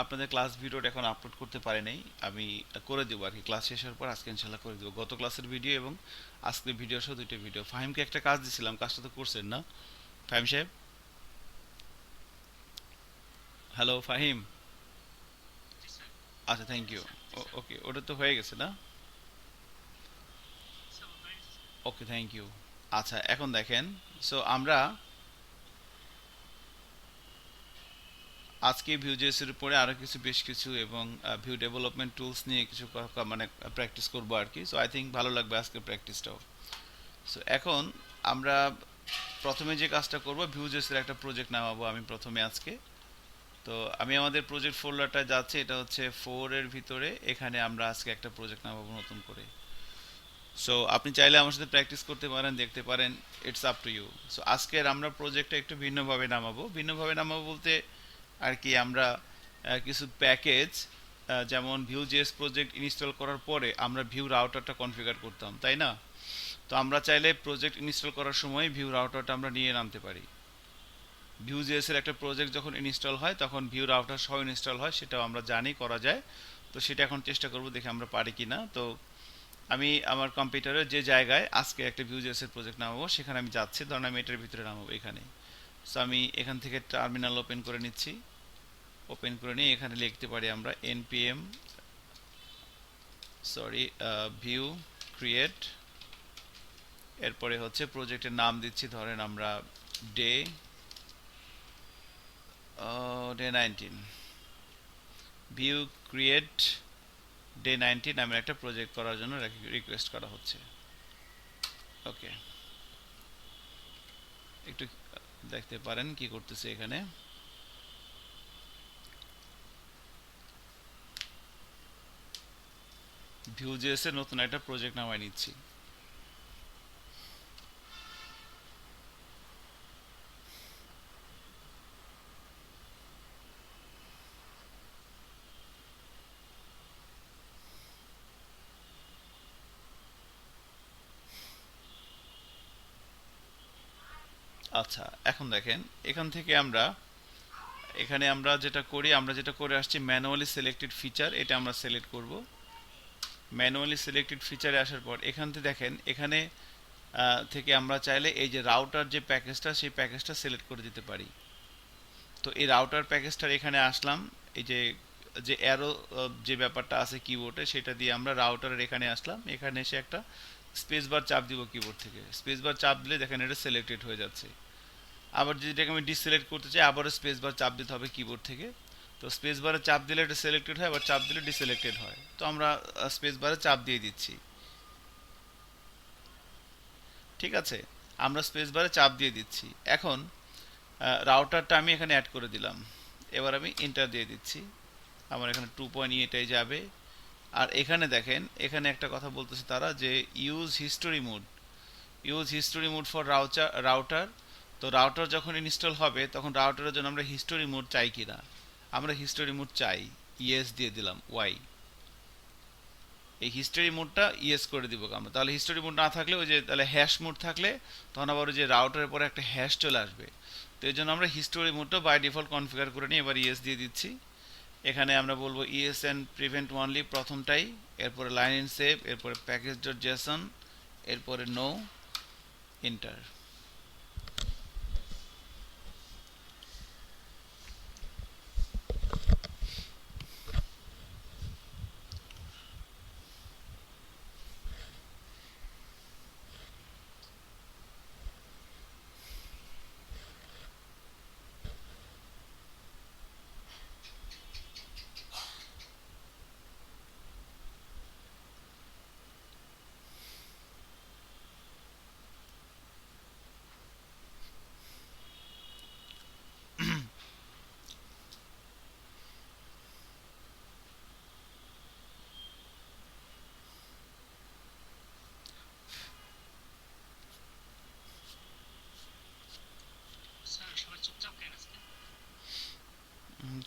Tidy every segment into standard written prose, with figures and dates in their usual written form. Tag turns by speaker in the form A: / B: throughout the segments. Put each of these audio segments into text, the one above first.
A: আপনাদের ক্লাস ভিডিওটা এখন আপলোড করতে পারি নাই। আমি করে দেবো আর কি, ক্লাস শেষ হওয়ার পর আজকে ইনশাল্লাহ করে দেবো। গত ক্লাসের ভিডিও এবং আজকের ভিডিও সহ দুইটা ভিডিও। ফাহিমকে একটা কাজ দিছিলাম, কাজটা তো করছেন না ফাহিম সাহেব? হ্যালো ফাহিম। আচ্ছা, থ্যাংক ইউ। ওকে, ওটা তো হয়ে গেছে না? ওকে, থ্যাংক ইউ। আচ্ছা, এখন দেখেন। সো আমরা আজকে ভিউজেস এর উপরে আরো কিছু বেশ কিছু এবং ভিউ ডেভেলপমেন্ট টুলস নিয়ে কিছু মানে প্র্যাকটিস করবো আর কি। সো আই থিঙ্ক ভালো লাগবে আজকের প্র্যাকটিসটাও। সো এখন আমরা প্রথমে যে কাজটা করব, ভিউজেসের একটা প্রজেক্ট নামাবো আমি প্রথমে আজকে। তো আমি আমাদের প্রজেক্ট ফোল্ডারটা যাচ্ছে, এটা হচ্ছে 4 এর ভিতরে। এখানে আমরা আজকে একটা প্রজেক্ট নামাবো নতুন করে। সো আপনি চাইলে আমার সাথে প্র্যাকটিস করতে পারেন, দেখতে পারেন, it's up to you. So আজকের আমরা প্রজেক্টটা একটু ভিন্নভাবে নামাবো। ভিন্নভাবে নামাবো বলতে আর কি, আমরা কিছু প্যাকেজ, যেমন ভিউ জেএস প্রজেক্ট ইনস্টল করার পরে আমরা ভিউ রাউটারটা কনফিগার করতাম, তাই না? তো আমরা চাইলে প্রজেক্ট ইনস্টল করার সময় ভিউ রাউটারটা আমরা নিয়ে নামতে পারি। ভিউজেএস এর একটা প্রজেক্ট যখন ইনস্টল হয় তখন ভিউ রাউটার সহ ইনস্টল হয়, সেটাও আমরা জানি করা যায়। তো সেটা এখন চেষ্টা করব, দেখে আমরা পারি কিনা। তো আমি আমার কম্পিউটারের যে জায়গায় আজকে একটা ভিউজেএস এর প্রজেক্ট নামাবো সেখানে আমি যাচ্ছি। ধরুন আমি এটার ভিতরে নামাবো এখানে। সো আমি এখান থেকে টার্মিনাল ওপেন করে নিচ্ছি। ওপেন করে নিয়ে এখানে লিখতে পারি আমরা npm, সরি, ভিউ ক্রিয়েট। এরপরে হচ্ছে প্রজেক্টের নাম দিচ্ছি, ধরেন আমরা day day 19, view create day 19 নামের একটা প্রজেক্ট করার জন্য রিকোয়েস্ট করা হচ্ছে। ওকে, একটু দেখতে পারেন কি করতেছে এখানে। ভিউজেস এর নতুন একটা প্রজেক্ট নামায় নিচ্ছি। আচ্ছা, এখন দেখেন, এখান থেকে আমরা এখানে আমরা যেটা করি, আমরা যেটা করে আসছি ম্যানুয়ালি সিলেক্টেড ফিচার, এটা আমরা সিলেক্ট করব। ম্যানুয়ালি সিলেক্টেড ফিচারে আসার পর এখান থেকে দেখেন, এখানে থেকে আমরা চাইলে এই যে রাউটার যে প্যাকেজটা, সেই প্যাকেজটা সিলেক্ট করে দিতে পারি। তো এই রাউটার প্যাকেজটার এখানে আসলাম। এই যে যে অ্যারো যে ব্যাপারটা আছে কিবোর্ডে, সেটা দিয়ে আমরা রাউটারের এখানে আসলাম। এখানে এসে একটা স্পেস বার চাপ দিব কিবোর্ড থেকে। স্পেস বার চাপ দিলে দেখেন এটা সিলেক্টেড হয়ে যাচ্ছে। আবার যদি এটাকে আমি ডিসিলেক্ট করতে চাই, আবারও স্পেস বার চাপ দিতে হবে কিবোর্ড থেকে। তো স্পেস বারে চাপ দিলে এটা সিলেক্টেড হয়, আবার চাপ দিলে ডিসিলেক্টেড হয়। তো আমরা স্পেস বারে চাপ দিয়ে দিচ্ছি। ঠিক আছে, আমরা স্পেস বারে চাপ দিয়ে দিচ্ছি। এখন রাউটারটা আমি এখানে অ্যাড করে দিলাম। এবার আমি এন্টার দিয়ে দিচ্ছি। আমার এখানে 2.8 এটাই যাবে। আর এখানে দেখেন, এখানে একটা কথা বলতেছে তারা, যে use history mode, use history mode for router. তো রাউটার যখন ইনস্টল হবে তখন রাউটারের জন্য আমরা হিস্টোরি মোড চাই কিনা। আমরা হিস্টোরি মোড চাই, ইয়েস দিয়ে দিলাম। ওয়াই, এই হিস্টোরি মোডটা ইয়েস করে দিব আমরা। তাহলে হিস্টোরি মোড না থাকলে, ওই যে তাহলে হ্যাশ মোড থাকলে তখন আবার ওই যে রাউটারের পরে একটা হ্যাশ চলে আসবে। তো এই জন্য আমরা হিস্টোরি মোডটা বাই ডিফল্ট কনফিগার করে নিই। এবার ইয়েস দিয়ে দিচ্ছি। এখানে আমরা বলবো ইএস অ্যান্ড প্রিভেন্ট ওনলি প্রথমটাই, এরপরে লাইন ইন সেভ, এরপরে প্যাকেজ ডট জেসন, এরপরে নো, এন্টার।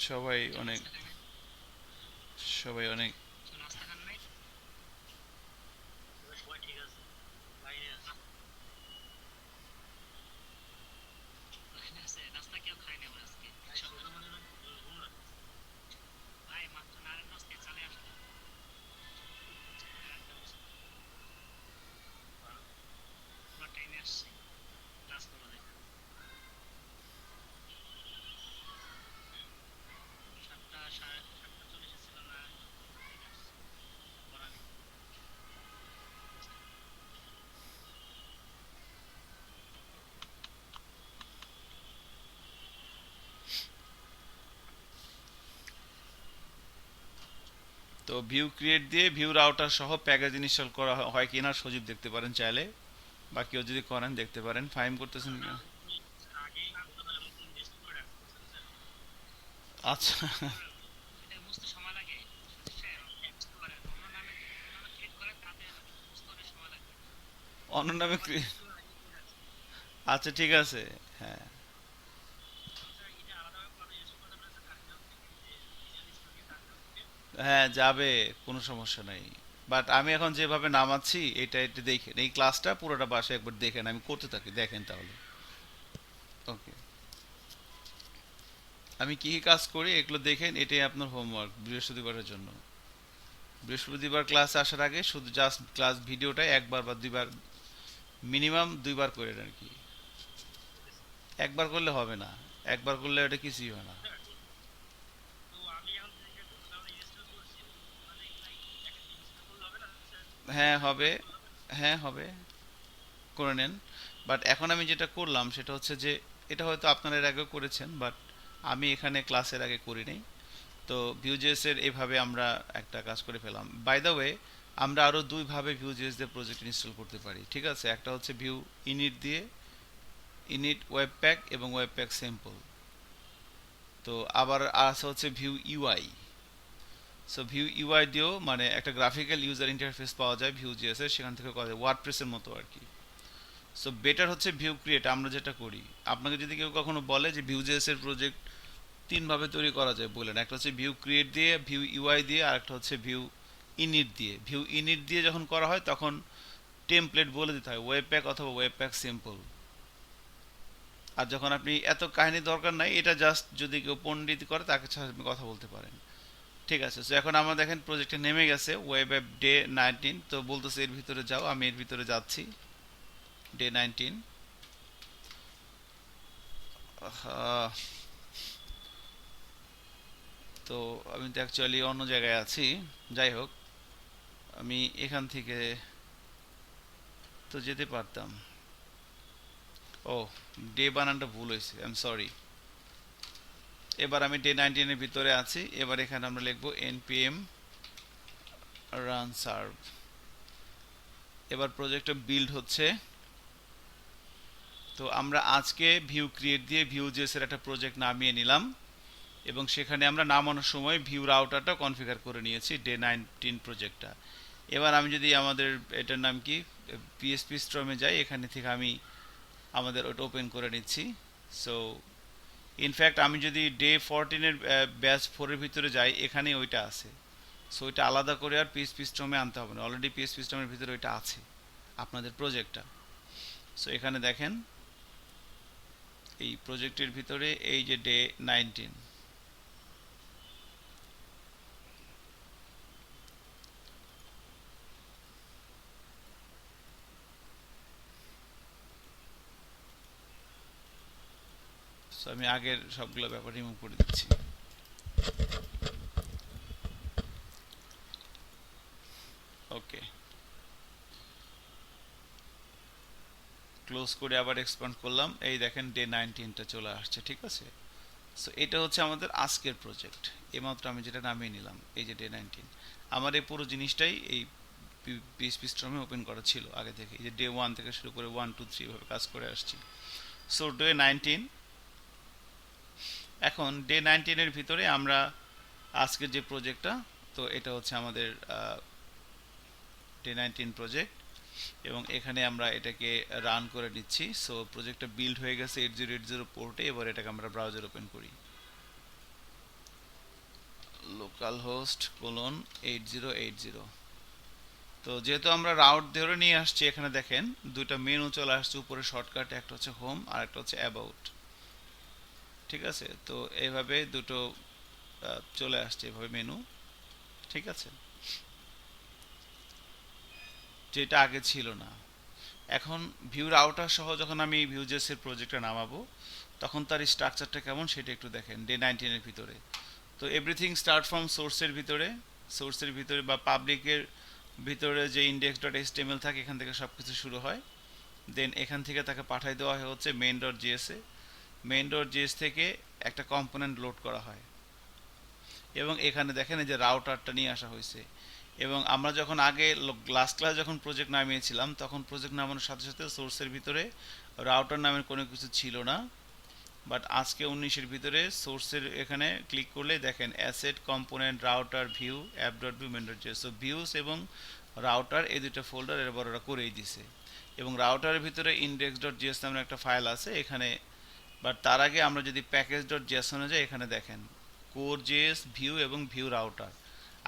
A: সবাই অনেক সবাই অনেক তো ভিউ ক্রিয়েট দিয়ে ভিউ রাউটার সহ প্যাকেজ ইনস্টল করা হয় কিনা সজীব দেখতে পারেন চাইলে, বা কেউ যদি করেন দেখতে পারেন। ফাইম করতেছেন কিনা? আচ্ছা। অন্য নামে আচ্ছা ঠিক আছে। হ্যাঁ, হ্যাঁ যাবে, কোনো সমস্যা নাই। বাট আমি এখন যেভাবে নামাচ্ছি এটা এটা দেখেন, এই ক্লাসটা পুরোটা বাসায় একবার দেখেন, আমি করতে থাকি, দেখেন তাহলে। ওকে, আমি কি কি কাজ করি এগুলো দেখেন, এটাই আপনার হোমওয়ার্ক বৃহস্পতিবারের জন্য। বৃহস্পতিবার ক্লাসে আসার আগে শুধু জাস্ট ক্লাস ভিডিওটা একবার বা দুইবার, মিনিমাম দুইবার করে আর কি। একবার করলে হবে না, একবার করলে এটা কিছুই হয় না। হ্যাঁ হবে, হ্যাঁ হবে, করে নেন। বাট এখন আমি যেটা করলাম সেটা হচ্ছে যে, এটা হয়তো আপনারা এর আগেও করেছেন, বাট আমি এখানে ক্লাসের আগে করি নাই। তো ভিউজেস এর এভাবে আমরা একটা কাজ করে ফেলাম। বাই দ্য ওয়ে, আমরা আরো দুইভাবে ভিউজেস দিয়ে প্রজেক্ট ইনস্টল করতে পারি, ঠিক আছে? একটা হচ্ছে ভিউ ইনিট দিয়ে, ইনিট ওয়েব প্যাক এবং ওয়েব প্যাক সিম্পল। তো আবার আছে হচ্ছে Vue UI. So Vue UI দিয়েও মানে একটা গ্রাফিক্যাল ইউজার ইন্টারফেস পাওয়া যায় ভিউ জিএস এর, সেখান থেকে করা যায় ওয়ার্ডপ্রেসের মতো আর কি। সো বেটার হচ্ছে ভিউ ক্রিয়েট, আমরা যেটা করি। আপনাকে যদি কেউ কখনো বলে যে ভিউ জিএস এর প্রজেক্ট তিনভাবে তৈরি করা যায় বললেন, একটা হচ্ছে ভিউ ক্রিয়েট দিয়ে, ভিউ ইউআই দিয়ে, আর একটা হচ্ছে ভিউ ইনিট দিয়ে। ভিউ ইনিট দিয়ে যখন করা হয় তখন টেমপ্লেট বলে দিতে হয় ওয়েব প্যাক অথবা ওয়েব প্যাক সিম্পল। আর যখন আপনি এত কাহিনী দরকার নাই, এটা জাস্ট যদি কেউ পণ্ডিত করে তাকে ছাড়া আপনি কথা বলতে পারেন। ঠিক আছে, তো এখন আমরা দেখেন প্রজেক্টে নেমে গেছে ওয়েব অ্যাপ ডে 19। তো বলতেছে এর ভিতরে যাও, আমি এর ভিতরে যাচ্ছি। ডে 19। তো আমি তো অ্যাকচুয়ালি অন্য জায়গায় আছি। যাই হোক, আমি এখান থেকে তো যেতে পারতাম। ও, ডে বানানটা ভুল হয়েছে, আই এম সরি। এবার আমি ডে 19 এর ভিতরে আছি। এবার এখানে আমরা লিখবো npm run serve। এবার প্রজেক্টটা বিল্ড হচ্ছে। তো আমরা আজকে ভিউ ক্রিয়েট দিয়ে ভিউ জেস এর একটা প্রজেক্ট নামিয়ে নিলাম, এবং সেখানে আমরা নামানোর সময় ভিউ রাউটারটা কনফিগার করে নিয়েছি ডে 19 প্রজেক্টটা। এবার আমি যদি আমাদের এটার নাম কি পিএসপি স্ট্রমে যাই, এখানে থেকে আমি আমাদের ওটা ওপেন করে নিচ্ছি। সো ইনফ্যাক্ট আমি যদি ডে 14 এর ব্যাচ 4 এর ভিতরে যাই, এখানে ওইটা আছে। সো ওইটা আলাদা করে আর পিএসপি স্ট্রমে আনতে হবে না, অলরেডি পিএসপি স্ট্রমের ভিতরে ওইটা আছে আপনাদের প্রজেক্টটা। সো এখানে দেখেন এই প্রজেক্টের ভিতরে এই যে ডে 19। সো আমি আগের সবগুলো ব্যাপার রিমুভ করে দিচ্ছি। ওকে, ক্লোজ করে আবার এক্সপান্ড করলাম, এই দেখেন ডে 19টা চলে আসছে, ঠিক আছে? সো এটা হচ্ছে আমাদের আজকের প্রজেক্ট। এইমাত্র আমি যেটা নামিয়ে নিলাম, এই যে ডে 19। আমার এই পুরো জিনিসটাই এই পিএসপি স্ট্রমে ওপেন করা ছিল আগে থেকে, এই যে ডে 1 থেকে শুরু করে 1 2 3 ভাবে কাজ করে আসছি। So day 19। এখন ডে 19 এর ভিতরে আমরা আজকের যে প্রজেক্টটা, তো এটা হচ্ছে আমাদের ডে 19 প্রজেক্ট, এবং এখানে আমরা এটাকে রান করে নিচ্ছি। সো প্রজেক্টটা বিল্ড হয়ে গেছে 8080 পোর্টে। এবার এটাকে আমরা ব্রাউজার ওপেন করি, লোকাল হোস্ট কোলন 8080। তো যেহেতু আমরা রাউট ধরে নিয়ে আসছি, এখানে দেখেন দুইটা মেনু চলে আসছে উপরে শর্টকাট, একটা হচ্ছে হোম আর একটা হচ্ছে অ্যাবাউট। ঠিক আছে, তো এইভাবে দুটো চলে আসছে এভাবে মেনু, ঠিক আছে, যেটা আগে ছিল না। এখন ভিউ রাউটার সহ যখন আমি ভিউজেস এর প্রজেক্টটা নামাবো, তখন তার স্ট্রাকচারটা কেমন সেটা একটু দেখেন ডে 19 এর ভিতরে। তো এভরিথিং স্টার্ট ফ্রম সোর্সের ভিতরে, সোর্সের ভিতরে বা পাবলিকের ভিতরে যে ইন্ডেক্স ডট এইচটিএমএল থাকে, এখান থেকে সব কিছু শুরু হয়। দেন এখান থেকে তাকে পাঠিয়ে দেওয়া হয় হচ্ছে মেইন ডট জিএস এ। মেইন ডট জিএস থেকে একটা কম্পোনেন্ট লোড করা হয়, এবং এখানে দেখেন এই যে রাউটারটা নিয়ে আসা হয়েছে। এবং আমরা যখন আগে লাস্ট ক্লাস যখন প্রজেক্ট নামিয়েছিলাম তখন প্রজেক্ট নামানোর সাথে সাথে সোর্সের ভিতরে রাউটার নামের কোনো কিছু ছিল না, বাট আজকে 19-এর ভিতরে সোর্সের এখানে ক্লিক করলে দেখেন asset component router view app dot Vue main dot JS. So views এবং রাউটার এই দুটো ফোল্ডার এর বড়রা করেই দিছে। এবং রাউটারের ভিতরে ইন্ডেক্স ডট জিএস নামের একটা ফাইল আছে এখানে। বাট তার আগে আমরা যদি প্যাকেজ ডট জেএসনে যাই, এখানে দেখেন কোর জেএস ভিউ এবং ভিউ রাউটার।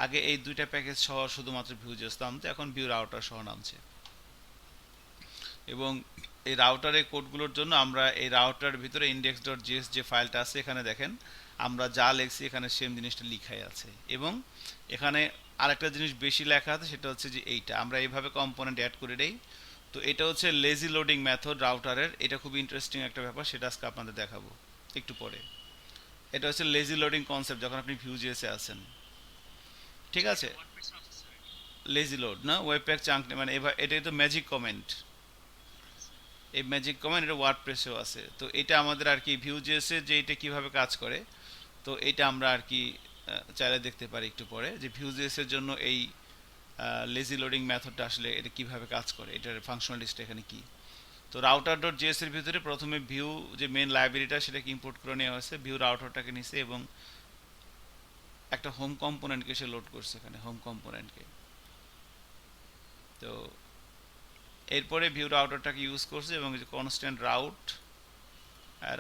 A: আগে এই দুইটা প্যাকেজ সহ শুধুমাত্র ভিউ জেএস নামতো, এখন ভিউ রাউটার সহ নামছে। এবং এই রাউটারের কোডগুলোর জন্য আমরা এই রাউটারের ভিতরে ইন্ডেক্স ডট জিএস যে ফাইলটা আছে এখানে দেখেন আমরা যা লিখছি এখানে সেম জিনিসটা লিখাই আছে। এবং এখানে আরেকটা জিনিস বেশি লেখা আছে, সেটা হচ্ছে যে এইটা আমরা এইভাবে কম্পোনেন্ট অ্যাড করে দেই। তো এটা হচ্ছে লেজি লোডিং মেথড রাউটারের। এটা খুব ইন্টারেস্টিং একটা ব্যাপার, সেটা আজকে আপনাদের দেখাবো একটু পরে। এটা হচ্ছে লেজি লোডিং কনসেপ্ট যখন আপনি ভিউ জিএসে আছেন, ঠিক আছে? লেজি লোড না, ওয়েব প্যাক চাঙ্ক, মানে এটাই তো ম্যাজিক কমেন্ট। এই ম্যাজিক কমেন্ট এটা ওয়ার্ডপ্রেসেও আছে। তো এটা আমাদের আর কি ভিউ জিএসে যে এটা কিভাবে কাজ করে, তো এটা আমরা আর কি চাইলে দেখতে পারি একটু পরে, যে ভিউ জিএস এর জন্য এই লেজি লোডিং মেথডটা আসলে এটা কিভাবে কাজ করে, এটার ফাংশনালিস্ট এখানে কি। তো রাউটার ডট জিএস এর ভিতরে প্রথমে ভিউ যে মেন লাইব্রেরিটা সেটাকে ইম্পোর্ট করে নেওয়া হয়েছে, ভিউ রাউটারটাকে নিছে এবং একটা হোম কম্পোনেন্টকে সে লোড করছে এখানে, হোম কম্পোনেন্টকে। তো এরপরে ভিউ রাউটারটাকে ইউজ করছে এবং যে কনস্ট্যান্ট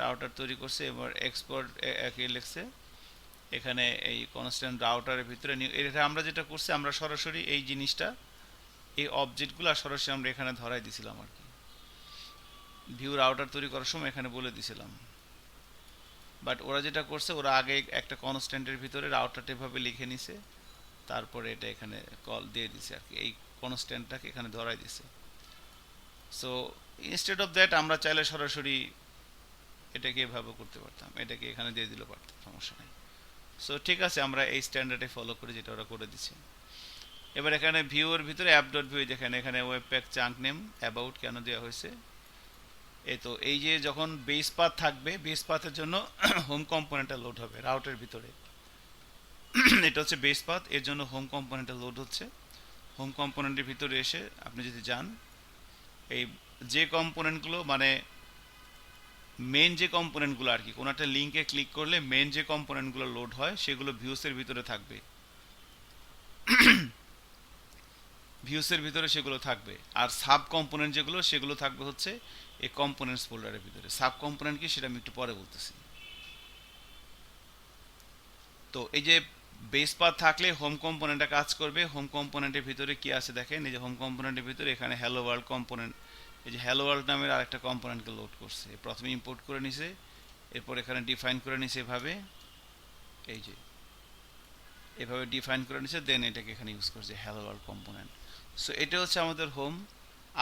A: রাউটার তৈরি করছে। এবার এক্সপোর্ট একে লিখছে এখানে এই কনস্ট্যান্ট রাউটারের ভিতরে। এটা আমরা যেটা করছি, আমরা সরাসরি এই জিনিসটা এই অবজেক্টগুলো সরাসরি আমরা এখানে ধরাই দিছিলাম আর কি, ভিউ রাউটার তৈরি করার সময় এখানে বলে দিছিলাম। বাট ওরা যেটা করছে, ওরা আগে একটা কনস্ট্যান্টের ভিতরে রাউটারটা এভাবে লিখে নিছে, তারপরে এটা এখানে কল দিয়ে দিছে আর কি, এই কনস্ট্যান্টটাকে এখানে ধরাই দিছে। সো ইনস্টেড অফ দ্যাট আমরা চাইলে সরাসরি এটাকে এভাবে করতে পারতাম, এটাকে এখানে দিয়ে দিলে পারতাম, সমস্যা নেই। সো ঠিক আছে, আমরা এই স্ট্যান্ডার্ডে ফলো করি যেটা ওরা করে দিচ্ছে। এবার এখানে ভিউর ভিতরে অ্যাপ ডট ভিউ, দেখেন এখানে web pack chunk name about কেন দেওয়া হয়েছে। এই তো এই যে যখন বেস পাথ থাকবে, বেস পাথের জন্য হোম কম্পোনেন্টটা লোড হবে রাউটের ভিতরে। এটা হচ্ছে বেস পাথ, এর জন্য হোম কম্পোনেন্টটা লোড হচ্ছে। হোম কম্পোনেন্টের ভিতরে এসে আপনি যদি যান, এই যে কম্পোনেন্টগুলো মানে মেন যে কম্পোনেন্টগুলো আর কি, কোনো একটা লিঙ্কে ক্লিক করলে মেন যে কম্পোনেন্টগুলো লোড হয় সেগুলো ভিউসের ভিতরে থাকবে, ভিউসের ভিতরে সেগুলো থাকবে। আর সাব কম্পোনেন্ট যেগুলো, সেগুলো থাকবে হচ্ছে এই কম্পোনেন্টস ফোল্ডারের ভিতরে। সাব কম্পোনেন্ট কি সেটা আমি একটু পরে বলতেছি। তো এই যে বেস পাথ থাকলে হোম কম্পোনেন্টটা কাজ করবে। হোম কম্পোনেন্টের ভিতরে কি আছে দেখেন, এই যে হোম কম্পোনেন্টের ভিতরে এখানে হ্যালো ওয়ার্ল্ড কম্পোনেন্ট, এই যে হ্যালো ওয়ার্ল্ড নামের আরেকটা কম্পোনেন্টকে লোড করছে। প্রথমে ইম্পোর্ট করে নিছে, এরপর এখানে ডিফাইন করে নিছে এভাবে, এই যে এভাবে ডিফাইন করে নিছে, দেন এটাকে এখানে ইউজ করছে হ্যালো ওয়ার্ল্ড কম্পোনেন্ট। সো এটা হচ্ছে আমাদের হোম।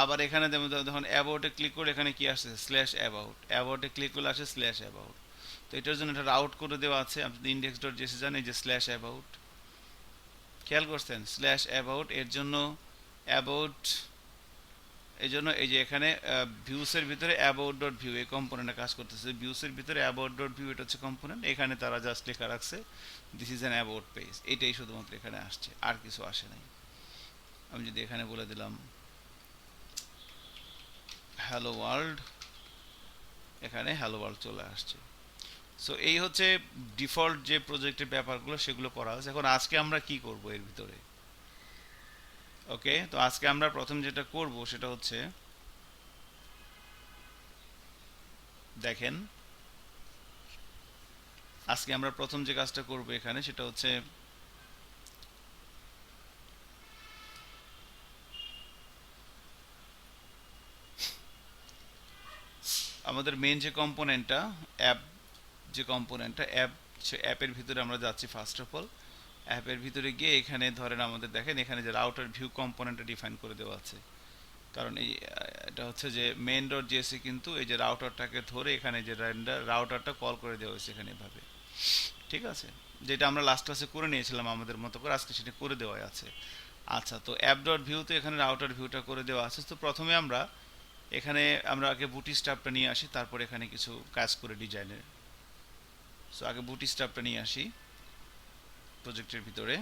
A: আবার এখানে যখন অ্যাবাউটে ক্লিক করে এখানে কি আসছে, স্ল্যাশ অ্যাবাউট, অ্যাবাউটে ক্লিক করলে আসে স্ল্যাশ অ্যাবাউট। তো এটার জন্য এটা রাউট করে দেওয়া আছে। আপনি ইন্ডেক্স ডট জেসি জানেন, এই যে স্ল্যাশ অ্যাবাউট, খেয়াল করছেন স্ল্যাশ অ্যাবাউট, এর জন্য অ্যাবাউট, এই জন্য এই যে এখানে ভিউসের ভিতরে অ্যাবাউট ডট ভিউ এই কম্পোনেন্টে কাজ করতেছে। ভিউসের ভিতরে অ্যাবাউট ডট ভিউ এটা হচ্ছে কম্পোনেন্ট, এখানে তারা জাস্ট লেখা রাখছে this is an about page, এটাই শুধুমাত্র এখানে আসছে, আর কিছু আসে নাই। আমি যদি এখানে বলে দিলাম হ্যালো ওয়ার্ল্ড, এখানে হ্যালো ওয়ার্ল্ড চলে আসছে। সো এই হচ্ছে ডিফল্ট যে প্রজেক্টের ব্যাপারগুলো সেগুলো করা হয়েছে। এখন আজকে আমরা কি করব এর ভিতরে, ওকে? তো আজকে আমরা প্রথম যেটা করব সেটা হচ্ছে, দেখেন আজকে আমরা প্রথম যে কাজটা করব এখানে সেটা হচ্ছে আমাদের মেন যে কম্পোনেন্টটা অ্যাপ, যে কম্পোনেন্টটা অ্যাপ, সে অ্যাপের ভিতরে আমরা যাচ্ছি। ফার্স্ট অফ অল অ্যাপের ভিতরে গিয়ে এখানে ধরেন আমাদের দেখেন এখানে যে রাউটার ভিউ কম্পোনেন্টটা ডিফাইন করে দেওয়া আছে। কারণ এই এটা হচ্ছে যে মেন ডট জেএসি, কিন্তু এই যে রাউটারটাকে ধরে এখানে যে রাউটারটা কল করে দেওয়া হয়েছে এখানে এভাবে, ঠিক আছে? যেটা আমরা লাস্ট ক্লাসে করে নিয়েছিলাম আমাদের মতো করে, আজকে সেটা করে দেওয়া আছে। আচ্ছা, তো অ্যাপ ডট ভিউতে এখানে রাউটার ভিউটা করে দেওয়া আছে। তো প্রথমে আমরা এখানে আমরা আগে বুটি স্টাফটা নিয়ে আসি, তারপর এখানে কিছু কাজ করে ডিজাইনের। সো আগে বুটি স্টাফটা নিয়ে আসি, প্রজেক্টের ভিতরে।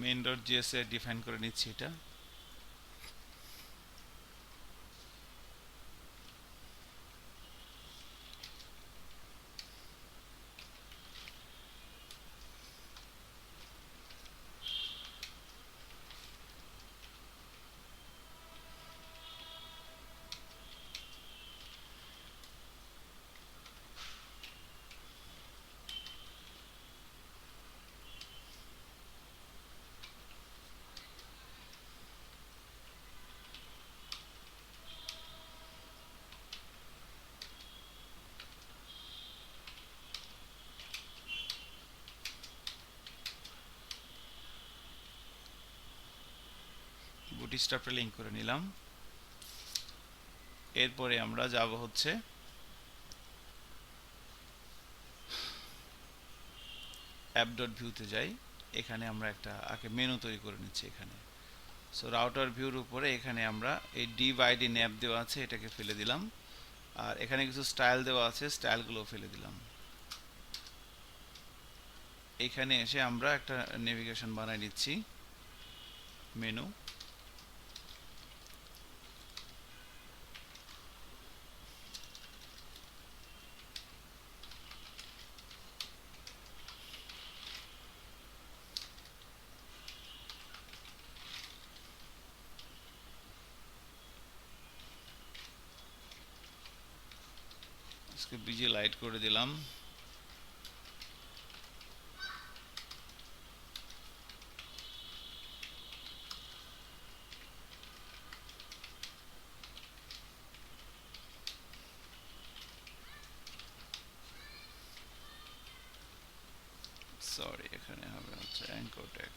A: main.js এ ডিফাইন করে নিচ্ছি এটা। বুটস্ট্র্যাপটা লিংক করে নিলাম। এরপরে আমরা যাব হচ্ছে app.view-তে যাই। এখানে আমরা একটা আগে মেনু তৈরি করে নিচ্ছি এখানে। সো রাউটার ভিউর উপরে এখানে আমরা এই div id nav দেওয়া আছে, এটাকে ফেলে দিলাম। আর এখানে কিছু স্টাইল দেওয়া আছে, স্টাইলগুলো ফেলে দিলাম। এখানে এসে আমরা একটা নেভিগেশন বানাই নিচ্ছি, মেনু। इसको बीजी लाइट করে দিলাম। সরি, এখানে হবে হচ্ছে অ্যাঙ্কর ট্যাগ।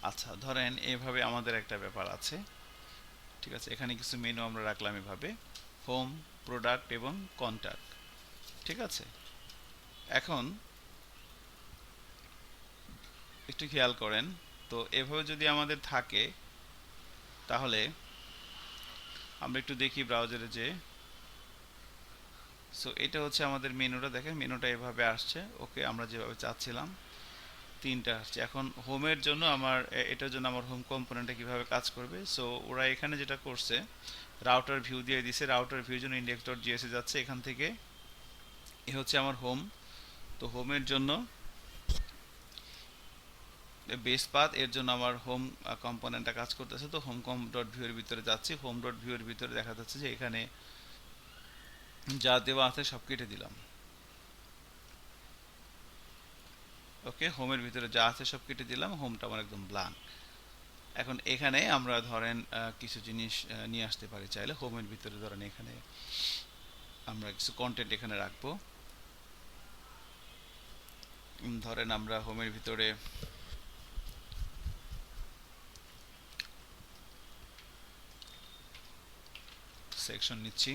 A: আচ্ছা, ধরেন এভাবে আমাদের একটা ব্যাপার আছে, ঠিক আছে। এখানে কিছু মেনু আমরা রাখলাম এভাবে, হোম, প্রোডাক্ট এবং কন্ট্যাক্ট, ঠিক আছে। এখন একটু খেয়াল করেন তো, এভাবে যদি আমাদের থাকে তাহলে আমরা একটু দেখি ব্রাউজারে যে। সো এটা হচ্ছে আমাদের মেনুটা, দেখেন মেনুটা এভাবে আসছে। ওকে, আমরা যেভাবে চাচ্ছিলাম তিনটা আসছে। এখন হোমের জন্য আমার এটার জন্য আমার হোম কম্পোনেন্টটা কিভাবে কাজ করবে। সো ওরা এখানে যেটা করছে, রাউটার ভিউ দিয়ে দিছে। রাউটার ভিউ জন্য index.js এ যাচ্ছে, এখান থেকে এ হচ্ছে আমার হোম। তো হোমের জন্য বেস পাথ, এর জন্য আমার হোম কম্পোনেন্টটা কাজ করতেছে। তো হোম কম ডট ভিউ এর ভিতরে যাচ্ছি। হোম ডট ভিউ এর ভিতরে দেখা যাচ্ছে যে এখানে যা দেওয়া আছে সব কেটে দিলাম। থেকে হোমের ভিতরে যা আছে সব কেটে দিলাম, হোমটা আমার একদম ব্ল্যাঙ্ক। এখন এখানে আমরা ধরেন কিছু জিনিস নিয়ে আসতে পারি চাইলে হোমের ভিতরে। ধরেন এখানে আমরা কিছু কন্টেন্ট এখানে রাখবো। ধরেন আমরা হোমের ভিতরে সেকশন নিচ্ছি।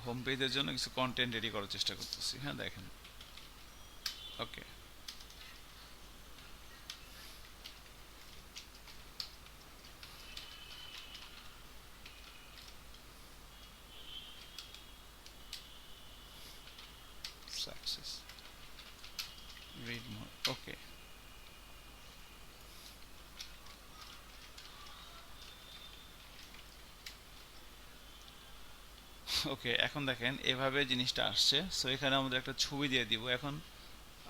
A: হোম পেজের জন্য কিছু কন্টেন্ট রেডি করার চেষ্টা করতেছি। হ্যাঁ, দেখেন। ওকে, সাকসেস, রিড মোর। ওকে, ওকে, এখন দেখেন এভাবে জিনিসটা আসছে। সো এখানে আমাদের একটা ছবি দিয়ে দিব। এখন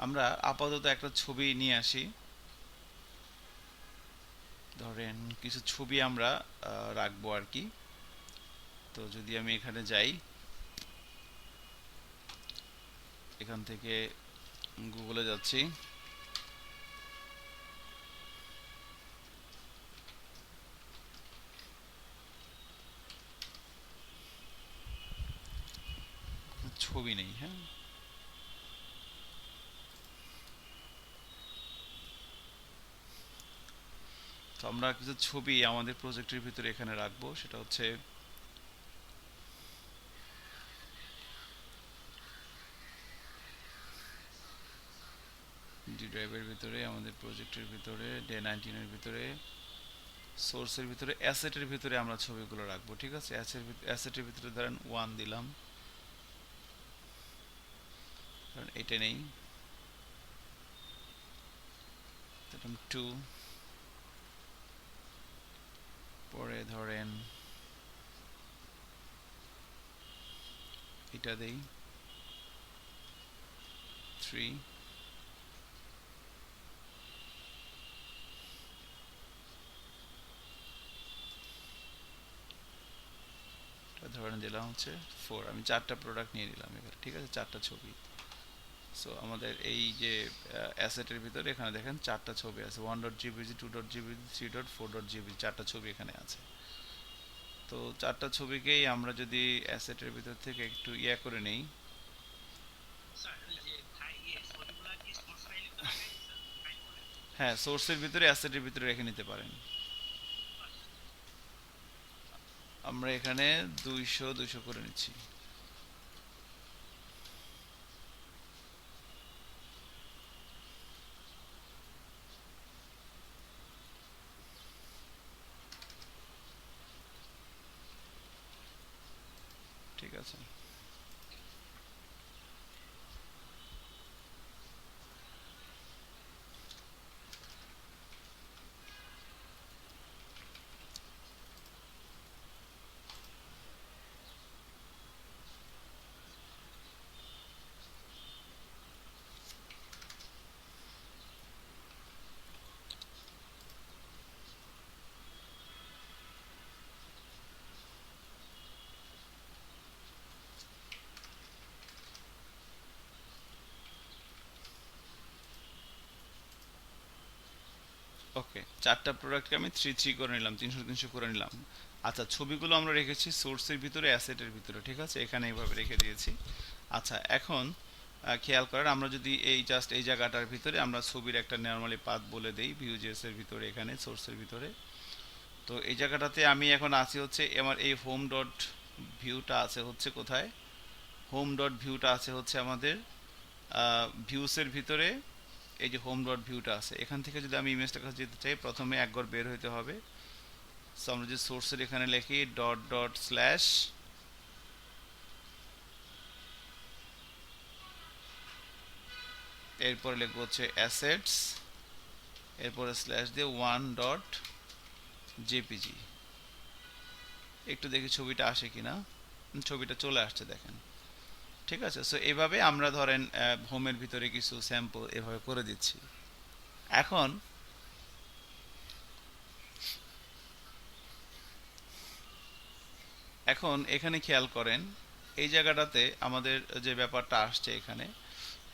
A: আমরা আপাতত একটা ছবি নিয়ে আসি। ধরেন কিছু ছবি আমরা রাখবো আর কি। তো যদি আমি এখানে যাই, এখান থেকে গুগলে যাচ্ছি, ছবি নেই। হ্যাঁ, তো আমরা কিছু ছবি আমাদের প্রজেক্টের ভিতরে এখানে রাখবো। সেটা হচ্ছে ডি ড্রাইভের ভিতরে, আমাদের প্রজেক্টের ভিতরে, ডে 19 এর ভিতরে, সোর্সের ভিতরে, অ্যাসেটের ভিতরে আমরা ছবিগুলো রাখবো। ঠিক আছে, অ্যাসেটের ভিতরে ধরেন 1 দিলাম, কারণ এটা নেই। দিলাম 2, পরে ধরেন এটা দেই 3, ধরেন দিলাম হচ্ছে 4। আমি 4টা প্রোডাক্ট নিয়ে নিলাম এখানে। ঠিক আছে, 4টা ছবি। সো আমাদের এই যে অ্যাসেটের ভিতরে এখানে দেখেন 4টা ছবি আছে, 1.jpg, 2.jpg, 3.4.jpg, 4টা ছবি এখানে আছে। তো 4টা ছবিকেই আমরা যদি অ্যাসেটের ভিতর থেকে একটু ইয়া করে নেই, হ্যাঁ, সোর্সের ভিতরে, অ্যাসেটের ভিতরে রেখে নিতে পারেন। আমরা এখানে 200 করে নিচ্ছি। ঠিক আছে, ওকে, চারটা প্রোডাক্টকে আমি 3 3 করে নিলাম, 300 300 করে নিলাম। আচ্ছা, ছবিগুলো আমরা রেখেছি সোর্সের ভিতরে, অ্যাসেটের ভিতরে, ঠিক আছে, এখানে এইভাবে রেখে দিয়েছি। আচ্ছা, এখন খেয়াল করেন, আমরা যদি এই জাস্ট এই জায়গাটার ভিতরে আমরা ছবির একটা নর্মালি পাথ বলে দেই ভিউজেস এর ভিতরে, এখানে সোর্সের ভিতরে। তো এই জায়গাটাতে আমি এখন আছি হচ্ছে আমার এই হোম ডট ভিউটা আছে হচ্ছে কোথায়, হোম ডট ভিউটা আছে হচ্ছে আমাদের ভিউসের ভিতরে। এই যে হোম ডট ভিউটা আছে, এখান থেকে যদি আমি ইমেজটার কাছে যেতে চাই, প্রথমে একবার বের হইতে হবে। সো আমরা যে সোর্সের এখানে লিখি ডট ডট স্ল্যাশ, এরপরে লিখবো হচ্ছে অ্যাসেটস, এরপরে স্ল্যাশ দিয়ে 1.jpg। একটু দেখি ছবিটা আসে কিনা, ছবিটা চলে আসছে দেখেন, ঠিক আছে। সো এভাবে আমরা ধরেন হোমের ভিতরে কিছু স্যাম্পল এভাবে করে দিচ্ছি। এখন এখন এখানে খেয়াল করেন, এই জায়গাটাতে আমাদের যে ব্যাপারটা আসছে এখানে,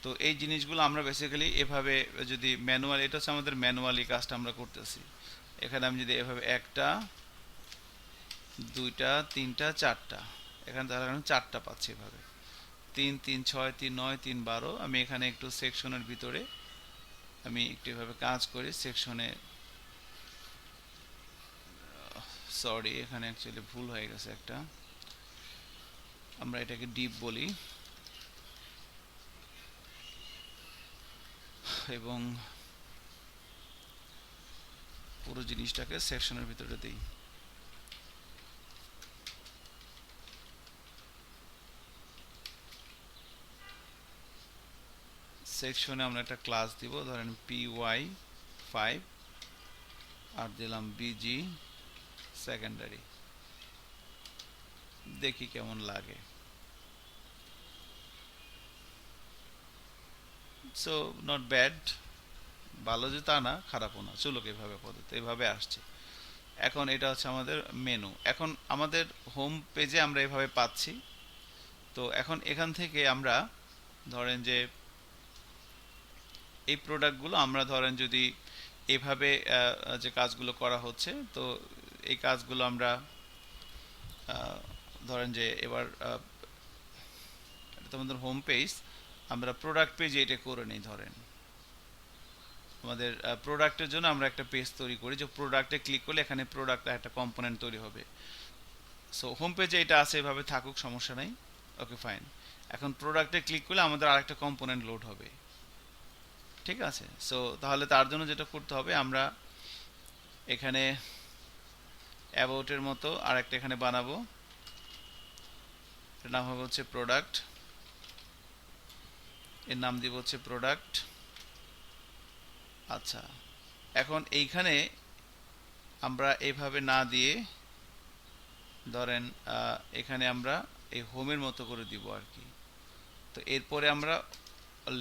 A: তো এই জিনিসগুলো আমরা বেসিক্যালি এভাবে যদি ম্যানুয়াল, এটা হচ্ছে আমাদের ম্যানুয়ালি কাজটা আমরা করতেছি। এখানে আমি যদি এভাবে একটা, দুইটা, তিনটা, চারটা, এখানে তাহলে আমি চারটা পাচ্ছি এভাবে, 3 3 6 3 9 3 12। আমি এখানে একটু সেকশনের ভিতরে আমি একটু এভাবে কাজ করি সেকশনে, সরি এখানে অ্যাকচুয়ালি ভুল হয়ে গেছে একটা, আমরা এটাকে ডিপ বলি, এবং পুরো জিনিসটাকে সেকশনের ভিতরে দিই। সেকশনে আমরা একটা ক্লাস দিব, ধরেন py5, আর দিলাম bg সেকেন্ডারি, দেখি কেমন লাগে। সো নট ব্যাড, ভালো যে তা না, খারাপও না, চলুক এভাবে পদ্ধতি, এভাবে আসছে। এখন এটা হচ্ছে আমাদের মেনু, এখন আমাদের হোম পেজে আমরা এভাবে পাচ্ছি। তো এখন এখান থেকে আমরা ধরেন যে এই প্রোডাক্টগুলো আমরা ধরেন যদি এভাবে যে কাজগুলো করা হচ্ছে, তো এই কাজগুলো আমরা ধরেন যে এবার এটা তো আমাদের হোম পেজ, আমরা প্রোডাক্ট পেজে এটা করে নিই। ধরেন আমাদের প্রোডাক্টের জন্য আমরা একটা পেজ তৈরি করি, যে প্রোডাক্টে ক্লিক করলে এখানে প্রোডাক্ট একটা কম্পোনেন্ট তৈরি হবে। সো হোম পেজে এটা আছে, এভাবে থাকুক, সমস্যা নাই, ওকে ফাইন। এখন প্রোডাক্টে ক্লিক করলে আমাদের আরেকটা কম্পোনেন্ট লোড হবে, ঠিক আছে। সো তাহলে তার জন্য যেটা করতে হবে, আমরা এখানে অ্যাবাউটের মতো আরেকটা এখানে বানাবো, এর নাম হবে হচ্ছে প্রোডাক্ট, এর নাম দিব হচ্ছে প্রোডাক্ট। আচ্ছা, এখন এইখানে আমরা এইভাবে না দিয়ে ধরেন এখানে আমরা এই হোমের মতো করে দিব আর কি। তো এরপরে আমরা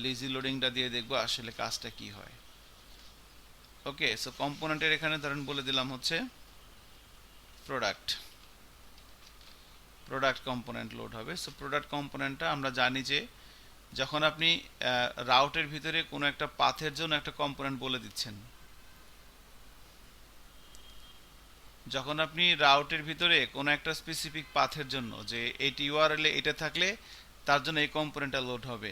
A: লেজি লোডিংটা দিয়ে দেখব আসলে কাজটা কি হয়। ওকে, সো কম্পোনেন্টের এখানে ধরেন বলে দিলাম হচ্ছে প্রোডাক্ট, প্রোডাক্ট কম্পোনেন্ট লোড হবে। সো প্রোডাক্ট কম্পোনেন্টটা আমরা জানি যে যখন আপনি রাউটের ভিতরে কোনো একটা পাথের জন্য একটা কম্পোনেন্ট বলে দিচ্ছেন, যখন আপনি রাউটের ভিতরে কোনো একটা স্পেসিফিক পাথের জন্য যে এইটি ইউআরএল এ এটা থাকলে তার জন্য এই কম্পোনেন্টটা লোড হবে।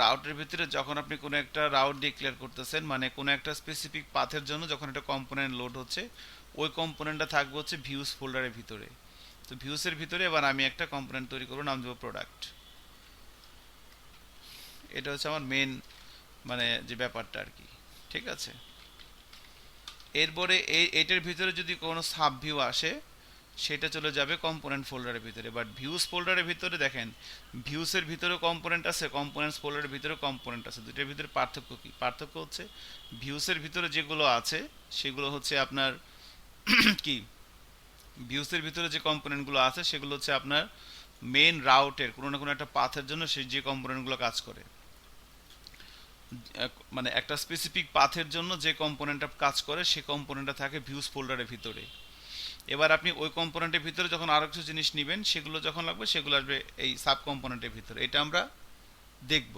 A: রাউটের ভিতরে যখন আপনি কোনো একটা রাউট ডিক্লেয়ার করতেছেন, মানে কোনো একটা স্পেসিফিক পাথের জন্য যখন একটা কম্পোনেন্ট লোড হচ্ছে, ওই কম্পোনেন্টটা থাকবে হচ্ছে ভিউজ ফোল্ডারের ভিতরে। তো ভিউসের ভিতরে এবার আমি একটা কম্পোনেন্ট তৈরি করবো, নাম দেবো প্রোডাক্ট। এটা হচ্ছে আমার মেন মানে যে ব্যাপারটা আর কি, ঠিক আছে। এরপরে এটার ভিতরে যদি কোনো সাব ভিউ আসে, সেটা চলে যাবে কম্পোনেন্ট ফোল্ডারের ভিতরে। বাট ভিউজ ফোল্ডারের ভিতরে দেখেন, ভিউসের ভিতরেও কম্পোনেন্ট আছে, কম্পোনেন্টস ফোল্ডারের ভিতরেও কম্পোনেন্ট আছে। দুটোর ভিতরে পার্থক্য কি? পার্থক্য হচ্ছে ভিউসের ভিতরে যেগুলো আছে সেগুলো হচ্ছে আপনার কি, ভিউসের ভিতরে যে কম্পোনেন্টগুলো আছে সেগুলো হচ্ছে আপনার মেন রাউটের কোনো না কোনো একটা পাথের জন্য সেই যে কম্পোনেন্টগুলো কাজ করে, মানে একটা স্পেসিফিক পাথের জন্য যে কম্পোনেন্টটা কাজ করে সেই কম্পোনেন্টটা থাকে ভিউজ ফোল্ডারের ভিতরে। এবার আপনি ওই কম্পোনেন্টের ভিতরে যখন আরো কিছু জিনিস নেবেন, সেগুলো যখন লাগবে সেগুলো আসবে এই সাব কম্পোনেন্টের ভিতরে। এটা আমরা দেখব।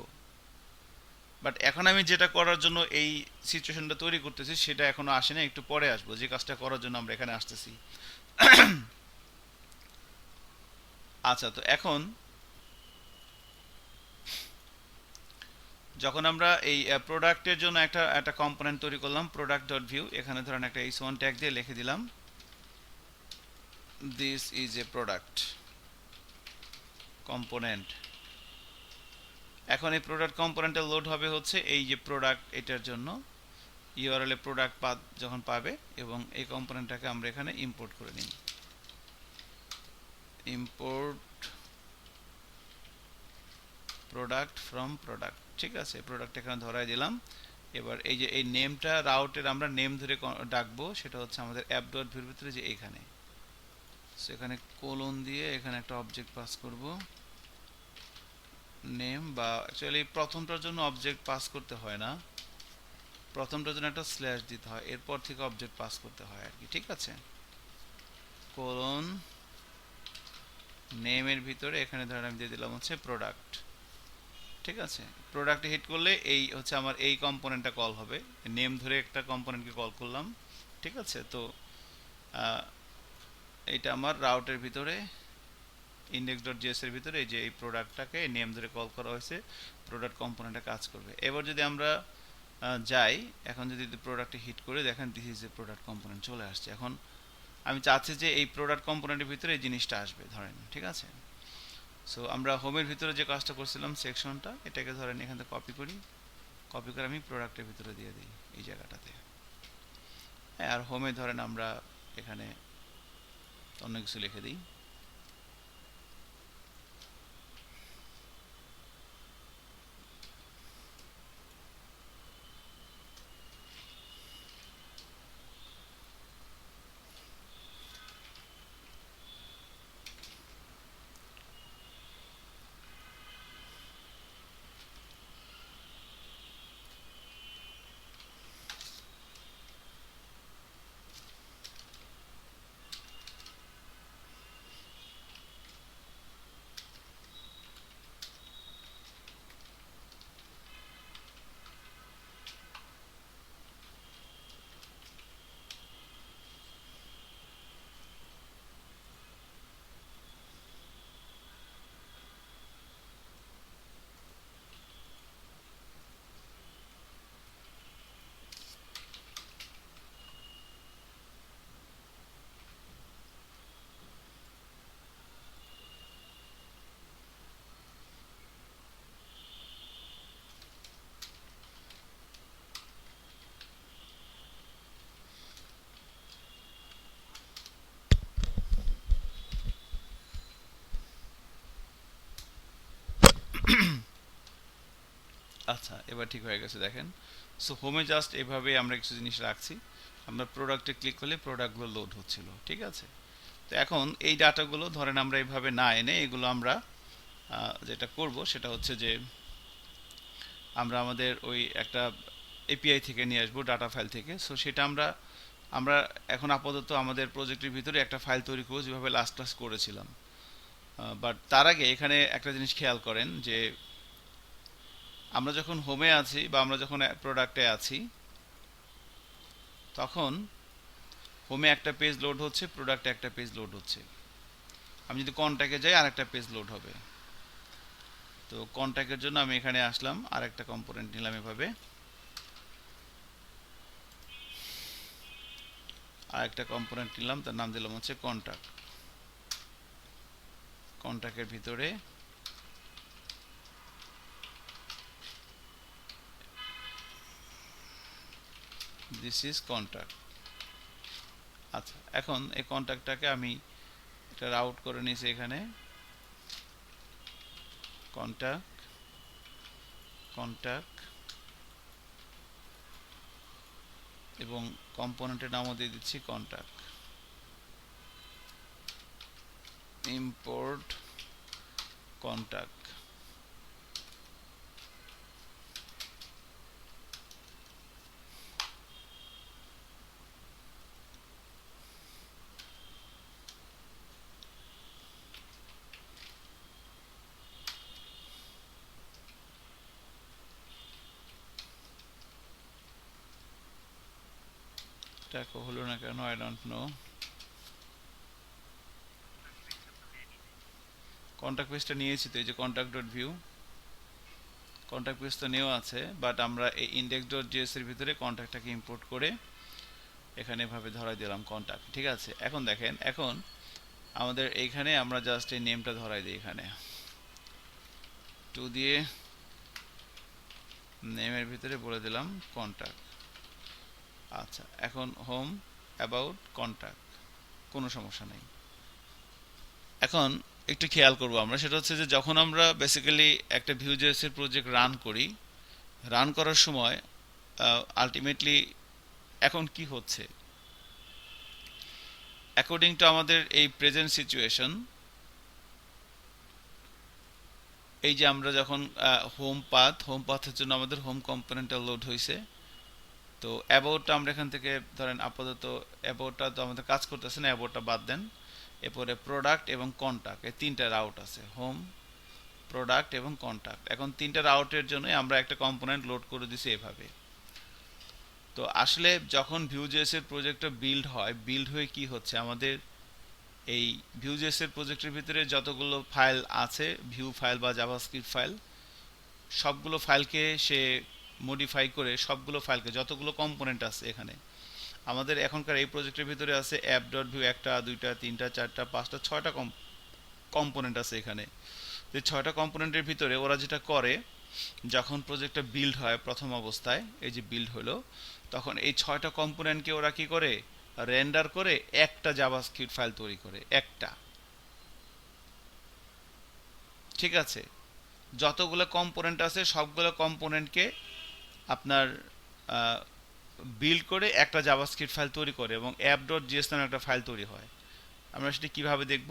A: বাট এখন আমি যেটা করার জন্য এই সিচুয়েশনটা তৈরি করতেছি সেটা এখনো আসে না, একটু পরে আসবো। যে কাজটা করার জন্য আমরা এখানে আসতেছি। আচ্ছা, তো এখন যখন আমরা এই প্রোডাক্টের জন্য একটা একটা কম্পোনেন্ট তৈরি করলাম, প্রোডাক্ট ডট ভিউ, এখানে ধরেন একটা h1 ট্যাগ দিয়ে লিখে দিলাম this is a product component. এখন এই প্রোডাক্ট কম্পোনেন্টটা লোড হবে হচ্ছে এই যে প্রোডাক্ট, এটার জন্য ইউআরএল এ প্রোডাক্ট পাথ যখন পাবে, এবং এই কম্পোনেন্টটাকে আমরা এখানে ইম্পোর্ট করে নিই। ইম্পোর্ট প্রোডাক্ট ফ্রম প্রোডাক্ট, ঠিক আছে, প্রোডাক্ট এখানে ধরাই দিলাম। এবার এই যে এই নেমটা রাউটের আমরা নেম ধরে ডাকবো, সেটা হচ্ছে আমাদের অ্যাপ ডট ভিউর ভিতরে যে এইখানে, সেখানে কোলন দিয়ে এখানে একটা অবজেক্ট পাস করব নেম, বা অ্যাকচুয়ালি প্রথমটার জন্য অবজেক্ট পাস করতে হয় না, প্রথমটার জন্য একটা স্ল্যাশ দিতে হয়, এরপর থেকে অবজেক্ট পাস করতে হয় আর কি, ঠিক আছে। কোলন নেমের ভিতরে এখানে ধরেন আমি দিয়ে দিলাম হচ্ছে প্রোডাক্ট, ঠিক আছে। প্রোডাক্টে হিট করলে এই হচ্ছে আমার এই কম্পোনেন্টটা কল হবে, নেম ধরে একটা কম্পোনেন্টকে কল করলাম, ঠিক আছে। তো এইটা আমার রাউটের ভিতরে ইন্ডেক্স ডট জিএস এর ভিতরে এই যে এই প্রোডাক্টটাকে নেম ধরে কল করা হয়েছে, প্রোডাক্ট কম্পোনেন্টে কাজ করবে। এবার যদি আমরা যাই, এখন যদি প্রোডাক্টে হিট করে দেখেন this is a product component চলে আসছে। এখন আমি চাচ্ছি যে এই প্রোডাক্ট কম্পোনেন্টের ভিতরে এই জিনিসটা আসবে ধরেন, ঠিক আছে। সো আমরা হোমের ভিতরে যে কাজটা করছিলাম সেকশনটা, এটাকে ধরেন এখান থেকে কপি করি, কপি করে আমি প্রোডাক্টের ভিতরে দিয়ে দিই এই জায়গাটাতে। হ্যাঁ, আর হোমে ধরেন আমরা এখানে অন্য কিছু লিখে দিই। আচ্ছা, এবার ঠিক হয়ে গেছে দেখেন। সো হোমে জাস্ট এভাবে আমরা কিছু জিনিস রাখছি, আমরা প্রোডাক্টে ক্লিক করলে প্রোডাক্টগুলো লোড হচ্ছিল, ঠিক আছে। তো এখন এই ডাটাগুলো ধরেন আমরা এইভাবে না এনে এগুলো আমরা যেটা করব সেটা হচ্ছে যে আমরা আমাদের ওই একটা এপিআই থেকে নিয়ে আসবো, ডাটা ফাইল থেকে। সো সেটা আমরা আমরা এখন আপাতত আমাদের প্রজেক্টের ভিতরে একটা ফাইল তৈরি করব যেভাবে লাস্ট ক্লাস করেছিলাম। বাট তার আগে এখানে একটা জিনিস খেয়াল করেন যে আমরা যখন হোমে আছি বা আমরা যখন প্রোডাক্টে আছি, তখন হোমে একটা পেজ লোড হচ্ছে, প্রোডাক্টে একটা পেজ লোড হচ্ছে। আমি যদি কন্ট্যাক্টে যাই আরেকটা পেজ লোড হবে। তো কন্ট্যাক্টের জন্য আমি এখানে আসলাম, আরেকটা কম্পোনেন্ট নিলাম এভাবে, আরেকটা কম্পোনেন্ট নিলাম, তার নাম দিলাম হচ্ছে কন্ট্যাক্ট। কন্ট্যাক্টের ভিতরে দিস ইজ কন্ট্যাক্ট। আচ্ছা, এখন এই কন্ট্যাক্টটাকে আমি এটা রাউট করে নিয়েছি এখানে, কন্ট্যাক্ট কন্ট্যাক্ট, এবং কম্পোনেন্টের নামও দিয়ে দিচ্ছি কন্ট্যাক্ট। Import contact. দেখো হলো না কেন, আই ডোন্ট নো। কন্ট্যাক্ট পেজটা নিয়েছি তো, এই যে contact dot view, contact page তো নেওয়া আছে, বাট আমরা এই ইন্ডেক্স ডট জিএস এর ভিতরে কন্ট্যাক্টটাকে ইম্পোর্ট করে এখানে এভাবে ধরাই দিলাম কন্ট্যাক্ট। ঠিক আছে, এখন দেখেন, এখন আমাদের এইখানে আমরা জাস্ট এই নেমটা ধরাই দিই, এখানে টু দিয়ে নেমের ভিতরে বলে দিলাম কন্ট্যাক্ট। আচ্ছা, এখন হোম অ্যাবাউট কন্ট্যাক্ট, কোনো সমস্যা নেই। এখন একটু খেয়াল করব আমরা, সেটা হচ্ছে যে যখন আমরা বেসিক্যালি একটা ভিউজেস এর প্রজেক্ট রান করি, রান করার সময় আলটিমেটলি এখন কি হচ্ছে, অ্যাকর্ডিং টু আমাদের এই প্রেজেন্ট সিচুয়েশন, এই যে আমরা যখন হোম পাথের জন্য আমাদের হোম কম্পোনেন্টটা লোড হয়েছে, তো অ্যাবাউটটা আমরা এখান থেকে ধরেন আপাতত অ্যাবাউটটা তো আমাদের কাজ করতেছে না, অ্যাবাউটটা বাদ দেন। এরপরে প্রোডাক্ট এবং কন্ট্যাক্ট, এই তিনটা রাউট আছে, হোম, প্রোডাক্ট এবং কন্ট্যাক্ট। এখন তিনটা রাউটের জন্য আমরা একটা কম্পোনেন্ট লোড করে দিছি এভাবে। তো আসলে যখন ভিউজেস এর প্রজেক্টটা বিল্ড হয়, বিল্ড হয়ে কি হচ্ছে, আমাদের এই ভিউজেস এর প্রজেক্টের ভিতরে যতগুলো ফাইল আছে, ভিউ ফাইল বা জাভাস্ক্রিপ্ট ফাইল, সবগুলো ফাইলকে সে মডিফাই করে, সবগুলো ফাইলকে, যতগুলো কম্পোনেন্ট আছে এখানে আমাদের এখনকার এই প্রজেক্টের ভিতরে আছে অ্যাপ ডট ভিউ, একটা দুইটা তিনটা চারটা পাঁচটা ছয়টা কম্পোনেন্ট আছে এখানে। এই ছয়টা কম্পোনেন্টের ভিতরে ওরা যেটা করে, যখন প্রজেক্টটা বিল্ড হয় প্রথম অবস্থায়, এই যে বিল্ড হলো, তখন এই ছয়টা কম্পোনেন্টকে ওরা কি করে, রেন্ডার করে একটা জাভাস্ক্রিপ্ট ফাইল তৈরি করে, একটা। ঠিক আছে, যতগুলো কম্পোনেন্ট আছে সবগুলো কম্পোনেন্টকে আপনার বিল্ড করে একটা জাভাস্ক্রিপ্ট ফাইল তৈরি করে, এবং অ্যাপ ডট জিএস নামে একটা ফাইল তৈরি হয়। আমরা সেটা কিভাবে দেখব,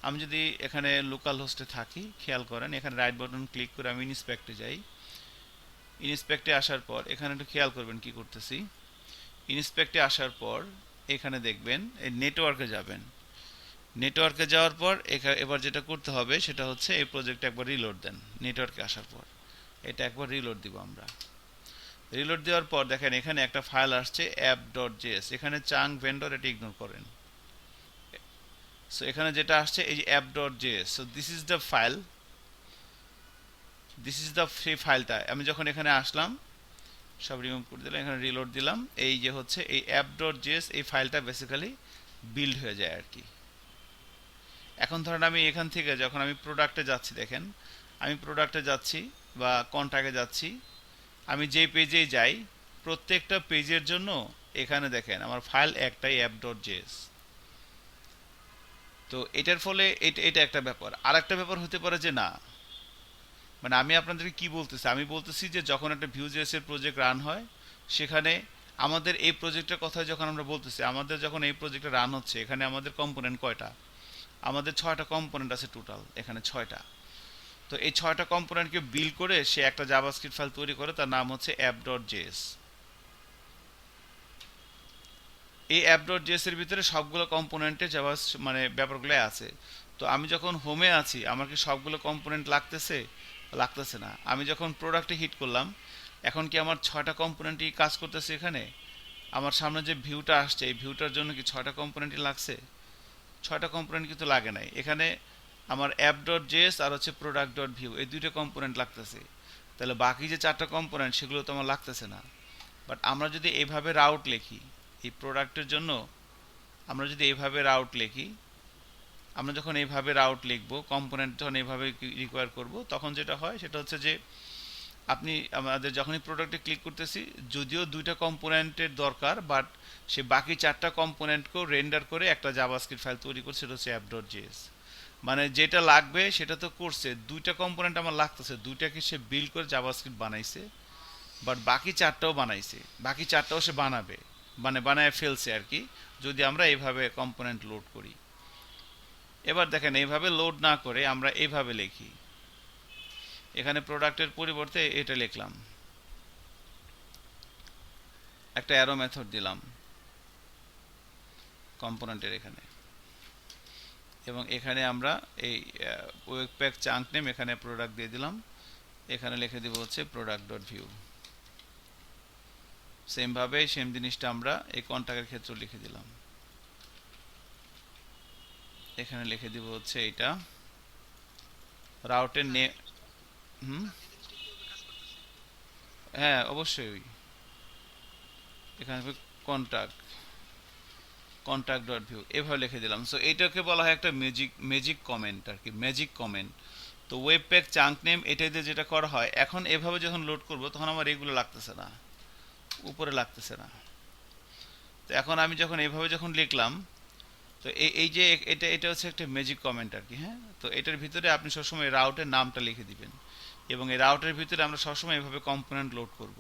A: আমি যদি এখানে লোকাল হোস্টে থাকি, খেয়াল করেন এখানে রাইট বাটন ক্লিক করে আমি ইনস্পেক্টে যাই। ইনস্পেক্টে আসার পর এখানে একটু খেয়াল করবেন কি করতেছি। ইনস্পেক্টে আসার পর এখানে দেখবেন এই নেটওয়ার্কে যাবেন। নেটওয়ার্কে যাওয়ার পর এবার যেটা করতে হবে সেটা হচ্ছে এই প্রজেক্টটা একবার রিলোড দেন। নেটওয়ার্কে আসার পর এটা একবার রিলোড দিব আমরা। রিলোড দেওয়ার পর দেখেন এখানে একটা ফাইল আসছে অ্যাপ ডট জেএস, এখানে চাঙ্ক ভেন্ডর, এটা ইগনোর করেন। সো এখানে যেটা আসছে এই যে app dot JS, so this is the file, this is the সেই ফাইলটা। আমি যখন এখানে আসলাম সব রিমুভ করে দিলাম, এখানে রিলোড দিলাম, এই যে হচ্ছে এই অ্যাপ ডট জেএস, এই ফাইলটা বেসিক্যালি বিল্ড হয়ে যায় আর কি। এখন ধরেন আমি এখান থেকে যখন আমি প্রোডাক্টে যাচ্ছি, দেখেন আমি প্রোডাক্টে যাচ্ছি বা কন্ট্যাক্টে যাচ্ছি, আমি যেই পেজেই যাই প্রত্যেকটা পেজের জন্য এখানে দেখেন আমার ফাইল একটাই অ্যাপ ডট জেএস। তো এটার ফলে এটা একটা ব্যাপার। আর একটা ব্যাপার হতে পারে যে না, মানে আমি আপনাদেরকে কি বলতেছি, আমি বলতেছি যে যখন একটা ভিউজেস এর প্রজেক্ট রান হয়, সেখানে আমাদের এই প্রজেক্টের কথা যখন আমরা বলতেছি, আমাদের যখন এই প্রজেক্টটা রান হচ্ছে, এখানে আমাদের কম্পোনেন্ট কয়টা, আমাদের ছয়টা কম্পোনেন্ট আছে টোটাল, এখানে ছয়টা। তো এই ছয়টা কম্পোনেন্টকে বিল্ড করে সে একটা জাভাস্ক্রিপ্ট ফাইল তৈরি করে, তার নাম হচ্ছে অ্যাপ ডট জেএস। এই অ্যাপ ডট জেএস এর ভিতরে সবগুলো কম্পোনেন্টে জাভা মানে ব্যাপারগুলো আছে। তো আমি যখন হোমে আছি, আমার কি সবগুলো কম্পোনেন্ট লাগতেছে, লাগতেছে না। আমি যখন প্রোডাক্টে হিট করলাম, এখন কি আমার ছয়টা কম্পোনেন্টই কাজ করতেছে এখানে, আমার সামনে যে ভিউটা আসছে এই ভিউটার জন্য কি ছয়টা কম্পোনেন্টই লাগছে, ছয়টা কম্পোনেন্ট কিন্তু লাগে নাই। এখানে আমার অ্যাপ ডট জেএস আর হচ্ছে প্রোডাক্ট ডট ভিউ, এই দুইটা কম্পোনেন্ট লাগতেছে। তাহলে বাকি যে চারটা কম্পোনেন্ট সেগুলো তো আমার লাগতেছে না। বাট আমরা যদি এইভাবে রাউট লিখি এই প্রোডাক্টের জন্য, আমরা যদি এইভাবে রাউট লিখি, আমরা যখন এইভাবে রাউট লিখবো, কম্পোনেন্ট যখন এইভাবে রিকোয়ার করব, তখন যেটা হয় সেটা হচ্ছে যে আপনি আমাদের যখনই প্রোডাক্টে ক্লিক করতেছি, যদিও দুইটা কম্পোনেন্টের দরকার, বাট সে বাকি চারটা কম্পোনেন্টকেও রেন্ডার করে একটা জাভাস্ক্রিপ্ট ফাইল তৈরি করছে, সেটা হচ্ছে অ্যাপ ডট জেএস। মানে যেটা লাগবে সেটা তো করছে, দুইটা কম্পোনেন্ট আমার লাগতেছে, দুইটাকে সে বিল্ড করে জাভাস্ক্রিপ্ট বানাইছে, বাট বাকি চারটাও বানাইছে, বাকি চারটাও সে বানাবে, মানে বানায় ফেলছে আর কি, যদি আমরা এইভাবে কম্পোনেন্ট লোড করি। এবার দেখেন এইভাবে লোড না করে আমরা এইভাবে লিখি, এখানে প্রোডাক্টের পরিবর্তে এটা লিখলাম, একটা অ্যারো মেথড দিলাম কম্পোনেন্টের এখানে, এবং এখানে আমরা এই ওয়েব প্যাক চাঙ্ক নেম, এখানে প্রোডাক্ট দিয়ে দিলাম, এখানে লিখে দিব হচ্ছে প্রোডাক্ট ডট ভিউ। সেম ভাবে সেম জিনিসটা আমরা এই কন্টাক্টের ক্ষেত্রে লিখে দিলাম। এখানে লিখে দিব হচ্ছে এটা রাউটের নেম। হুম, হ্যাঁ অবশ্যই। এখানে কন্টাক্ট কন্টাক্ট ডট ভিউ এভাবে লিখে দিলাম। সো এইটাকে বলা হয় একটা ম্যাজিক কমেন্ট আর কি, ম্যাজিক কমেন্ট। তো ওয়েব প্যাক চাঙ্ক নেম এটাই দিয়ে যেটা করা হয়, এখন এভাবে যখন লোড করব তখন আমার এগুলো লাগতেছে না, উপরে লাগতেছে না। তো এখন আমি যখন এইভাবে যখন লিখলাম, তো এই যে এটা এটা হচ্ছে একটা ম্যাজিক কমেন্ট আর কি। হ্যাঁ, তো এটার ভিতরে আপনি সবসময় রাউটের নামটা লিখে দিবেন, এবং এই রাউটের ভিতরে আমরা সবসময় এভাবে কম্পোনেন্ট লোড করব,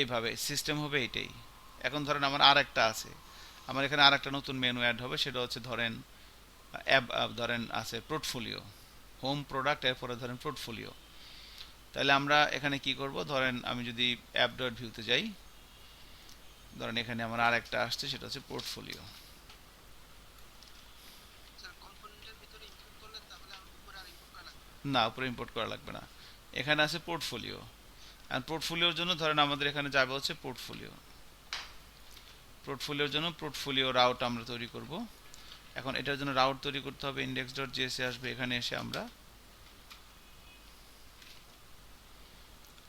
A: এইভাবে সিস্টেম হবে এটাই। এখন ধরেন আমার আর একটা আছে, আমার এখানে আর একটা নতুন মেনু অ্যাড হবে, সেটা হচ্ছে ধরেন অ্যাপ, ধরেন আছে পোর্টফোলিও, হোম প্রোডাক্ট, এরপরে ধরেন পোর্টফোলিও। তাহলে আমরা এখানে কি করব, ধরেন আমি যদি অ্যাপ ডট ভিউতে যাই, ধরেন এখানে আমার আর একটা আসছে, সেটা হচ্ছে পোর্টফোলিও। না, উপরে ইম্পোর্ট করা লাগবে না, এখানে আছে পোর্টফোলিও। আর পোর্টফোলিওর জন্য ধরেন আমাদের এখানে যাবে হচ্ছে পোর্টফোলিও, পোর্টফোলিওর জন্য পোর্টফোলিও রাউট আমরা তৈরি করব। এখন এটার জন্য রাউট তৈরি করতে হবে, ইন্ডেক্স ডট জেএসএ আসবে, এখানে এসে আমরা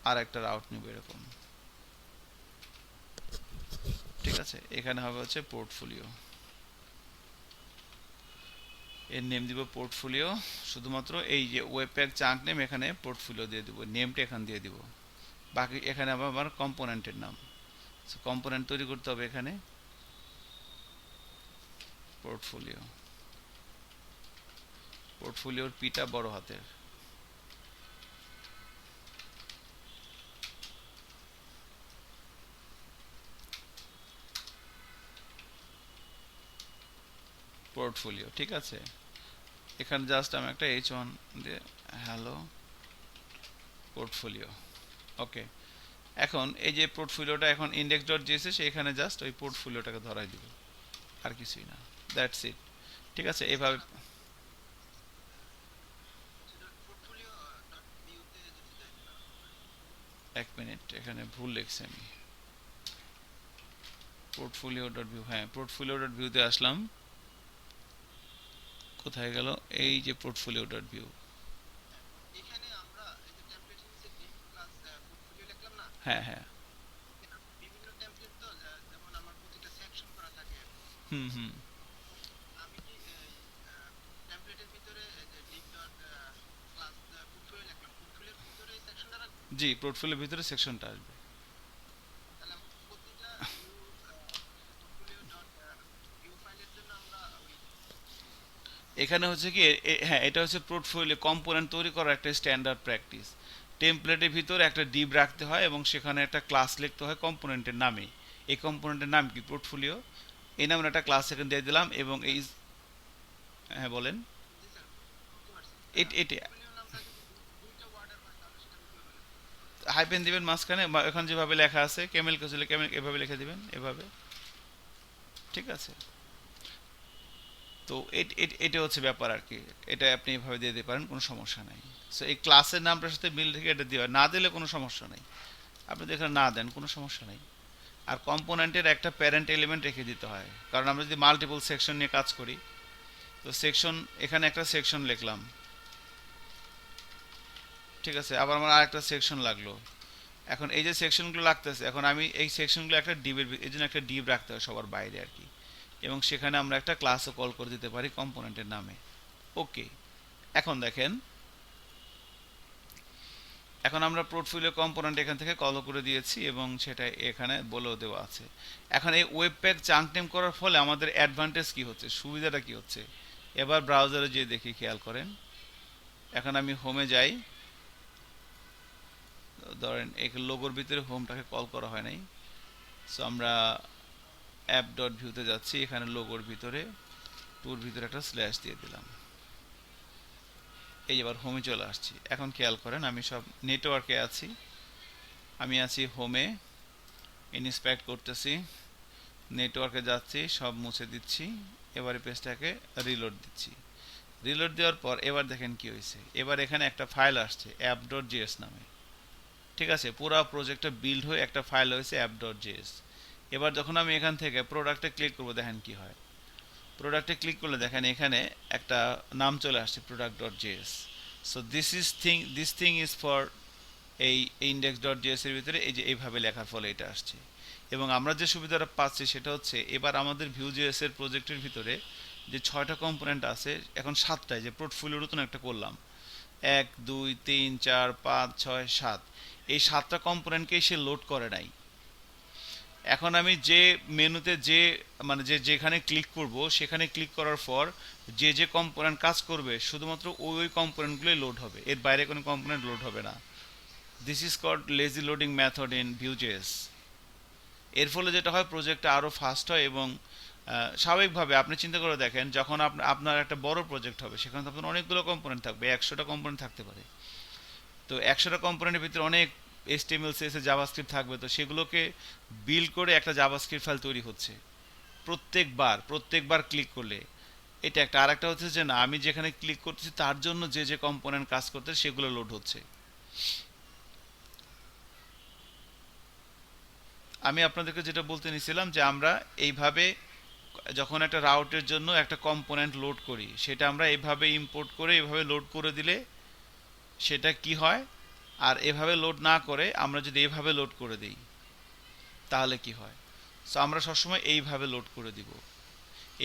A: আর একটা রাউট নিব এরকম, ঠিক আছে। এখানে হবে হচ্ছে পোর্টফোলিও, এর নেম দিব পোর্টফোলিও। শুধুমাত্র এই যে ওয়েব প্যাক চাঙ্ক নেম, এখানে পোর্টফোলিও দিয়ে দিব, নেমটা এখানে দিয়ে দিব। বাকি এখানে আবার আমার কম্পোনেন্টের নাম, কম্পোনেন্ট তৈরি করতে হবে এখানে পোর্টফোলিও, পোর্টফোলিওর পিটা বড় হাতের, পোর্টফোলিও, ঠিক আছে। এখানে জাস্ট আমি একটা H1 দিয়ে হ্যালো পোর্টফোলিও, ওকে। এখন এই যে পোর্টফোলিওটা এখন ইন্ডেক্স ডট জিএসএ, সেখানে জাস্ট ওই পোর্টফোলিওটাকে ধরাই দিব, আর কিছুই না, দ্যাটস ইট। ঠিক আছে, এইভাবে। এক মিনিট, এখানে ভুল লিখছি আমি, পোর্টফোলিও ডট ভিউ, হ্যাঁ পোর্টফোলিও ডট ভিউতে আসলাম, কোথায় গেল, এই যে পোর্টফোলিও ডট ভিউ, হ্যাঁ হ্যাঁ, হুম হুম, জি পোর্টফোলিওর ভিতরে সেকশনটা আসবে। এখানে হচ্ছে কি হ্যাঁ, এটা হচ্ছে পোর্টফোলিও কম্পোনেন্ট তৈরি করার একটা স্ট্যান্ডার্ড প্র্যাকটিস। টেমপ্লেটের ভিতরে একটা ডিভ রাখতে হয় এবং সেখানে একটা ক্লাস লিখতে হয় কম্পোনেন্টের নামে। এই কম্পোনেন্টের নাম কি, পোর্টফোলিও। এই নামে একটা ক্লাস এখানে দিয়ে দিলাম, এবং এই, হ্যাঁ বলেন। এটা হাইপেন দিবেন মাঝখানে, বা এখন যেভাবে লেখা আছে কেমেল কেসলে কেমেল, এভাবে লিখে দিবেন এভাবে, ঠিক আছে। তো এটা হচ্ছে ব্যাপার আর কি, এটা আপনি এভাবে দিয়ে দিতে পারেন, কোনো সমস্যা নাই। সো এই ক্লাসের নামটার সাথে মিল রেখে এটা দেওয়া, না দিলে কোনো সমস্যা নাই, আপনি যদি এখানে না দেন কোনো সমস্যা নেই। আর কম্পোনেন্টের একটা প্যারেন্ট এলিমেন্ট রেখে দিতে হয়, কারণ আমরা যদি মাল্টিপল সেকশন নিয়ে কাজ করি, তো সেকশন, এখানে একটা সেকশন লিখলাম, ঠিক আছে, আবার আমার আরেকটা সেকশন লাগলো। এখন এই যে সেকশনগুলো লাগতেছে, এখন আমি এই সেকশনগুলো একটা ডিবের, এই জন্য একটা ডিব রাখতে হয় সবার বাইরে আর কি, এবং সেখানে আমরা একটা ক্লাসও কল করে দিতে পারি কম্পোনেন্টের নামে। ওকে, এখন দেখেন, এখন আমরা পোর্টফোলিও কম্পোনেন্ট এখান থেকে কল করে দিয়েছি, এবং সেটা এখানে বলেও দেওয়া আছে। এখন এই ওয়েব প্যাক চাঙ্ক নেম করার ফলে আমাদের অ্যাডভান্টেজ কি হচ্ছে, সুবিধাটা কি হচ্ছে, এবার ব্রাউজারে যেয়ে দেখি, খেয়াল করেন। এখন আমি হোমে যাই, ধরেন এই লোগোর ভিতরে হোমটাকে কল করা হয় নাই, সো আমরা অ্যাপ ডট ভিউতে যাচ্ছি, এখানে লোগোর ভিতরে টুর ভিতরে একটা স্ল্যাশ দিয়ে দিলাম, এই এবার হোমে চলে আসছি। এখন খেয়াল করেন, আমি সব নেটওয়ার্কে আছি, আমি আছি হোমে, ইনস্পেক্ট করতেছি, নেটওয়ার্কে যাচ্ছি, সব মুছে দিচ্ছি, এবারে পেজটাকে রিলোড দিচ্ছি। রিলোড দেওয়ার পর এবার দেখেন কি হয়েছে, এবার এখানে একটা ফাইল আসছে অ্যাপ ডট জিএস নামে, ঠিক আছে, পুরো প্রজেক্টটা বিল্ড হয়ে একটা ফাইল হয়েছে app.js। এবার যখন আমি এখান থেকে প্রোডাক্টে ক্লিক করব দেখেন কি হয়। প্রোডাক্টে ক্লিক করলে দেখেন এখানে একটা নাম চলে আসছে product.js। So this thing is for এই index.js এর ভিতরে এই যে এইভাবে লেখার ফলে এটা আসছে। এবং আমরা যে সুবিধাটা পাচ্ছি সেটা হচ্ছে এবার আমাদের Vue.js এর প্রজেক্টের ভিতরে যে 6টা কম্পোনেন্ট আছে এখন 7টায়, যে পোর্টফোলিও নতুন একটা করলাম 1 2 3 4 5 6 7, এই 7টা কম্পোনেন্টকেই সে লোড করে নাই। এখন আমি যে মেনুতে যে মানে যেখানে ক্লিক করব সেখানে ক্লিক করার পর যে যে কম্পোনেন্ট কাজ করবে শুধুমাত্র ওই কম্পোনেন্টগুলোই লোড হবে, এর বাইরে কোনো কম্পোনেন্ট লোড হবে না। This is called lazy loading method in Vue.js। এর ফলে যেটা হয় প্রজেক্টটা আরও ফাস্ট হয় এবং স্বাভাবিকভাবে আপনি চিন্তা করে দেখেন যখন আপনার একটা বড় প্রজেক্ট হবে সেখানে তো আপনার অনেকগুলো কম্পোনেন্ট থাকবে, 100টা কম্পোনেন্ট থাকতে পারে। তো 100টা কম্পোনেন্টের ভিতরে অনেক HTML CSS জাভাস্ক্রিপ্ট থাকবে, তো সেগুলোকে বিল্ড করে একটা জাভাস্ক্রিপ্ট ফাইল তৈরি হচ্ছে প্রত্যেকবার ক্লিক করলে। এটা একটা। আর একটা হচ্ছে যে না, আমি যেখানে ক্লিক করতেছি তার জন্য যে যে কম্পোনেন্ট কাজ করতে সেগুলো লোড হচ্ছে। আমি আপনাদেরকে যেটা বলতে নিছিলাম যে আমরা এইভাবে যখন একটা রাউটের জন্য একটা কম্পোনেন্ট লোড করি সেটা আমরা এইভাবে ইম্পোর্ট করে এইভাবে লোড করে দিলে সেটা কি হয়, আর এভাবে লোড না করে আমরা যদি এইভাবে লোড করে দিই তাহলে কি হয়। সো আমরা সবসময় এইভাবে লোড করে দিব।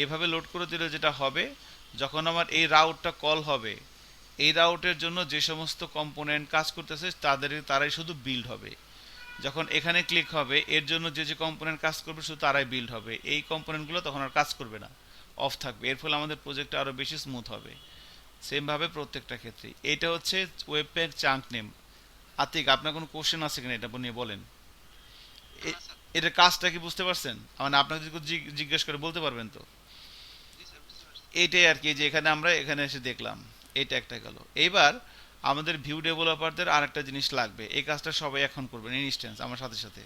A: এইভাবে লোড করে দিলে যেটা হবে, যখন আমার এই রাউটটা কল হবে এই রাউটের জন্য যে সমস্ত কম্পোনেন্ট কাজ করতেছে তারাই শুধু বিল্ড হবে। যখন এখানে ক্লিক হবে এর জন্য যে যে কম্পোনেন্ট কাজ করবে শুধু তারাই বিল্ড হবে, এই কম্পোনেন্টগুলো তখন আর কাজ করবে না, অফ থাকবে। এর ফলে আমাদের প্রজেক্টটা আরও বেশি স্মুথ হবে। সেমভাবে প্রত্যেকটা ক্ষেত্রে। এটা হচ্ছে ওয়েবপ্যাক চাঙ্ক নেম। আতিক, আপনার কোনো কোশ্চেন আছে কিনা এটা নিয়ে বলেন। এটার কাজটা কি বুঝতে পারছেন? মানে আপনাকে যদি জিজ্ঞেস করে বলতে পারবেন তো? এইটাই আর কি, যে এখানে আমরা এখানে এসে দেখলাম এটা একটা গেল। এইবার আমাদের ভিউ ডেভেলপারদের আর একটা জিনিস লাগবে, এই কাজটা সবাই এখন করবেন ইনস্ট্যান্স আমার সাথে সাথে,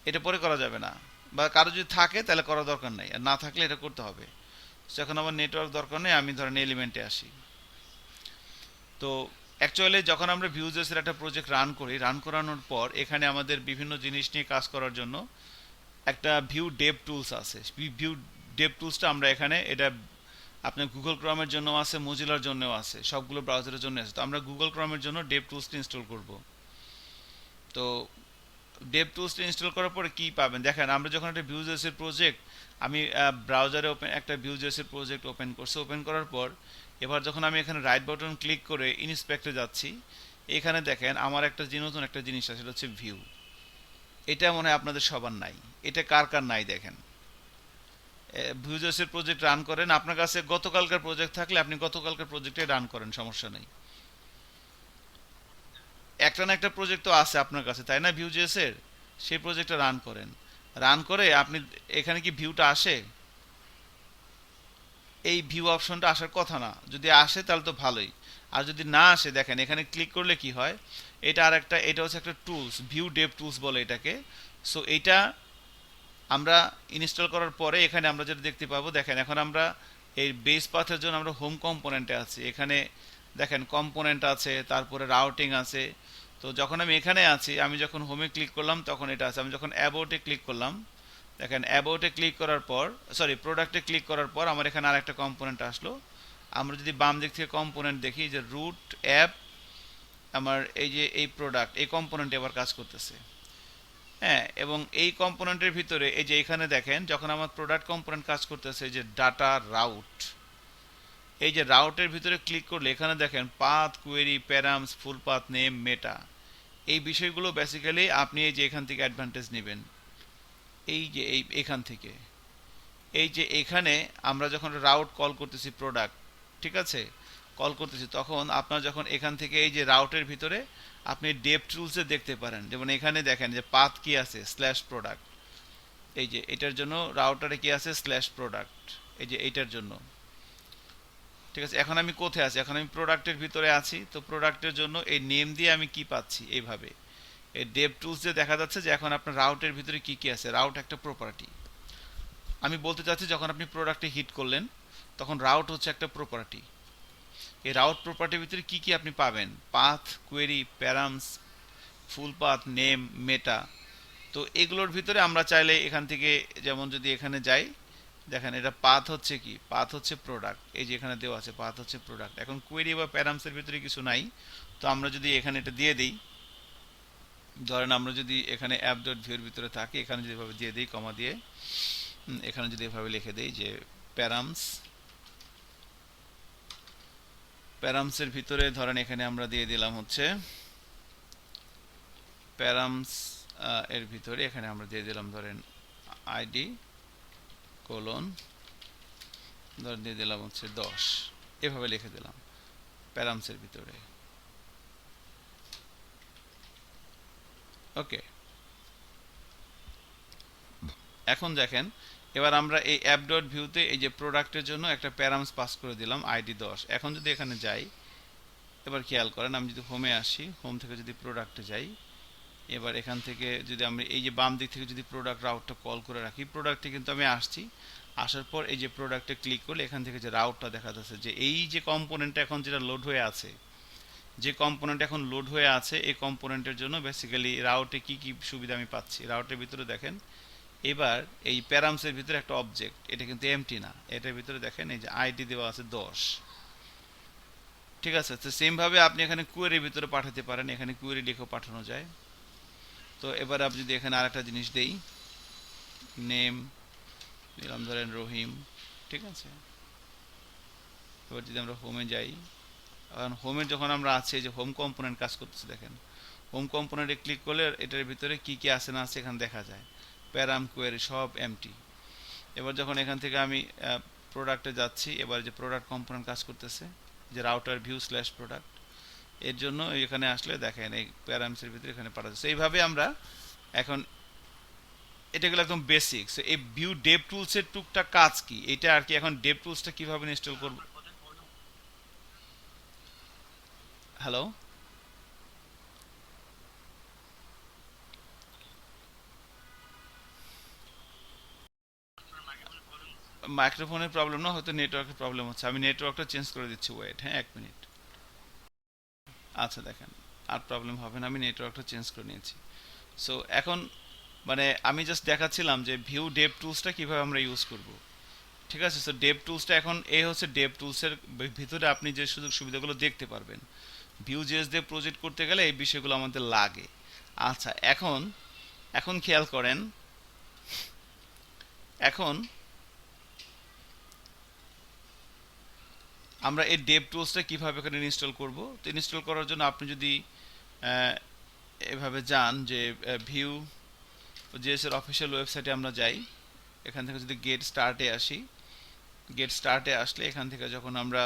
A: এটা পরে করা যাবে না, বা কারো যদি থাকে তাহলে করার দরকার নাই, আর না থাকলে এটা করতে হবে। তো এখন আমার নেটওয়ার্ক দরকার নেই, আমি ধরেন এলিমেন্টে আসি। তো অ্যাকচুয়ালি যখন আমরা Vue.js এর একটা প্রজেক্ট রান করানোর পর এখানে আমাদের বিভিন্ন জিনিস নিয়ে কাজ করার জন্য একটা ভিউ ডেভ টুলস আছে। ভিউ ডেভ টুলসটা আমরা এখানে এটা আপনার গুগল ক্রমের জন্য আছে, মজিলার জন্যও আছে, সবগুলো ব্রাউজারের জন্য আছে। তো আমরা গুগল ক্রমের জন্য ডেভ টুলসটা ইনস্টল করব। তো ডেভ টুলসটা ইনস্টল করার পরে কি পাবেন দেখেন, আমরা যখন একটা Vue.js এর প্রজেক্ট আমি ব্রাউজারে একটা Vue.js এর প্রজেক্ট ওপেন করছি, ওপেন করার পর এবার যখন আমি এখানে রাইট বাটন ক্লিক করে ইনস্পেক্টে যাচ্ছি, এখানে দেখেন আমার একটা নতুন একটা জিনিস আছে, সেটা হচ্ছে ভিউ। এটা মনে হয় আপনাদের সবার নাই, এটা কার কার নাই দেখেন। Vue.js এর প্রজেক্ট রান করেন, আপনার কাছে গতকালকার প্রজেক্ট থাকলে আপনি গতকালকার প্রজেক্টে রান করেন, সমস্যা নেই। একটা না একটা প্রজেক্ট তো আছে আপনার কাছে, তাই না, Vue.js এর? সেই প্রজেক্টটা রান করেন, রান করে আপনি এখানে কি ভিউটা আসে? এই ভিউ অপশনটা আসার কথা না, যদি আসে তাহলে তো ভালোই। আর যদি না আসে দেখেন এখানে ক্লিক করলে কি হয়, এটা আর একটা, এটা হচ্ছে একটা টুলস, ভিউ ডেভ টুলস বলে এটাকে। সো এইটা আমরা ইনস্টল করার পরে এখানে আমরা যেটা দেখতে পাবো, দেখেন এখন আমরা এই বেস পাথের জন্য আমরা হোম কম্পোনেন্টে আছি, এখানে দেখেন কম্পোনেন্ট আছে, তারপরে রাউটিং আছে। তো যখন আমি এখানে আছি, আমি যখন হোমে ক্লিক করলাম তখন এটা আছে। আমি যখন অ্যাবাউটে ক্লিক করলাম, দেখেন অ্যাবাউটে ক্লিক করার পর, সরি প্রোডাক্টে ক্লিক করার পর আমার এখানে আর একটা কম্পোনেন্ট আসলো। আমরা যদি বাম দিক থেকে কম্পোনেন্ট দেখি, যে রুট অ্যাপ, আমার এই যে এই প্রোডাক্ট, এই কম্পোনেন্ট এবার কাজ করতেছে। হ্যাঁ, এবং এই কম্পোনেন্টের ভিতরে এই যে এখানে দেখেন যখন আমার প্রোডাক্ট কম্পোনেন্ট কাজ করতেছে, যে ডাটা রাউট, এই যে রাউটের ভিতরে ক্লিক করলে এখানে দেখেন পাথ, কোয়েরি, প্যারামস, ফুল পাথ নেম, মেটা, এই বিষয়গুলো বেসিক্যালি আপনি এই যে এখান থেকে অ্যাডভান্টেজ নেবেন। এই যে এখান থেকে এই যে এখানে আমরা যখন রাউট কল করতেছি প্রোডাক্ট, ঠিক আছে, কল করতেছি, তখন আপনার যখন এখান থেকে এই যে রাউটের ভিতরে আপনি ডেভ টুলসে দেখতে পারেন, যেমন এখানে দেখেন যে পাথ কি আছে স্ল্যাশ প্রোডাক্ট, এই যে এটার জন্য রাউটারে কি আছে স্ল্যাশ প্রোডাক্ট, এই যে এইটার জন্য। ঠিক আছে, এখন আমি কোথায় আছি? এখন আমি প্রোডাক্টের ভিতরে আছি। তো প্রোডাক্টের জন্য এই নেম দিয়ে আমি কি পাচ্ছি, এইভাবে এই ডেভ টুলস দিয়ে দেখা যাচ্ছে যে এখন আপনার রাউটের ভিতরে কি কি আছে। রাউট একটা প্রপার্টি, আমি বলতে চাচ্ছি যখন আপনি প্রোডাক্টে হিট করলেন তখন রাউট হচ্ছে একটা প্রপার্টি। এই রাউট প্রপার্টির ভিতরে কি কি আপনি পাবেন, পাথ, কোয়েরি, প্যারামস, ফুল পাথ, নেম, মেটা। তো এগুলোর ভিতরে আমরা চাইলে এখান থেকে, যেমন যদি এখানে যাই, দেখেন এটা পাথ হচ্ছে কি, পাথ হচ্ছে প্রোডাক্ট, এই যে এখানে দেওয়া আছে পাথ হচ্ছে প্রোডাক্ট। এখন কোয়েরি বা প্যারামসের ভিতরে কিছু নাই, তো আমরা যদি এখানে এটা দিয়ে দিই, ধরেন আমরা যদি এখানে অ্যাপ ডট ভিউর ভিতরে থাকি, এখানে যদি এভাবে দিয়ে দিই কমা দিয়ে, এখানে যদি এভাবে লিখে দিই যে প্যারামস, প্যারামসের ভিতরে ধরেন এখানে আমরা দিয়ে দিলাম হচ্ছে প্যারামস, এর ভিতরে এখানে আমরা দিয়ে দিলাম ধরেন আইডি কোলন, ধরেন দিয়ে দিলাম হচ্ছে 10, এভাবে লিখে দিলাম প্যারামসের ভিতরে। ওকে, এখন দেখেন এবার আমরা এই অ্যাপ ডট ভিউতে এই যে প্রোডাক্টের জন্য একটা প্যারামস পাস করে দিলাম আইডি 10। এখন যদি এখানে যাই, এবার খেয়াল করেন আমি যদি হোমে আসি, হোম থেকে যদি প্রোডাক্টে যাই, এবার এখান থেকে যদি আমি এই যে বাম দিক থেকে যদি প্রোডাক্ট রাউটটা কল করে রাখি, প্রোডাক্টে কিন্তু আমি আসছি, আসার পর এই যে প্রোডাক্টে ক্লিক করলে এখান থেকে যে রাউটটা দেখা যাচ্ছে, যে এই যে কম্পোনেন্টটা এখন যেটা লোড হয়ে আছে, যে কম্পোনেন্ট এখন লোড হয়ে আছে, এই কম্পোনেন্টের জন্য বেসিক্যালি রাউটে কি কি সুবিধা আমি পাচ্ছি। রাউটের ভিতরে দেখেন এবার এই প্যারামসের ভিতরে একটা অবজেক্ট, এটা কিন্তু এমটি না, এটার ভিতরে দেখেন এই যে আইডি দেওয়া আছে 10। ঠিক আছে, তো সেমভাবে আপনি এখানে কুয়েরির ভিতরে পাঠাতে পারেন, এখানে কুয়েরি লিখেও পাঠানো যায়। তো এবার আপনি যদি এখানে আরেকটা জিনিস দেই, নেম দিলাম ধরেন রহিম, ঠিক আছে। এবার যদি আমরা হোমে যাই, কারণ হোমে যখন আমরা আছি, যে হোম কম্পোনেন্ট কাজ করতেছে, দেখেন হোম কম্পোনেন্টে ক্লিক করলে এটার ভিতরে কি কি আছে না আছে এখানে দেখা যায়, প্যারাম কোয়েরি সব এমটি। এবার যখন এখান থেকে আমি প্রোডাক্টে যাচ্ছি, এবার যে প্রোডাক্ট কম্পোনেন্ট কাজ করতেছে, যে রাউটার ভিউ স্ল্যাশ প্রোডাক্ট, এর জন্য এখানে আসলে দেখেন এই প্যারামসের ভিতরে এখানে পাঠাচ্ছে। এইভাবে আমরা এখন, এটা গেলো একদম বেসিক। এই ভিউ ডেভ টুলসের টুকটাক কাজ কি, এটা আর কি। এখন ডেভ টুলসটা কিভাবে ইনস্টল করব? হ্যালো, মাইক্রোফোনের প্রবলেম না, হয়তো নেটওয়ার্কের প্রবলেম হচ্ছে। আমি নেটওয়ার্কটা চেঞ্জ করে দিচ্ছি, ওয়েট, হ্যাঁ 1 মিনিট। আচ্ছা দেখেন, আর প্রবলেম হবে না, আমি নেটওয়ার্কটা চেঞ্জ করে নিয়েছি। সো এখন মানে আমি জাস্ট দেখাচ্ছিলাম যে ভিউ ডেভ টুলসটা কিভাবে আমরা ইউজ করব। ঠিক আছে, সো ডেভ টুলসটা এখন এই হচ্ছে ডেভ টুলসের ভিতরে আপনি যে সুযোগ সুবিধাগুলো দেখতে পারবেন। ভিউ জেএস দিয়ে প্রজেক্ট করতে গেলে এই বিষয়গুলো আমাদের লাগে। আচ্ছা, এখন এখন খেয়াল করেন, এখন আমরা এই ডেভ টুলসটা কীভাবে এখানে ইনস্টল করব। তো ইনস্টল করার জন্য আপনি যদি এভাবে যান, যে ভিউ জেএস এর অফিসিয়াল ওয়েবসাইটে আমরা যাই, এখান থেকে যদি গেট স্টার্টে আসি, গেট স্টার্টে আসলে এখান থেকে যখন আমরা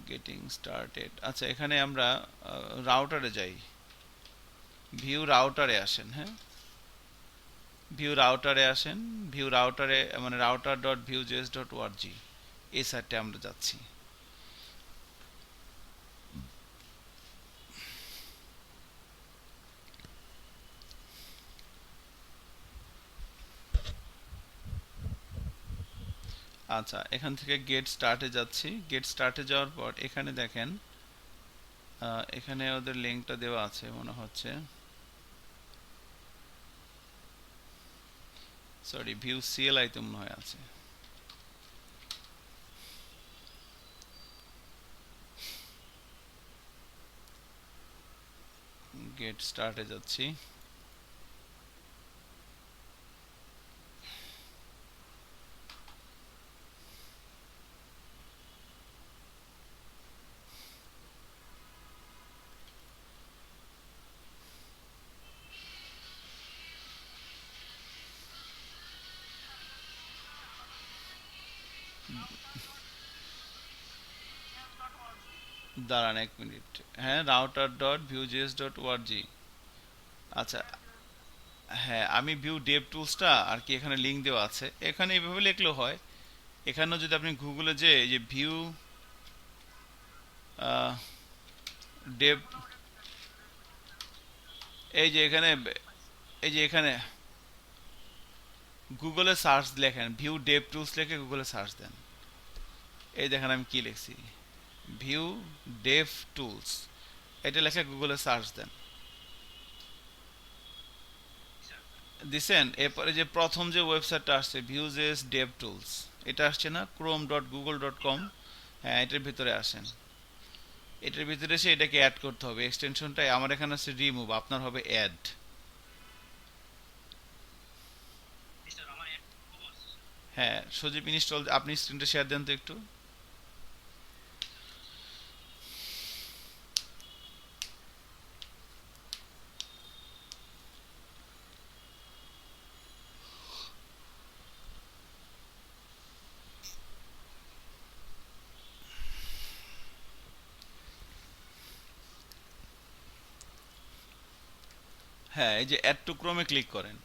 A: গেটিং স্টার্টেড, আচ্ছা এখানে আমরা রাউটারে যাই, ভিউ রাউটারে আসেন, হ্যাঁ ভিউ রাউটারে আসেন, ভিউ রাউটারে মানে router dot view JS dot ORG, এই সাইটে আমরা যাচ্ছি। আচ্ছা, এখান থেকে গেট স্টার্টে যাচ্ছি, গেট স্টার্টে যাওয়ার পর এখানে দেখেন এখানে ওদের লিঙ্কটা দেওয়া আছে মনে হচ্ছে, সরি ভিউ সিএলআই তো মনে হয় আছে। গেট স্টার্টে যাচ্ছি, দাঁড়ান 1 মিনিট, হ্যাঁ router dot view JS dot ORG. আচ্ছা, হ্যাঁ আমি ভিউ ডেভ টুলসটা আর কি, এখানে লিঙ্ক দেওয়া আছে, এখানে এইভাবে লিখলেও হয়। এখানেও যদি আপনি গুগলে যে এই যে ভিউ ডেভ, এই যে এখানে, এই যে এখানে গুগলে সার্চ লেখেন ভিউ ডেভ টুলস, লিখে গুগলে সার্চ দেন, এই দেখেন আমি কি লিখছি, ভিউ ডেভ টুলস, এটা লেখে গুগলে সার্চ দেন। দিছেন? এরপরে যে প্রথম যে ওয়েবসাইটটা আসছে ভিউজেস ডেভ টুলস, এটা আসছে না, chrome.google.com। হ্যাঁ, এটার ভিতরে আসেন। এটার ভিতরে এসে এটাকে অ্যাড করতে হবে। এক্সটেনশনটা আমার এখানে আছে রিমুভ, আপনার হবে অ্যাড। হ্যাঁ সজীব ইনস্টল, আপনি স্ক্রিনটা শেয়ার দেন তো একটু। হ্যাঁ, এই যে অ্যাড টু ক্রোমে ক্লিক করেন।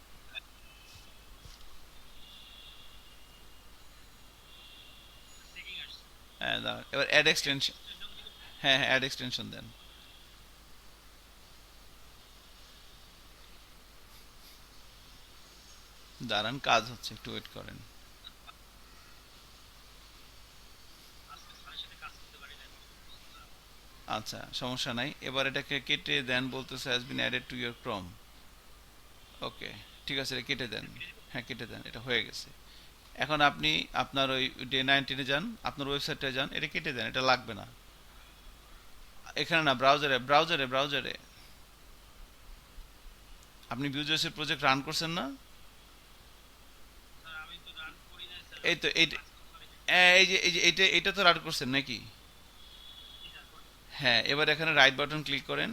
A: হ্যাঁ দাঁড়ান, এবার অ্যাড এক্সটেনশন। হ্যাঁ হ্যাঁ, অ্যাড এক্সটেনশন দেন। দাঁড়ান, কাজ হচ্ছে, একটু ওয়েট করেন। আচ্ছা সমস্যা নাই, এবার এটাকে কেটে দেন, বলতেছে has been added to your Chrome. Okay, ঠিক আছে, এটা কেটে দেন। হ্যাঁ কেটে দেন, এটা হয়ে গেছে। এখন আপনি আপনার ওই ডে 19-এ যান, আপনার ওয়েবসাইটে যান, এটা কেটে দেন, এটা লাগবে না। এখানে না, ব্রাউজারে ব্রাউজারে ব্রাউজারে। আপনি ভিউজেসের প্রজেক্ট রান করছেন না? এই তো এই যে এটা তো রান করছেন নাকি? হ্যাঁ, এবার এখানে রাইট বাটন ক্লিক করেন,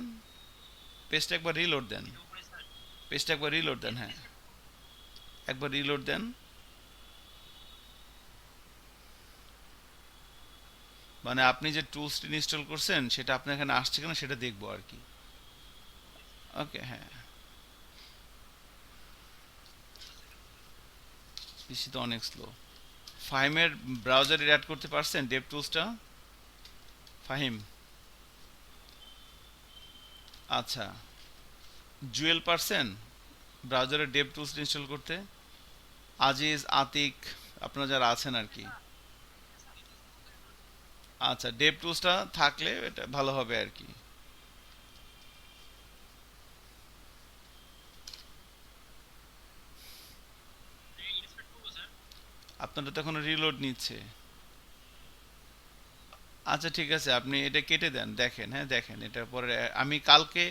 A: পেজটা একবার রিলোড দেন। পেজটা একবার রিলোড দেন, হ্যাঁ একবার রিলোড দেন। মানে আপনি যে টুলসটি ইনস্টল করছেন সেটা আপনার এখানে আসছে কিনা সেটা দেখবো আর কি। ওকে, হ্যাঁ। পিসি তো অনেক স্লো। ফাহিমের ব্রাউজারে অ্যাড করতে পারছেন ডেভ টুলসটা? ফাহিম, আচ্ছা। জুয়েল পারছেন ব্রাউজারে ডেভ টুলস ইনস্টল করতে? আজিজ, আতিক, আপনারা যারা আছেন আর কি। আচ্ছা, ডেভ টুলসটা থাকলে এটা ভালো হবে আর কি। আপনারা তো এখন রিলোড নিচ্ছে। আচ্ছা ঠিক আছে, আপনি এটা কেটে দেন, দেখেন, হ্যাঁ দেখেন, এটা পরে আমি কালকে।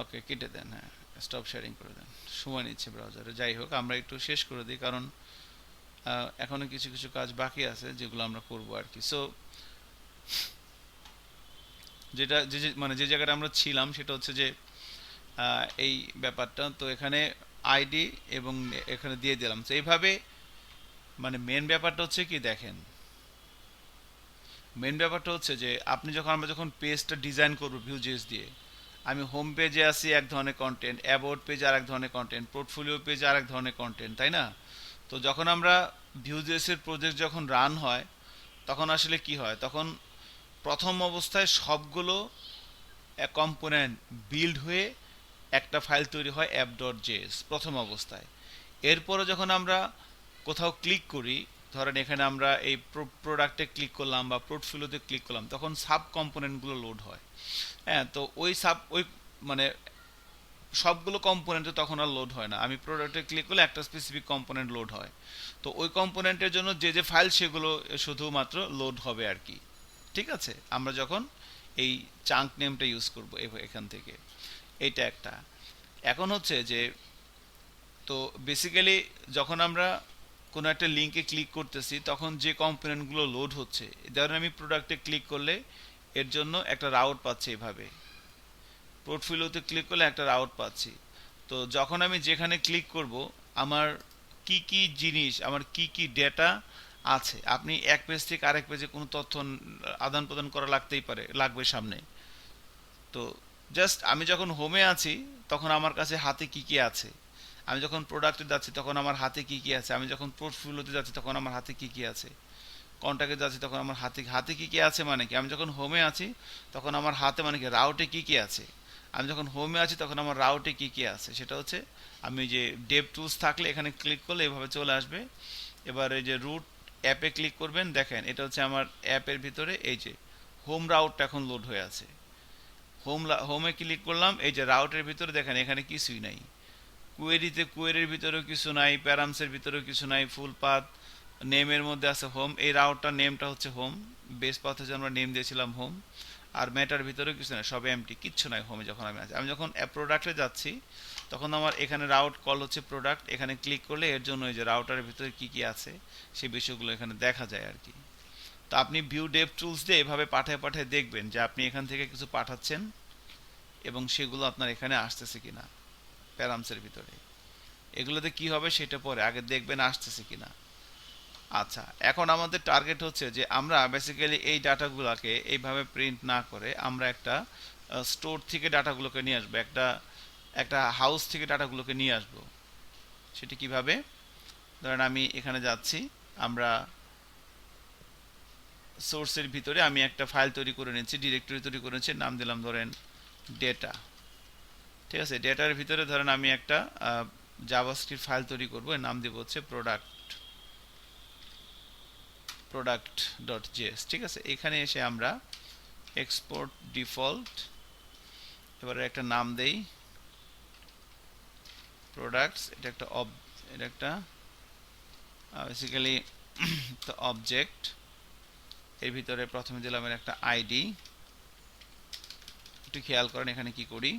A: ওকে কেটে দেন, হ্যাঁ স্টপ শেয়ারিং করে দেন। সময় নিচ্ছে ব্রাউজারে, যাই হোক আমরা একটু শেষ করে দিই, কারণ এখনো কিছু কিছু কাজ বাকি আছে যেগুলো আমরা করব আর কি। সো যেটা মানে যে জায়গাটা আমরা ছিলাম সেটা হচ্ছে যে এই ব্যাপারটা তো এখানে আইডি এবং এখানে দিয়ে দিলাম, তো এইভাবে। মানে মেন ব্যাপারটা হচ্ছে কি দেখেন, মেন ব্যাপারটা হচ্ছে যে আমরা যখন পেজটা ডিজাইন করবো ভিউজেস দিয়ে, আমি হোম পেজে আসি এক ধরনের কন্টেন্ট, অ্যাবাউট পেজে আর এক ধরনের কন্টেন্ট, পোর্টফোলিও পেজে আর এক ধরনের কন্টেন্ট, তাই না? তো যখন আমরা ভিউজেসের প্রজেক্ট যখন রান হয় তখন আসলে কি হয়, তখন প্রথম অবস্থায় সবগুলো কম্পোনেন্ট বিল্ড হয়ে একটা ফাইল তৈরি হয় app.js প্রথম অবস্থায়। এরপরে যখন আমরা কোথাও ক্লিক করি, ধরেন এখানে আমরা এই প্রোডাক্টে ক্লিক করলাম বা পোর্টফোলিওতে ক্লিক করলাম, তখন সাব কম্পোনেন্টগুলো লোড হয়। হ্যাঁ, তো ওই মানে সবগুলো কম্পোনেন্টে তখন আর লোড হয় না, আমি প্রোডাক্টে ক্লিক করলে একটা স্পেসিফিক কম্পোনেন্ট লোড হয়। তো ওই কম্পোনেন্টের জন্য যে যে ফাইল সেগুলো শুধুমাত্র লোড হবে আর কি। ঠিক আছে, আমরা যখন এই চাঙ্ক নেমটা ইউজ করব এখান থেকে, এইটা একটা। এখন হচ্ছে যে, তো বেসিক্যালি যখন আমরা কোনো একটা লিঙ্কে ক্লিক করতেছি তখন যে কম্পোনেন্টগুলো লোড হচ্ছে, ধরেন আমি প্রোডাক্টে ক্লিক করলে এর জন্য একটা রাউট পাচ্ছি, এভাবে পোর্টফোলিওতে ক্লিক করলে একটা রাউট পাচ্ছি। তো যখন আমি যেখানে ক্লিক করব, আমার কি কি জিনিস, আমার কি কি ডেটা আছে, আপনি এক পেজ থেকে আরেক পেজে কোনো তথ্য আদান প্রদান করা লাগবে সামনে। তো জাস্ট আমি যখন হোমে আছি তখন আমার কাছে হাতে কি কি আছে, আমি যখন প্রোডাক্টে যাচ্ছি তখন আমার হাতে কি কি আছে, আমি যখন পোর্টফোলিওতে যাচ্ছি তখন আমার হাতে কি কি আছে, কন্ট্যাক্টে যাচ্ছি তখন আমার হাতে হাতে কি কি আছে, মানে কি আমি যখন হোমে আছি তখন আমার হাতে মানে কি রাউটে কি কি আছে, আমি যখন হোমে আছি তখন আমার রাউটে কি কি আছে, সেটা হচ্ছে আমি যে ডেভ টুলস থাকলে এখানে ক্লিক করলে এভাবে চলে আসবে। এবার এই যে রুট অ্যাপে ক্লিক করবেন, দেখেন এটা হচ্ছে আমার অ্যাপের ভিতরে এই যে হোম রাউটটা এখন লোড হয়ে আছে। হোমে ক্লিক করলাম, এই যে রাউটের ভিতরে দেখেন এখানে কিছুই নাই। কোয়েরির ভিতরেও কিছু নাই, প্যারামসের ভিতরেও কিছু নাই, ফুল পাথ নেমের মধ্যে আছে হোম, এই রাউটটার নেমটা হচ্ছে হোম, বেস পাথে যে আমরা নেম দিয়েছিলাম হোম। আর ম্যাটার ভিতরেও কিছু নাই, সব এমটি, কিচ্ছু নাই হোমে। যখন আমি যখন প্রোডাক্টে যাচ্ছি তখন আমার এখানে রাউট কল হচ্ছে প্রোডাক্ট, এখানে ক্লিক করলে এর জন্য এই যে রাউটারের ভিতরে কি কি আছে সেই বিষয়গুলো এখানে দেখা যায় আর কি। তো আপনি ভিউ ডেভ টুলস দিয়ে এভাবে পাঠায় পাঠায় দেখবেন যে আপনি এখান থেকে কিছু পাঠাচ্ছেন এবং সেগুলো আপনার এখানে আসতেছে কিনা প্যারামসের ভিতরে। এগুলোতে কি হবে সেটা পরে, আগে দেখবেন আসতেছে কিনা। আচ্ছা, এখন আমাদের টার্গেট হচ্ছে যে আমরা বেসিক্যালি এই ডাটাগুলোকে এইভাবে প্রিন্ট না করে আমরা একটা স্টোর থেকে ডাটাগুলোকে নিয়ে আসবো, একটা একটা হাউস থেকে ডাটাগুলোকে নিয়ে আসবো। সেটি কিভাবে? ধরেন আমি এখানে যাচ্ছি, আমরা সোর্সের ভিতরে আমি একটা ফাইল তৈরি করে নিচ্ছি, ডিরেক্টরি তৈরি করে নিচ্ছি, নাম দিলাম ধরেন ডেটা। ঠিক আছে, ডেটার ভিতরে ধরেন আমি একটা জাভাস্ক্রিপ্ট ফাইল তৈরি করবো, এর নাম দিব হচ্ছে প্রোডাক্ট ডট জেএস। ঠিক আছে, এখানে এসে আমরা এক্সপোর্ট ডিফল্ট, এবারে একটা নাম দেই প্রোডাক্টস, এটা একটা বেসিক্যালি তো অবজেক্ট, এর ভিতরে প্রথমে দিলাম এর একটা আইডি। একটু খেয়াল করেন এখানে কি করি,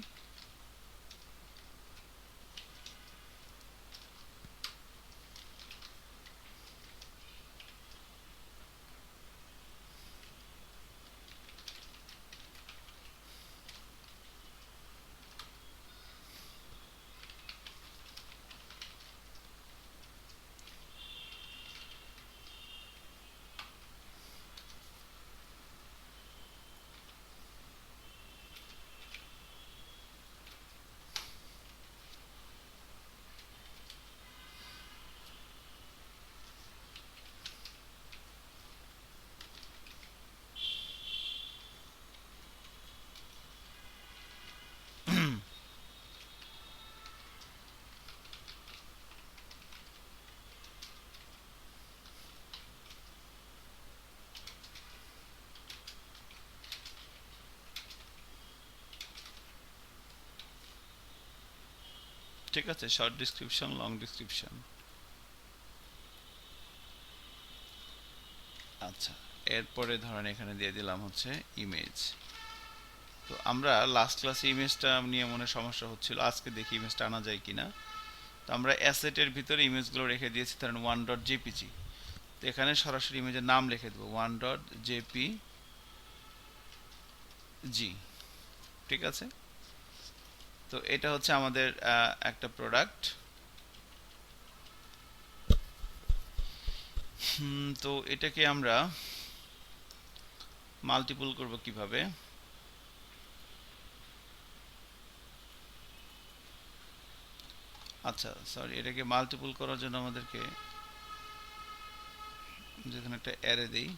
A: ঠিক আছে, শর্ট ডিসক্রিপশন, লং ডিসক্রিপশন। আচ্ছা, এরপরে ধরেন এখানে দিয়ে দিলাম হচ্ছে ইমেজ। তো আমরা লাস্ট ক্লাসে ইমেজটা নিয়ে মনে সমস্যা হচ্ছিল, আজকে দেখি ইমেজটা আনা যায় কিনা। তো আমরা অ্যাসেটের ভিতরে ইমেজগুলো রেখে দিয়েছি ধরেন ওয়ান ডট জেপিজি। তো এখানে সরাসরি ইমেজের নাম লিখে দেবো ওয়ান ডট জেপিজি। ঠিক আছে, তো এটা হচ্ছে আমাদের একটা প্রোডাক্ট। তো এটাকে আমরা মাল্টিপল করব কিভাবে? আচ্ছা সরি, এটাকে মাল্টিপল করার জন্য আমাদেরকে যেখানে একটা অ্যারে দেই,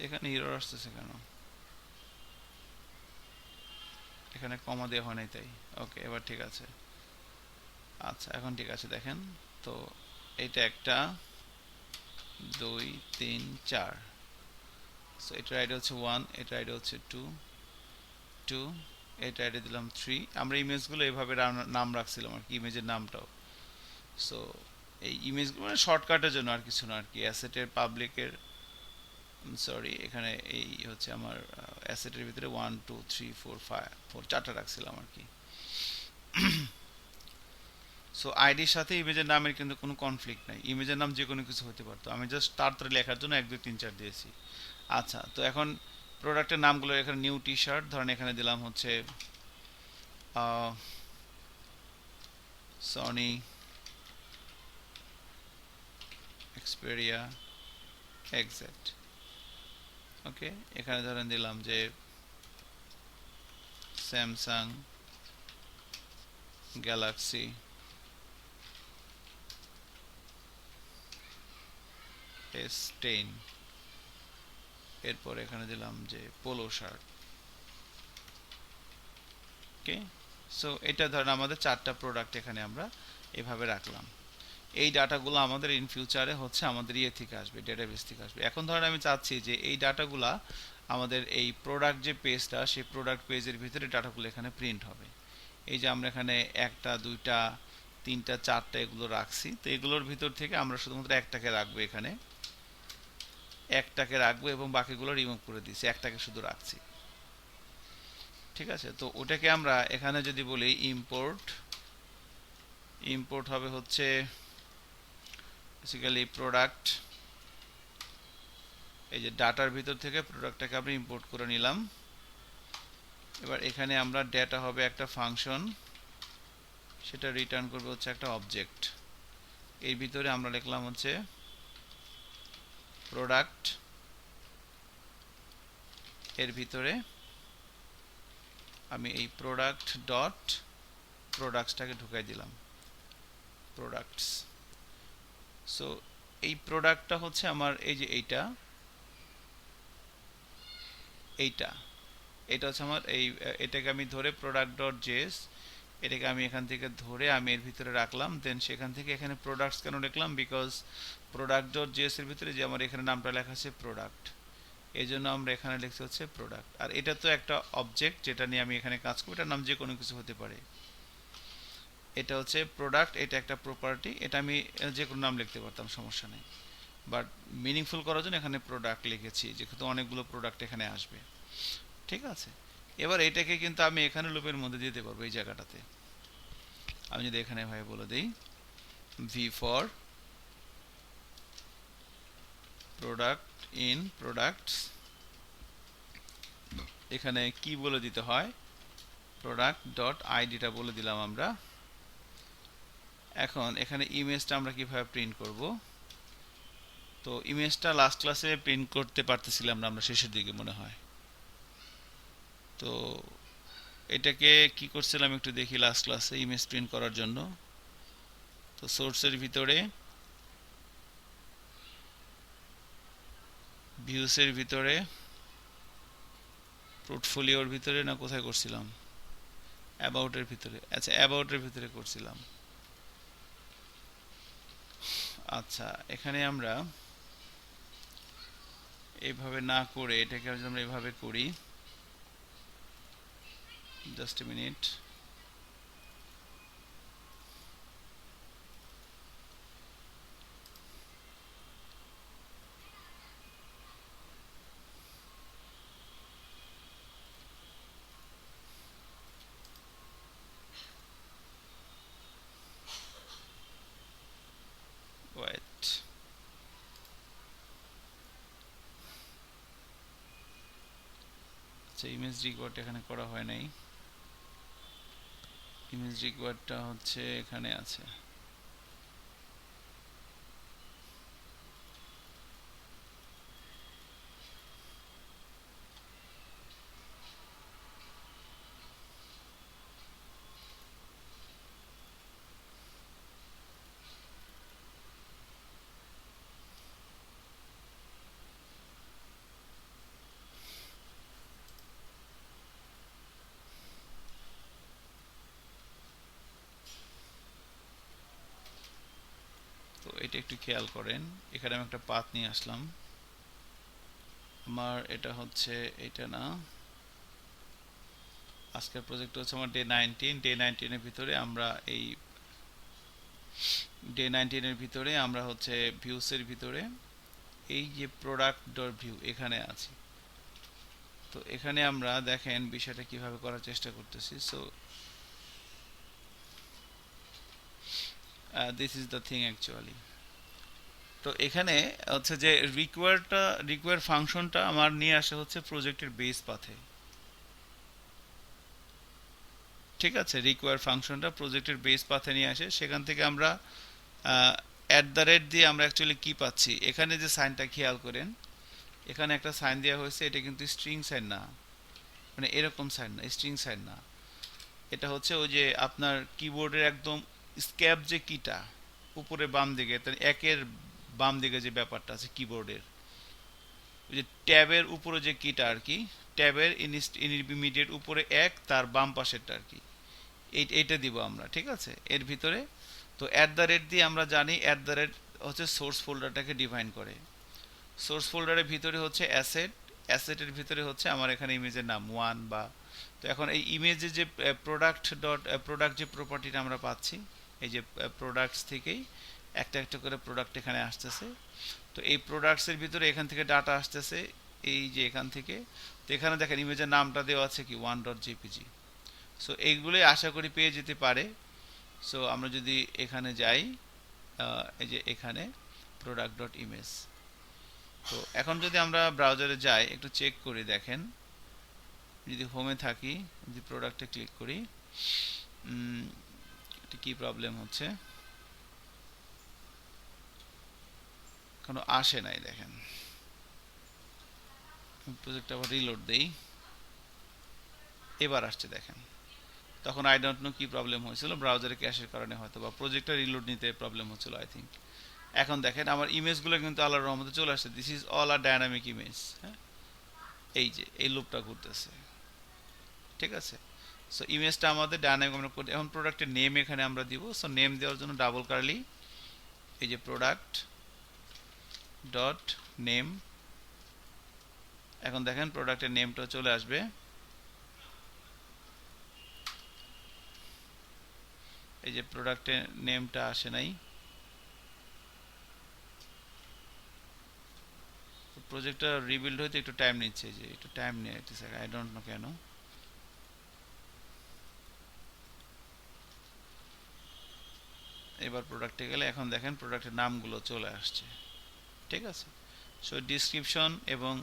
A: এখানে এরর আসতেছে কেন? এখানে কমা দেওয়া হয় নাই তাই। ওকে, এবার ঠিক আছে। আচ্ছা এখন ঠিক আছে, দেখেন তো এটা একটা 2 3 4। সো এটার আইডি হচ্ছে 1, এটার আইডি হচ্ছে 2 2, এটার আইডি দিলাম 3। আমরা ইমেজগুলো এভাবে নাম রাখছিলাম আর কি, ইমেজের নামটাও। সো এই ইমেজগুলো মানে শর্টকাটের জন্য আর কিছু না আর কি। অ্যাসেটের পাবলিকের সরি, এখানে এই হচ্ছে আমার অ্যাসেটের ভিতরে 1 2 3 4 5 4 চারটা রাখছিলাম আর কি। সো আইডির সাথে ইমেজের নামের কিন্তু কোনো কনফ্লিক্ট নাই, ইমেজের নাম যে কোনো কিছু হতে পারতো, আমি জাস্ট তাড়াতাড়ি লেখার জন্য 1 2 3 4 দিয়েছি। আচ্ছা, তো এখন প্রোডাক্টের নামগুলো এখানে নিউ টি শার্ট ধরেন এখানে দিলাম হচ্ছে সনি এক্সপেরিয়া এক্সাক্ট। ওকে, এখানে ধরেন দিলাম যে স্যামসাং গ্যালাক্সি S10, এরপর এখানে দিলাম যে পোলো শার্ট। ওকে, সো এটা ধরেন আমাদের 4টা প্রোডাক্ট এখানে আমরা এভাবে রাখলাম। এই ডাটাগুলো আমাদের ইন ফিউচারে হচ্ছে আমাদের ইয়ে থেকে আসবে, ডেটাবেস থেকে আসবে। এখন ধরেন আমি চাচ্ছি যে এই ডাটাগুলা আমাদের এই প্রোডাক্ট যে পেজটা, সেই প্রোডাক্ট পেজের ভিতরে ডাটাগুলো এখানে প্রিন্ট হবে। এই যে আমরা এখানে 1টা 2টা 3টা 4টা এগুলো রাখছি, তো এগুলোর ভিতর থেকে আমরা শুধুমাত্র একটাকে রাখবো, এখানে একটাকে রাখবো এবং বাকিগুলো রিমুভ করে দিয়েছি, একটাকে শুধু রাখছি। ঠিক আছে, তো ওটাকে আমরা এখানে যদি বলি ইম্পোর্ট, ইম্পোর্ট হবে হচ্ছে বেসিক্যালি প্রোডাক্ট, এই যে ডাটার ভিতর থেকে প্রোডাক্টটাকে আমরা ইম্পোর্ট করে নিলাম। এবার এখানে আমরা ডেটা হবে একটা ফাংশন, সেটা রিটার্ন করবে হচ্ছে একটা অবজেক্ট। এর ভিতরে আমরা লিখলাম হচ্ছে প্রোডাক্ট, এর ভিতরে আমি এই প্রোডাক্ট ডট প্রোডাক্টসটাকে ঢুকাই দিলাম, প্রোডাক্টস। সো এই প্রোডাক্টটা হচ্ছে আমার এই যে এইটা এইটা এটা হচ্ছে আমার এই, এটাকে আমি ধরে প্রোডাক্ট ডট জেএস, এটাকে আমি এখান থেকে ধরে আমি এর ভিতরে রাখলাম। দেন সেখান থেকে এখানে প্রোডাক্টস কেন লিখলাম, বিকজ প্রোডাক্ট ডট জেএস এর ভিতরে যে আমার এখানে নামটা লেখা আছে প্রোডাক্ট, এই জন্য আমরা এখানে লিখছি হচ্ছে প্রোডাক্ট। আর এটা তো একটা অবজেক্ট যেটা নিয়ে আমি এখানে কাজ করব, এটার নাম যে কোনো কিছু হতে পারে। এটা হচ্ছে প্রোডাক্ট, এটা একটা প্রপার্টি, এটা আমি যে কোনো নাম লিখতে পারতাম, সমস্যা নেই। বাট মিনিংফুল করার জন্য এখানে প্রোডাক্ট লিখেছি, যেহেতু অনেকগুলো প্রোডাক্ট এখানে আসবে। ঠিক আছে, এবার এটাকে কিন্তু আমি এখানে লুপের মধ্যে দিতে পারবো এই জায়গাটাতে। আমি যদি এখানে ভাই বলে দিই V for product in products, এখানে কি বলে দিতে হয়, প্রোডাক্ট ডট আইডিটা বলে দিলাম আমরা। এখন এখানে ইমেজটা আমরা কিভাবে প্রিন্ট করব, তো ইমেজটা লাস্ট ক্লাসে প্রিন্ট করতে পারতেছিলাম না আমরা, শেষের দিকে মনে হয়। তো এটাকে কি করছিলাম একটু দেখি লাস্ট ক্লাসে ইমেজ প্রিন্ট করার জন্য। তো সোর্সের ভিতরে, ভিউসের ভিতরে, পোর্টফোলিওর ভিতরে, না কোথায় করছিলাম, অ্যাবাউটের ভিতরে, আচ্ছা অ্যাবাউটের ভিতরে করছিলাম। আচ্ছা, এখানে আমরা এইভাবে না করে এটাকে যদি আমরা এভাবে করি, জাস্ট এ মিনিট, ওয়েট, আচ্ছা ইমেজ রিকোয়ার্ড এখানে করা হয় নাই, ইমেজ রিকোয়ার্ডটা হচ্ছে এখানে আছে। তো এটা একটু খেয়াল করেন, এখানে আমি একটা পাথ নিয়ে আসলাম, আমার এটা হচ্ছে এটা না, আজকের প্রজেক্ট হচ্ছে আমার ডে 19, ডে 19 এর ভিতরে আমরা এই ডে 19 এর ভিতরে আমরা হচ্ছে ভিউসের ভিতরে এই যে প্রোডাক্ট ডট ভিউ এখানে আছি। তো এখানে আমরা দেখেন বিষয়টা কিভাবে করার চেষ্টা করতেছি। So this is the thing actually. তো এখানে হচ্ছে যে রিকোয়ার ফাংশনটা আমার নিয়ে আসে হচ্ছে প্রজেক্টের বেস পাথে। ঠিক আছে, রিকোয়ার ফাংশনটা প্রজেক্টের বেস পাথে নিয়ে আসে, সেখান থেকে আমরা অ্যাট দ্য রেট দিয়ে আমরা অ্যাকচুয়ালি কি পাচ্ছি, এখানে যে সাইনটা খেয়াল করেন, এখানে একটা সাইন দেওয়া হয়েছে, এটা কিন্তু স্ট্রিং সাইন না, মানে এরকম সাইন না, স্ট্রিং সাইন না। এটা হচ্ছে ওই যে আপনার কিবোর্ডের একদম স্ক্যাপ যে কিটা উপরে বাম দিকে, তার একের বাম দিকে যে ব্যাপারটা আছে কিবোর্ডের, ওই যে ট্যাবের উপরে যে কিটা আর কি, ট্যাবের ইমিডিয়েট উপরে এক, তার বাম পাশেরটা আর কি, এইটা দিব আমরা, ঠিক আছে, এর ভিতরে। তো অ্যাট দ্য রেট দিয়ে আমরা জানি অ্যাট দ্য রেট হচ্ছে সোর্স ফোল্ডারটাকে ডিফাইন করে। সোর্স ফোল্ডারের ভিতরে হচ্ছে অ্যাসেট, অ্যাসেটের ভিতরে হচ্ছে আমার এখানে ইমেজের নাম ওয়ান বা। তো এখন এই ইমেজে যে প্রোডাক্ট যে প্রপার্টিটা আমরা পাচ্ছি, এই যে প্রোডাক্টস থেকেই একটা একটা করে প্রোডাক্ট এখানে আসতেছে। তো এই প্রোডাক্টসের ভিতরে এখান থেকে ডাটা আসতেছে, এই যে এখান থেকে। তো এখানে দেখেন ইমেজের নামটা দেওয়া আছে কি 1.jpg। সো এইগুলোই আশা করি পেয়ে যেতে পারে। সো আমরা যদি এখানে যাই, এই যে এখানে প্রোডাক্ট ডট ইমেজ। তো এখন যদি আমরা ব্রাউজারে যাই একটু চেক করি, দেখেন যদি হোমে থাকি, যদি প্রোডাক্টে ক্লিক করি, এটা কি প্রবলেম হচ্ছে, কোনো আসে নাই, দেখেন প্রজেক্টটা আবার রিলোড দেই, এবার আসছে দেখেন। তখন আই ডোন্ট নো কি প্রবলেম হয়েছিল, ব্রাউজারে ক্যাশের কারণে হয়তো বা প্রজেক্টটা রিলোড নিতে প্রবলেম হচ্ছিল আই থিঙ্ক। এখন দেখেন আমার ইমেজগুলো কিন্তু আল্লাহর রহমতে চলে আসছে, this is all are dynamic image. হ্যাঁ, এই যে এই লুপটা ঘুরতেছে, ঠিক আছে। সো ইমেজটা আমাদের ডায়নামিক আমরা করি। এখন প্রোডাক্টের নেম এখানে আমরা দিব। সো নেম দেওয়ার জন্য ডাবল কার্লি, এই যে প্রোডাক্ট ডট নেম। এখন দেখেন প্রোডাক্টের নেমটা চলে আসবে। এই যে প্রোডাক্টের নেমটা আসে নাই, প্রজেক্টটা রিবিল্ড হইতে একটু টাইম নিচ্ছে, যে একটু টাইম নিয়ে একটু আই ডোন্ট নো কেন। এবার প্রোডাক্টে গেলে এখন দেখেন প্রোডাক্টের নামগুলো চলে আসছে, ঠিক আছে। সো ডিসক্রিপশন এবং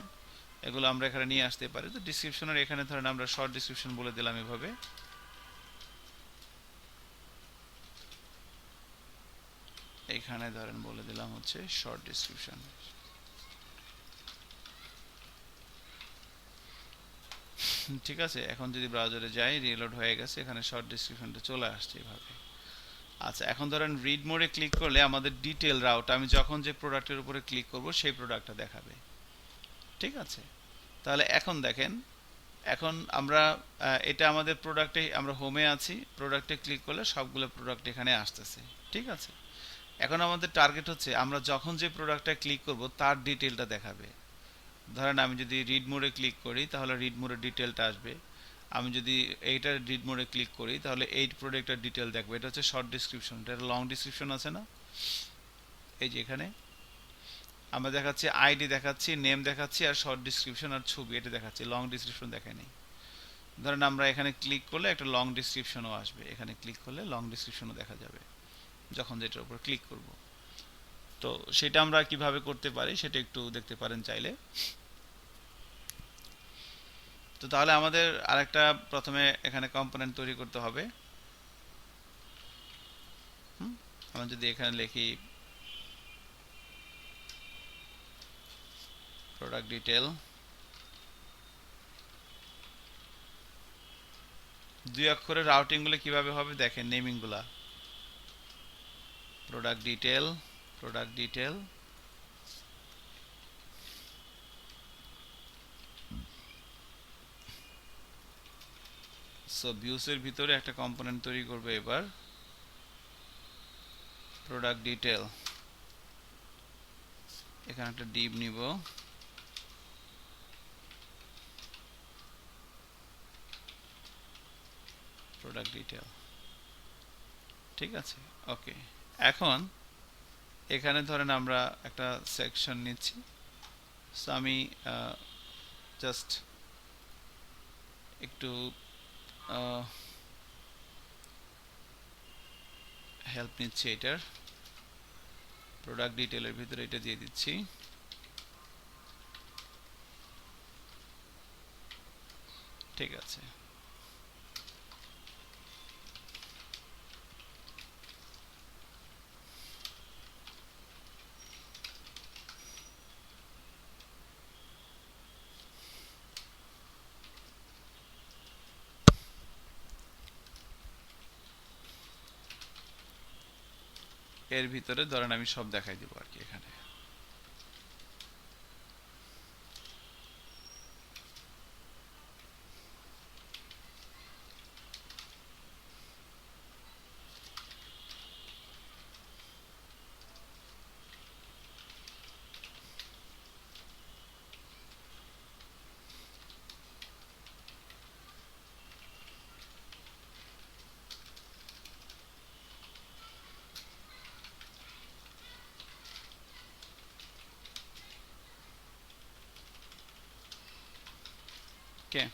A: এগুলো আমরা এখানে নিয়ে আসতে পারি। তো ডিসক্রিপশনের এখানে ধরেন আমরা শর্ট ডিসক্রিপশন বলে দিলাম এভাবে, এখানে ধরেন বলে দিলাম হচ্ছে শর্ট ডিসক্রিপশন। ঠিক আছে, এখন যদি ব্রাউজারে যাই, রিলোড হয়ে গেছে, এখানে শর্ট ডিসক্রিপশনটা চলে আসছে এভাবে। আচ্ছা, এখন ধরেন রিড মোডে ক্লিক করলে আমাদের ডিটেল রাউট, আমি যখন যে প্রোডাক্টের উপরে ক্লিক করব সেই প্রোডাক্টটা দেখাবে, ঠিক আছে। তাহলে এখন দেখেন, এখন আমরা এটা আমাদের প্রোডাক্টে, আমরা হোমে আছি, প্রোডাক্টে ক্লিক করলে সবগুলো প্রোডাক্ট এখানে আসতেছে, ঠিক আছে। এখন আমাদের টার্গেট হচ্ছে আমরা যখন যে প্রোডাক্টটা ক্লিক করব তার ডিটেলটা দেখাবে। ধরেন আমি যদি রিড মোডে ক্লিক করি তাহলে রিড মোডের ডিটেলটা আসবে। আমি যদি এইটার রিড মোডে ক্লিক করি তাহলে এই প্রোডাক্টের ডিটেল দেখবো। এটা হচ্ছে শর্ট ডিসক্রিপশন, এটা লং ডিসক্রিপশন আছে না, এই যে এখানে আমরা দেখাচ্ছি আইডি দেখাচ্ছি, নেম দেখাচ্ছি, আর শর্ট ডিসক্রিপশন আর ছবি এটা দেখাচ্ছি, লং ডিসক্রিপশন দেখায়নি। ধরেন আমরা এখানে ক্লিক করলে একটা লং ডিসক্রিপশনও আসবে, এখানে ক্লিক করলে লং ডিসক্রিপশনও দেখা যাবে যখন যেটার উপর ক্লিক করব। তো সেটা আমরা কিভাবে করতে পারি সেটা একটু দেখতে পারেন চাইলে। তো তাহলে আমাদের আরেকটা প্রথমে এখানে কম্পোনেন্ট তৈরি করতে হবে। আমরা যদি এখানে লিখি প্রোডাক্ট ডিটেল, দুই অক্ষরের রাউটিং গুলো কিভাবে হবে দেখেন, নেমিং গুলা product detail, product detail, so ভিউসের ভিতরে একটা কম্পোনেন্ট তৈরি করবে এবার, প্রোডাক্ট ডিটেল, এখানে একটা ডিভ নিব, প্রোডাক্ট ডিটেল, ঠিক আছে, ওকে। এখন এখানে ধরেন আমরা একটা সেকশন নিচ্ছি। সো আমি জাস্ট একটু হেল্প নিচ্ছি এটার, প্রোডাক্ট ডিটেলের ভিতরে এটা দিয়ে দিচ্ছি, ঠিক আছে। এর ভিতরে ধরেন আমি সব দেখাই দিব আর কি এখানে। ওকে,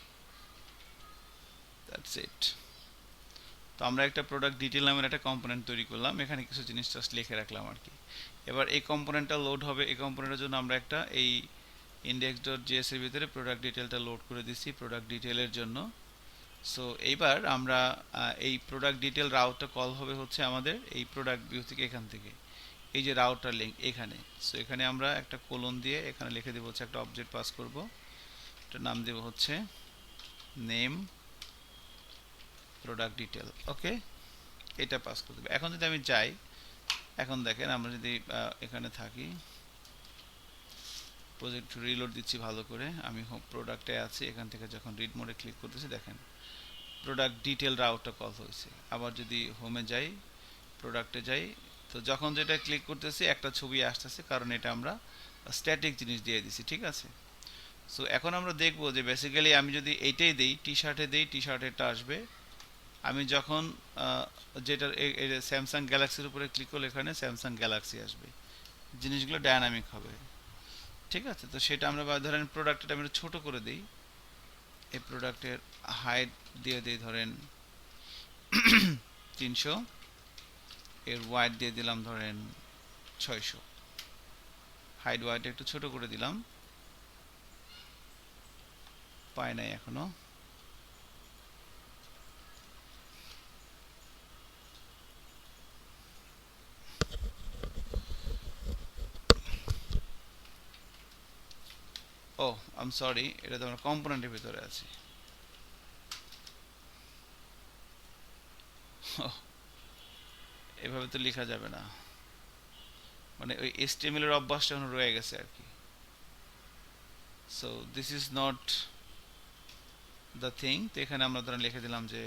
A: দ্যাটস ইট। তো আমরা একটা প্রোডাক্ট ডিটেল নামের একটা কম্পোনেন্ট তৈরি করলাম, এখানে কিছু জিনিস জাস্ট লিখে রাখলাম আর কি। এবার এই কম্পোনেন্টটা লোড হবে, এই কম্পোনেন্টের জন্য আমরা একটা এই ইন্ডেক্স ডট জিএস এর ভিতরে প্রোডাক্ট ডিটেলটা লোড করে দিছি প্রোডাক্ট ডিটেলের জন্য। সো এইবার আমরা এই প্রোডাক্ট ডিটেল রাউটটা কল হবে হচ্ছে আমাদের এই প্রোডাক্ট ভিউ থেকে, এখান থেকে এই যে রাউটার লিঙ্ক এখানে। সো এখানে আমরা একটা কোলন দিয়ে এখানে লিখে দেবো হচ্ছে একটা অবজেক্ট পাস করব, এটার নাম দেবো হচ্ছে নেম প্রোডাক্ট ডিটেল। ওকে, এটা পাস করে দেবো। এখন যদি আমি যাই, এখন দেখেন আমরা যদি এখানে থাকি, প্রজেক্ট রিলোড দিচ্ছি ভালো করে, আমি হোম প্রোডাক্টে আছি, এখান থেকে যখন রিড মোডে ক্লিক করতেছি দেখেন প্রোডাক্ট ডিটেল রাউটটা কল হয়েছে। আবার যদি হোমে যাই, প্রোডাক্টে যাই, তো যখন যেটা ক্লিক করতেছি একটা ছবি আসতেছে, কারণ এটা আমরা স্ট্যাটিক জিনিস দিয়ে দিছি, ঠিক আছে। সো এখন আমরা দেখব যে বেসিক্যালি আমি যদি এইটাই দেই, টি শার্টে দেই, টি শার্টেরটা আসবে। আমি যখন যেটা স্যামসাং গ্যালাক্সির উপরে ক্লিক করলে এখানে স্যামসাং গ্যালাক্সি আসবে, জিনিসগুলো ডায়নামিক হবে, ঠিক আছে। তো সেটা আমরা ধরেন প্রোডাক্টটা আমি ছোট করে দিই, এই প্রোডাক্টের হাইট দিয়ে দিই ধরেন 300, এর ওয়াইড দিয়ে দিলাম ধরেন 600, হাইট ওয়াইড একটু ছোট করে দিলাম, পায় নাই এখনো। ও আম সরি, এটা তো আমরা কম্পোনেন্টের ভিতরে আছি। এভাবে তো লেখা যাবে না, মানে ওই HTML এর অভ্যাসটা এখন রয়ে গেছে আর কি। So this is not the thing. তো এখানে আমরা ধরেন লিখে দিলাম যে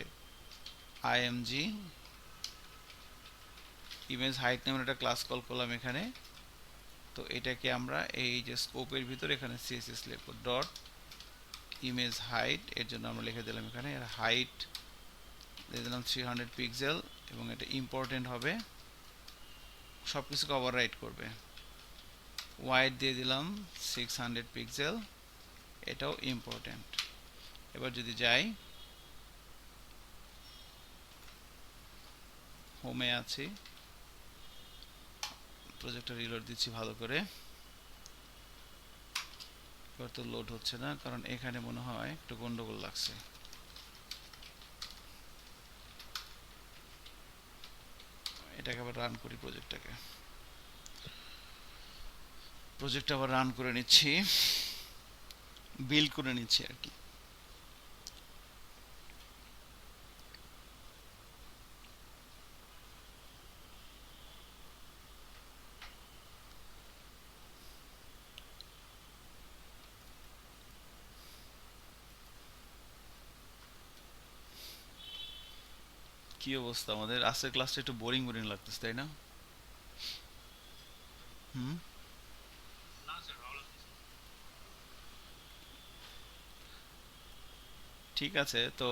A: IMG ইমেজ হাইট নামের একটা ক্লাস কল করলাম এখানে। তো এটাকে আমরা এই যে স্কোপের ভিতরে এখানে CSS লিখব ডট ইমেজ হাইট, এর জন্য আমরা লিখে দিলাম এখানে এর হাইট দিয়ে দিলাম 300 পিক্সেল, এবং এটা ইম্পর্টেন্ট হবে, সব কিছুকে ওভাররাইট করবে। ওয়াইড দিয়ে দিলাম 600 পিক্সেল, এটাও ইম্পর্টেন্ট। এবার যদি যাই, হোমে আছি, প্রজেক্টটা রিলোড দিচ্ছি ভালো করে। এবার তো লোড হচ্ছে না, কারণ এখানে মনে হয় একটু গন্ডগোল লাগছে। এটাকে আবার রান করি, প্রজেক্টটা আবার রান করে নিচ্ছি, বিল্ড করে নিচ্ছি আর কি। কি অবস্থা আমাদের আজকের ক্লাসটা? একটু বোরিং বোরিং লাগতেছে, তাই না? হুম, ঠিক আছে। তো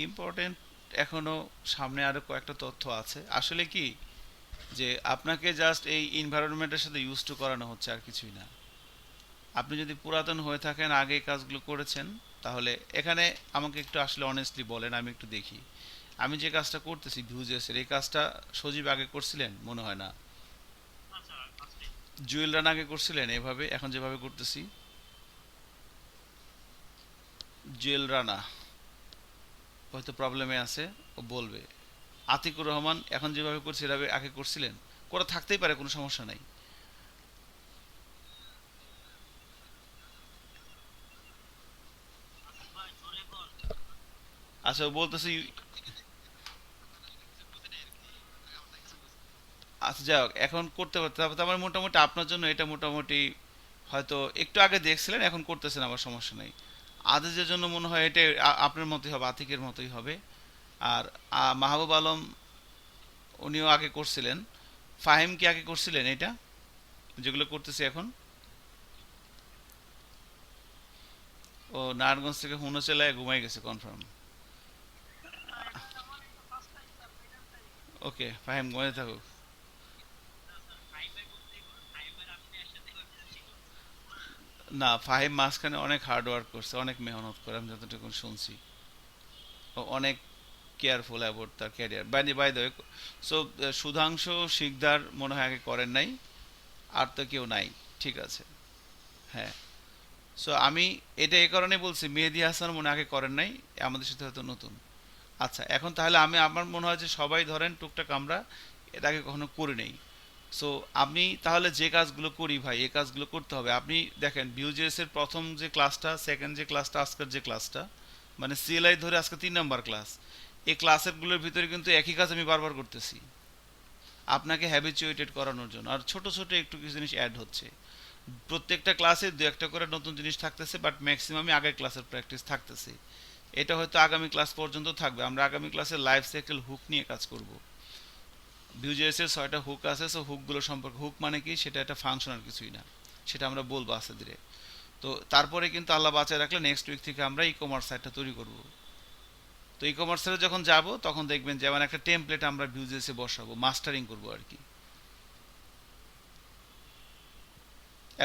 A: ইম্পর্টেন্ট এখনো সামনে আরো কয়েকটা তথ্য আছে। আসলে কি, যে আপনাকে জাস্ট এই এনভায়রনমেন্টের সাথে ইউজ টু করানো হচ্ছে, আর কিছুই না। আপনি যদি পুরাতন হয়ে থাকেন, আগে এই কাজগুলো করেছেন, তাহলে এখানে আমাকে একটু আসলে অনেস্টলি বলেন, আমি একটু দেখি। আমি যে কাজটা করতেছি ভিউজেসের, এই কাজটা সজীব আগে করছিলেন? মনে হয় না। জুয়েল রান আগে করছিলেন এভাবে, এখন যেভাবে করতেছি? জুয়েল রানা হয়তো প্রবলেমে আছে, ও বলবে। আতিকুর রহমান এখন যেভাবে করছে এভাবে আগে করছিলেন? করা থাকতেই পারে, কোনো সমস্যা নাই। আচ্ছা, ও বলতেছি, আচ্ছা যাই হোক, এখন করতে পারতে হবে, আমার মোটামুটি আপনার জন্য এটা মোটামুটি হয়তো একটু আগে দেখছিলেন, এখন করতেছেন, আবার সমস্যা নেই। আদেজের জন্য মনে হয় এটা আপনার মতোই হবে, আতিকের মতোই হবে। আর মাহবুব আলম উনিও আগে করছিলেন। ফাহিম কি আগে করছিলেন এটা, যেগুলো করতেছি এখন? ও নারায়ণগঞ্জ থেকে হুনো চেলায় ঘুমাই গেছে কনফার্ম। ওকে, ফাহিম ঘুমাই থাকুক। না, ফাহিম মাঝখানে অনেক হার্ড ওয়ার্ক করছে, অনেক মেহনত করে, আমি যতটুকু শুনছি। ও অনেক কেয়ারফুল অ্যাবাউট তার career. By the way, so Sudhanshu Sikdar মনে হয় আগে করেন নাই, আর তো কেউ নাই। ঠিক আছে। হ্যাঁ। সো আমি এটা এই কারণে বলছি, মেহেদী হাসান মনে হয় আগে করেন নাই, আমাদের সাথে হয়তো নতুন। আচ্ছা, এখন তাহলে আমি, আমার মনে হয় যে সবাই ধরেন টুকটাক আমরা এটা আগে কখনো করে নেই। সো আমি তাহলে যে কাজগুলো করি ভাই, এই কাজগুলো করতে হবে। আপনি দেখেন ভিউজেস এর প্রথম যে ক্লাসটা, সেকেন্ড যে ক্লাসটা, আজকের যে ক্লাসটা, মানে সিএলআই ধরে আজকে 3 নাম্বার ক্লাস, এই ক্লাসের গুলোর ভিতরে কিন্তু একই কাজ আমি বারবার করতেছি আপনাকে হ্যাবিচুয়েটেড করানোর জন্য, আর ছোট ছোট একটু কিছু জিনিস অ্যাড হচ্ছে। প্রত্যেকটা ক্লাসে দু একটা করে নতুন জিনিস থাকতেছে, বাট ম্যাক্সিমামই আগের ক্লাসের প্র্যাকটিস থাকতেছে। এটা হয়তো আগামী ক্লাস পর্যন্ত থাকবে। আমরা আগামী ক্লাসে লাইফ সাইকেল হুক নিয়ে কাজ করব। ভিউজেস এর 6টা হুক আছে, সো হুকগুলো সম্পর্কে, হুক মানে কি সেটা একটা ফাংশন আর কিছুই না, সেটা আমরা বলবো আস্তে ধীরে। তো তারপরে কিন্তু আল্লাহ বাঁচায় রাখলে নেক্সট উইক থেকে আমরা ই কমার্স সাইটটা তৈরি করব। তো ই কমার্সে যখন যাব তখন দেখবেন যেমন একটা টেমপ্লেট আমরা ভিউজেসে বসাবো, মাস্টারিং করব আর কি।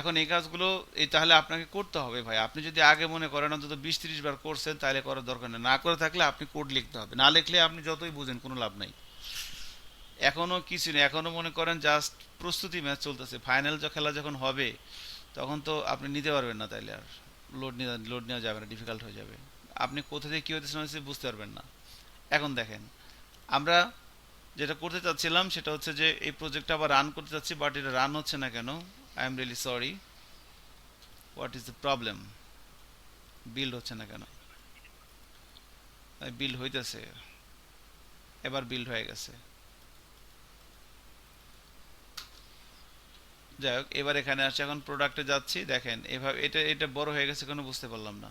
A: এখন এই কাজগুলো এই তাহলে আপনাকে করতে হবে ভাই। আপনি যদি আগে মনে করেন অন্তত 20-30 বার করছেন, তাহলে করার দরকার নেই। না করে থাকলে আপনি কোড লিখতে হবে, না লিখলে আপনি যতই বুঝেন কোনো লাভ নাই। এখনো কিছু নেই, এখনো মনে করেন জাস্ট প্রস্তুতি ম্যাচ চলতেছে। ফাইনাল খেলা যখন হবে তখন তো আপনি নিতে পারবেন না, তাইলে আর লোড নেওয়া যাবে না, ডিফিকাল্ট হয়ে যাবে। আপনি কোথা থেকে কী হতেছে না হচ্ছে বুঝতে পারবেন না। এখন দেখেন, আমরা যেটা করতে চাচ্ছিলাম সেটা হচ্ছে যে এই প্রজেক্টটা আবার রান করতে চাচ্ছি, বাট এটা রান হচ্ছে না কেন? I am really sorry. What is the problem? Build হচ্ছে না কেন? বিল্ড হইতেছে, এবার বিল্ড হয়ে গেছে। যাই হোক, এবার এখানে আসছে, এখন প্রোডাক্টে যাচ্ছি, দেখেন এভাবে এটা এটা বড় হয়ে গেছে কেন বুঝতে পারলাম না।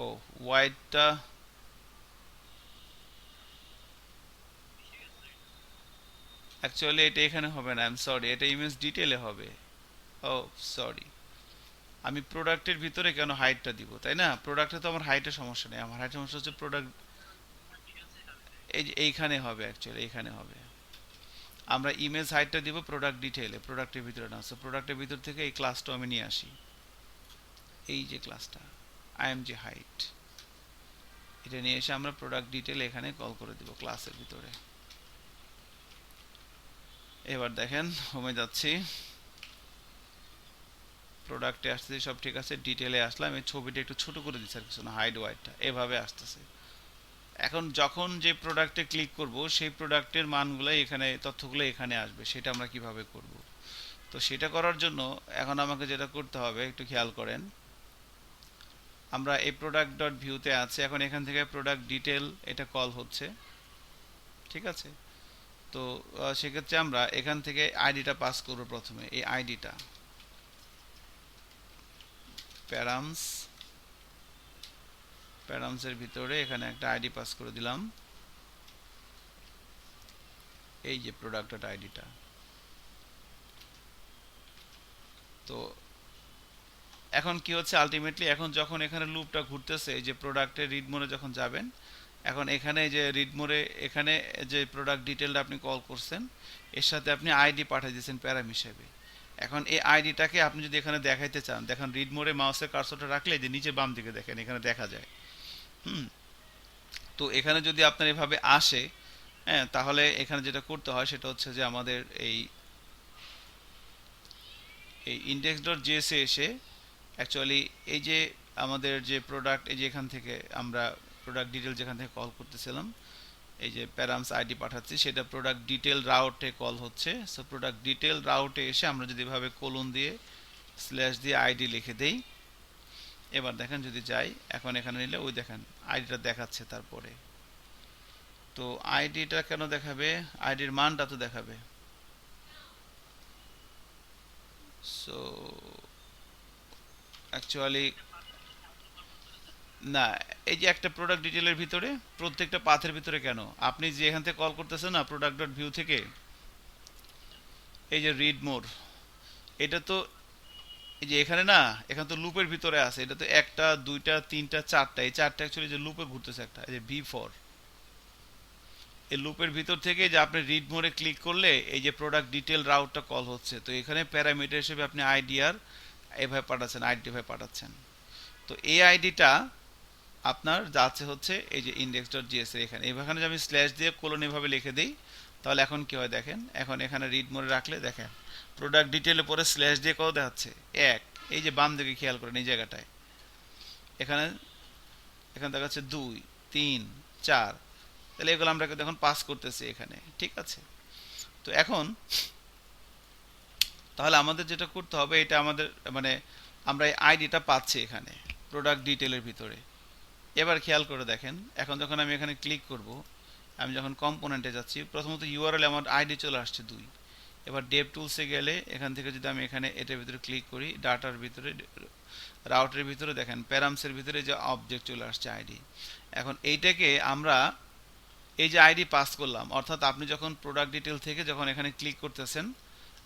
A: ও, হোয়াইটটা অ্যাকচুয়ালি এটা এখানে হবে না, আই এম সরি, এটা ইমেজ ডিটেলে হবে। ও সরি, আমি প্রোডাক্টের ভিতরে কেন হাইটটা দিব, তাই না? প্রোডাক্টে তো আমার হাইটের সমস্যা নেই, আমার হাইটের সমস্যা হচ্ছে প্রোডাক্ট। এই যে এইখানে হবে, অ্যাকচুয়ালি এইখানে হবে। আমরা ইমেজ হাইটটা দিব প্রোডাক্ট ডিটেইলে, প্রোডাক্টের ভিতরে না। সো প্রোডাক্টের ভিতর থেকে এই ক্লাসটা আমি নিয়ে আসি, এই যে ক্লাসটা আইএমজি হাইট, এটা নিয়ে এসে আমরা প্রোডাক্ট ডিটেল এখানে কল করে দিব ক্লাসের ভিতরে। এবার দেখেন হোমে যাচ্ছি, প্রোডাক্টে আসতেছি, সব ঠিক আছে, ডিটেলে আসলাম, এই ছবিটা একটু ছোট করে দিচ্ছি আর কিছু না, হাইড ওয়াইডটা এভাবে আসতেছে। এখন যখন যে প্রোডাক্টে ক্লিক করব সেই প্রোডাক্টের মানগুলো এখানে, তথ্যগুলো এখানে আসবে, সেটা আমরা কিভাবে করব? তো সেটা করার জন্য এখন আমাকে যেটা করতে হবে একটু খেয়াল করেন, আমরা এই প্রোডাক্ট ডট ভিউতে আছে, এখন এখান থেকে প্রোডাক্ট ডিটেল এটা কল হচ্ছে, ঠিক আছে? তো সেক্ষেত্রে আমরা এখান থেকে আইডিটা পাস করব প্রথমে, এই আইডিটা প্যারামস, প্যারামসের ভিতরে এখানে একটা আইডি পাস করে দিলাম, এই যে প্রোডাক্ট ডট আইডিটা। তো এখন কি হচ্ছে আলটিমেটলি, এখন যখন এখানে লুপটা ঘুরতেছে, এই যে প্রোডাক্টের রিড মোডে যখন যাবেন, এখন এখানে যে রিড মোডে এখানে যে প্রোডাক্ট ডিটেলটা আপনি কল করছেন, এর সাথে আপনি আইডি পাঠিয়ে দিয়েছেন প্যারাম হিসেবে। এখন এই আইডিটাকে আপনি যদি এখানে দেখাইতে চান, দেখেন রিড মোডে মাউসের কার্সরটা রাখলে যে নিচে বাম দিকে দেখেন এখানে দেখা যায়। হুম। তো এখানে যদি আপনার এভাবে আসে, হ্যাঁ, তাহলে এখানে যেটা করতে হয় সেটা হচ্ছে যে আমাদের এই এই ইন্ডেক্স ডট জেএসে এসে অ্যাকচুয়ালি এই যে আমাদের যে প্রোডাক্ট, এই যে এখান থেকে আমরা প্রোডাক্ট ডিটেল যেখান থেকে কল করতেছিলাম, এই যে প্যারামস আইডি পাঠাচ্ছি সেটা প্রোডাক্ট ডিটেল রাউটে কল হচ্ছে। সো প্রোডাক্ট ডিটেল রাউটে এসে আমরা যদি এভাবে কোলন দিয়ে স্ল্যাশ দিয়ে আইডি লিখে দেই, এবার দেখেন যদি যাই এখন এখানে নিলে ওই দেখেন আইডিটা দেখাচ্ছে। তারপরে তো আইডিটা কেন দেখাবে, আইডির মানটা তো দেখাবে। সো অ্যাকচুয়ালি না, এই যে একটা প্রোডাক্ট ডিটেলের ভিতরে প্রত্যেকটা পাথের ভিতরে কেন, আপনি যে এখান থেকে কল করতেছেন না প্রোডাক্ট ডট ভিউ থেকে, এই যে রিড মোর, এটা তো এই যে এখানে না, এখানে তো লুপের ভিতরে আছে। এটা তো একটা দুইটা তিনটা চারটা, এই চারটা অ্যাকচুয়ালি যে লুপে ঘুরতেছে একটা, এই যে ভি ফর, এই লুপের ভিতর থেকে যে আপনি রিড মোরে ক্লিক করলে এই যে প্রোডাক্ট ডিটেল রাউটটা কল হচ্ছে। তো এখানে প্যারামিটার হিসেবে আপনি আইডি আর এভাবে পাঠাচ্ছেন, আইডি ভাবে পাঠাচ্ছেন। তো এই আইডিটা আপনার যাচ্ছে হচ্ছে এই যে index ডট জিএস এর এখানে, এখানে যদি আমি স্ল্যাশ দিয়ে কোলন এভাবে লিখে দিই, তাহলে এখন কি হয় দেখেন, এখন এখানে রিড মোডে রাখলে দেখেন প্রোডাক্ট ডিটেলের পরে স্ল্যাশ দিয়ে কত দেখাচ্ছে, এক। এই যে বাম দিকে খেয়াল করেন এই জায়গাটায়, এখানে এখানে দেখাচ্ছে দুই তিন চার, তাহলে এগুলো আমরা এখন পাস করতেছি এখানে, ঠিক আছে। তো এখন তাহলে আমাদের যেটা করতে হবে, এটা আমাদের মানে আমরা এই আইডিটা পাচ্ছি এখানে প্রোডাক্ট ডিটেলের ভিতরে। এবার খেয়াল করে দেখেন, এখন যখন আমি এখানে ক্লিক করব, আমি যখন কম্পোনেন্টে যাচ্ছি, প্রথমত ইউআরএল আমার আইডি চলে আসছে দুই। এবার ডেভ টুলসে গেলে এখান থেকে যদি আমি এখানে এটার ভিতরে ক্লিক করি, ডাটার ভিতরে রাউটের ভিতরে দেখেন প্যারামসের ভিতরে যে অবজেক্ট চলে আসছে আইডি। এখন এইটাকে আমরা এই যে আইডি পাস করলাম, অর্থাৎ আপনি যখন প্রোডাক্ট ডিটেল থেকে যখন এখানে ক্লিক করতেছেন,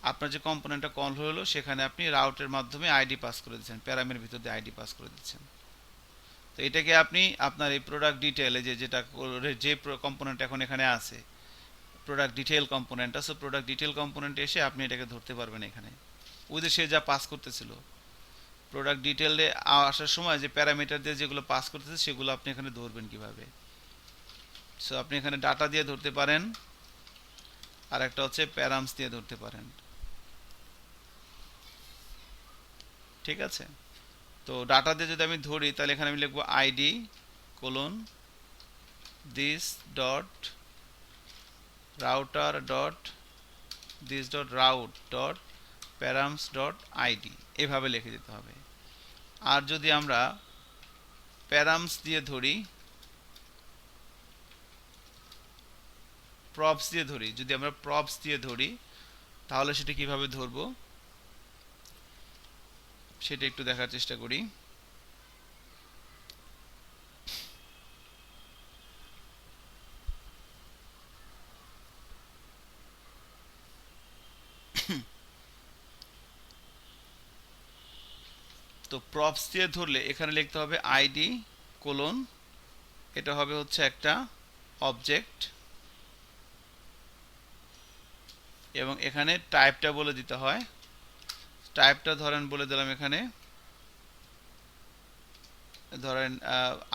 A: আপনার যে কম্পোনেন্টটা কল হলো সেখানে আপনি রাউটের মাধ্যমে আইডি পাস করে দিচ্ছেন, প্যারামের ভিতর দিয়ে আইডি পাস করে দিচ্ছেন। তো এটাকে আপনি আপনার এই প্রোডাক্ট ডিটেলে যেটা যে কম্পোনেন্ট এখন এখানে আছে প্রোডাক্ট ডিটেল কম্পোনেন্ট আছে, প্রোডাক্ট ডিটেল কম্পোনেন্টে এসে আপনি এটাকে ধরতে পারবেন এখানে, ওই যে সে যা পাস করতেছিল প্রোডাক্ট ডিটেলে আসার সময় যে প্যারামিটার দিয়ে যেগুলো পাস করতেছে সেগুলো আপনি এখানে ধরবেন কিভাবে। সো আপনি এখানে ডাটা দিয়ে ধরতে পারেন, আর একটা হচ্ছে প্যারামস দিয়ে ধরতে পারেন, ঠিক আছে। তো ডাটা দিয়ে যদি আমি ধরি তাহলে এখানে আমি লিখবো ID colon this dot router dot this dot route dot params dot ID, এভাবে লিখে দিতে হবে। আর যদি আমরা প্যারামস দিয়ে ধরি, প্রপস দিয়ে ধরি, যদি আমরা প্রপস দিয়ে ধরি তাহলে সেটা কিভাবে ধরবো সেটা একটু দেখার চেষ্টা করি। তো প্রপস দিয়ে ধরলে এখানে লিখতে হবে আইডি কোলন, এটা হবে হচ্ছে একটা অবজেক্ট, এবং এখানে টাইপটা বলে দিতে হয়। টাইপটা ধরেন বলে দিলাম এখানে, ধরেন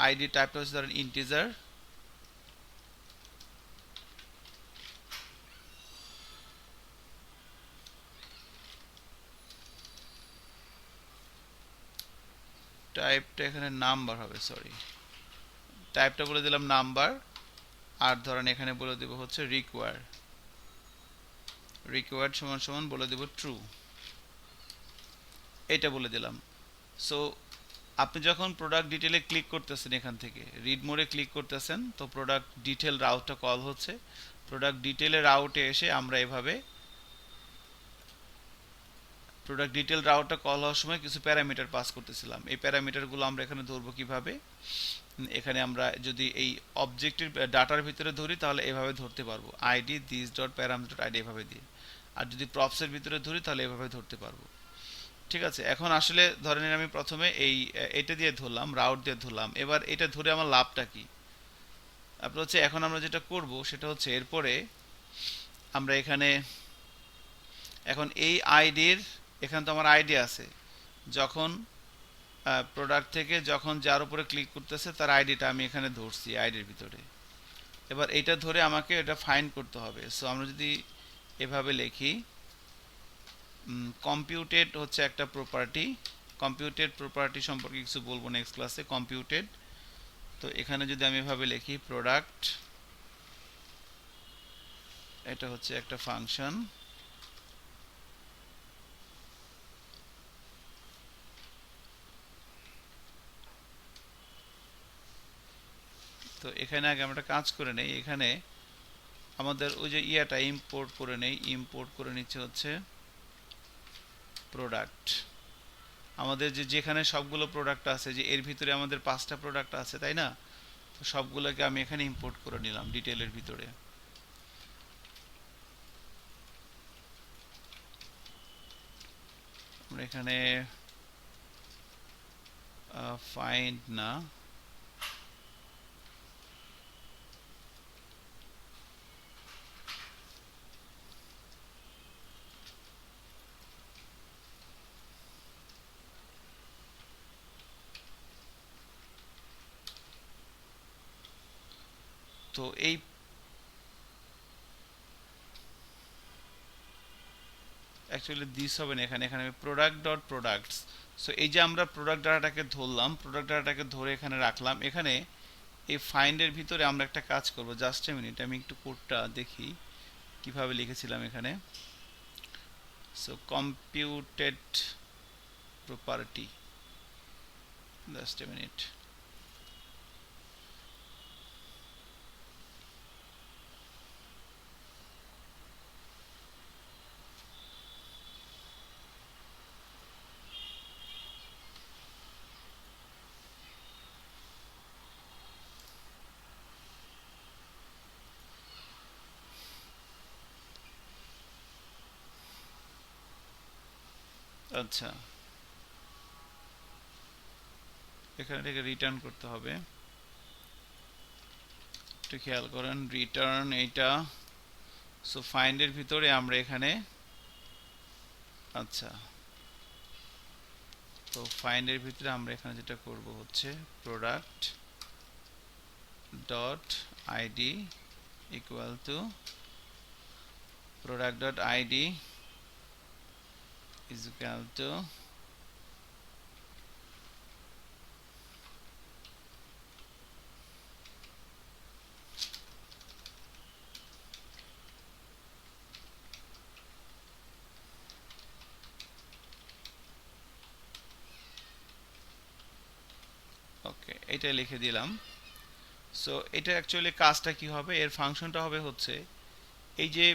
A: আইডি টাইপটা হচ্ছে ধরেন ইন্টিজার, টাইপটা এখানে নাম্বার হবে, সরি টাইপটা বলে দিলাম নাম্বার। আর ধরেন এখানে বলে দেব হচ্ছে রিকোয়ার্ড সমান সমান বলে দেব ট্রু, এটা বলে দিলাম। সো আপনি যখন প্রোডাক্ট ডিটেলে ক্লিক করতেছেন, এখান থেকে রিড মোডে ক্লিক করতেছেন, তো প্রোডাক্ট ডিটেল রাউটটা কল হচ্ছে। প্রোডাক্ট ডিটেলের রাউটে এসে আমরা এভাবে প্রোডাক্ট ডিটেল রাউটটা কল হওয়ার সময় কিছু প্যারামিটার পাস করতেছিলাম, এই প্যারামিটারগুলো আমরা এখানে ধরবো কিভাবে, এখানে আমরা যদি এই অবজেক্টের ডাটার ভিতরে ধরি তাহলে এভাবে ধরতে পারবো, ID this dot parameter dot ID এভাবে দিয়ে। আর যদি প্রপসের ভিতরে ধরি তাহলে এভাবে ধরতে পারবো, ঠিক আছে। এখন আসলে ধরে নিন আমি প্রথমে এটা দিয়ে ধরলাম, রাউট দিয়ে ধরলাম, এবার এটা ধরে আমার লাভটা কি, তারপর হচ্ছে এখন আমরা যেটা করব সেটা হচ্ছে এরপরে আমরা এখানে এখন এই আইডির, এখানে তো আমার আইডি আছে, যখন প্রোডাক্ট থেকে যখন যার উপরে ক্লিক করতেছে তার আইডিটা আমি এখানে ধরছি আইডির ভিতরে। এবার এটা ধরে আমাকে এটা ফাইন্ড করতে হবে। সো আমরা যদি এভাবে লিখি, কম্পিউটেড হচ্ছে একটা প্রপার্টি, কম্পিউটেড প্রপার্টি সম্পর্কে কিছু বলবো নেক্সট ক্লাসে, কম্পিউটেড। তো এখানে যদি আমি এভাবে লিখি প্রোডাক্ট এটা হচ্ছে একটা ফাংশন। তো এখানে আগে আমরা কাজ করে নেই, এখানে আমাদের ওই যে ইয়াটা ইম্পোর্ট করে নেই, ইম্পোর্ট করে নিচ্ছে হচ্ছে প্রোডাক্ট। আমাদের যেখানে সবগুলো প্রোডাক্ট আছে, যে এর ভিতরে আমাদের 5টা প্রোডাক্ট আছে তাই না, তো সবগুলোকে আমি এখানে ইম্পোর্ট করে নিলাম ডিটেইলের ভিতরে। আমরা এখানে ফাইন্ড না, তো এই অ্যাকচুয়ালি দিস হবে না, এখানে এখানে প্রোডাক্ট ডট প্রোডাক্টস। সো এই যে আমরা প্রোডাক্ট ডাটাটাকে ধরলাম, প্রোডাক্ট ডাটাটাকে ধরে এখানে রাখলাম। এখানে এই ফাইন্ডের ভিতরে আমরা একটা কাজ করব, জাস্ট এ মিনিট, আমি একটু কোডটা দেখি কিভাবে লিখেছিলাম এখানে। So computed property, just a minute. আচ্ছা, এখানে থেকে রিটার্ন করতে হবে, একটু খেয়াল করেন, রিটার্ন এইটা। সো ফাইন্ডের ভিতরে আমরা এখানে, আচ্ছা, তো ফাইন্ডের ভিতরে আমরা এখানে যেটা করব হচ্ছে product dot ID equal to product dot ID is equal to okay, এটা লিখে দিলাম। সো এটা অ্যাকচুয়ালি কাজটা কি হবে, এর ফাংশনটা হবে হচ্ছে এই যে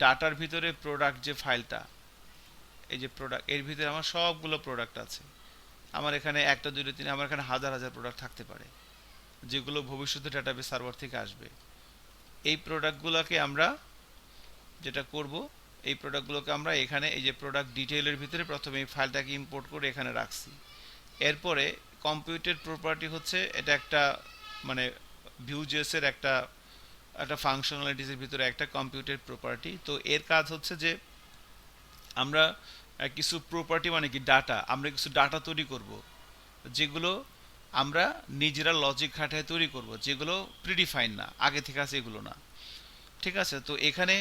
A: ডাটার ভিতরে প্রোডাক্ট যে ফাইলটা, এই যে প্রোডাক্ট, এর ভিতরে আমার সবগুলো প্রোডাক্ট আছে। আমার এখানে একটা দুইটা তিন, আমার এখানে হাজার হাজার প্রোডাক্ট থাকতে পারে, যেগুলো ভবিষ্যতে ডাটাবেস সার্ভার থেকে আসবে। এই প্রোডাক্টগুলোকে আমরা যেটা করব, এই প্রোডাক্টগুলোকে আমরা এখানে এই যে প্রোডাক্ট ডিটেইলের ভিতরে প্রথমে এই ফাইলটাকে ইম্পোর্ট করে এখানে রাখছি। এরপরে কম্পিউটেড প্রপার্টি হচ্ছে এটা একটা মানে ভিউজেস এর একটা একটা ফাংশনালিটিসের ভিতরে একটা কম্পিউটেড প্রপার্টি। তো এর কাজ হচ্ছে যে আমরা কিছু প্রপার্টি মানে কি ডাটা, আমরা কিছু ডাটা তৈরি করব, যেগুলো আমরা নিজেরা লজিক খাটায় তৈরি করব, যেগুলো প্রিডিফাইন না, আগে থেকে আছে এগুলো না। ঠিক আছে, তো এখানে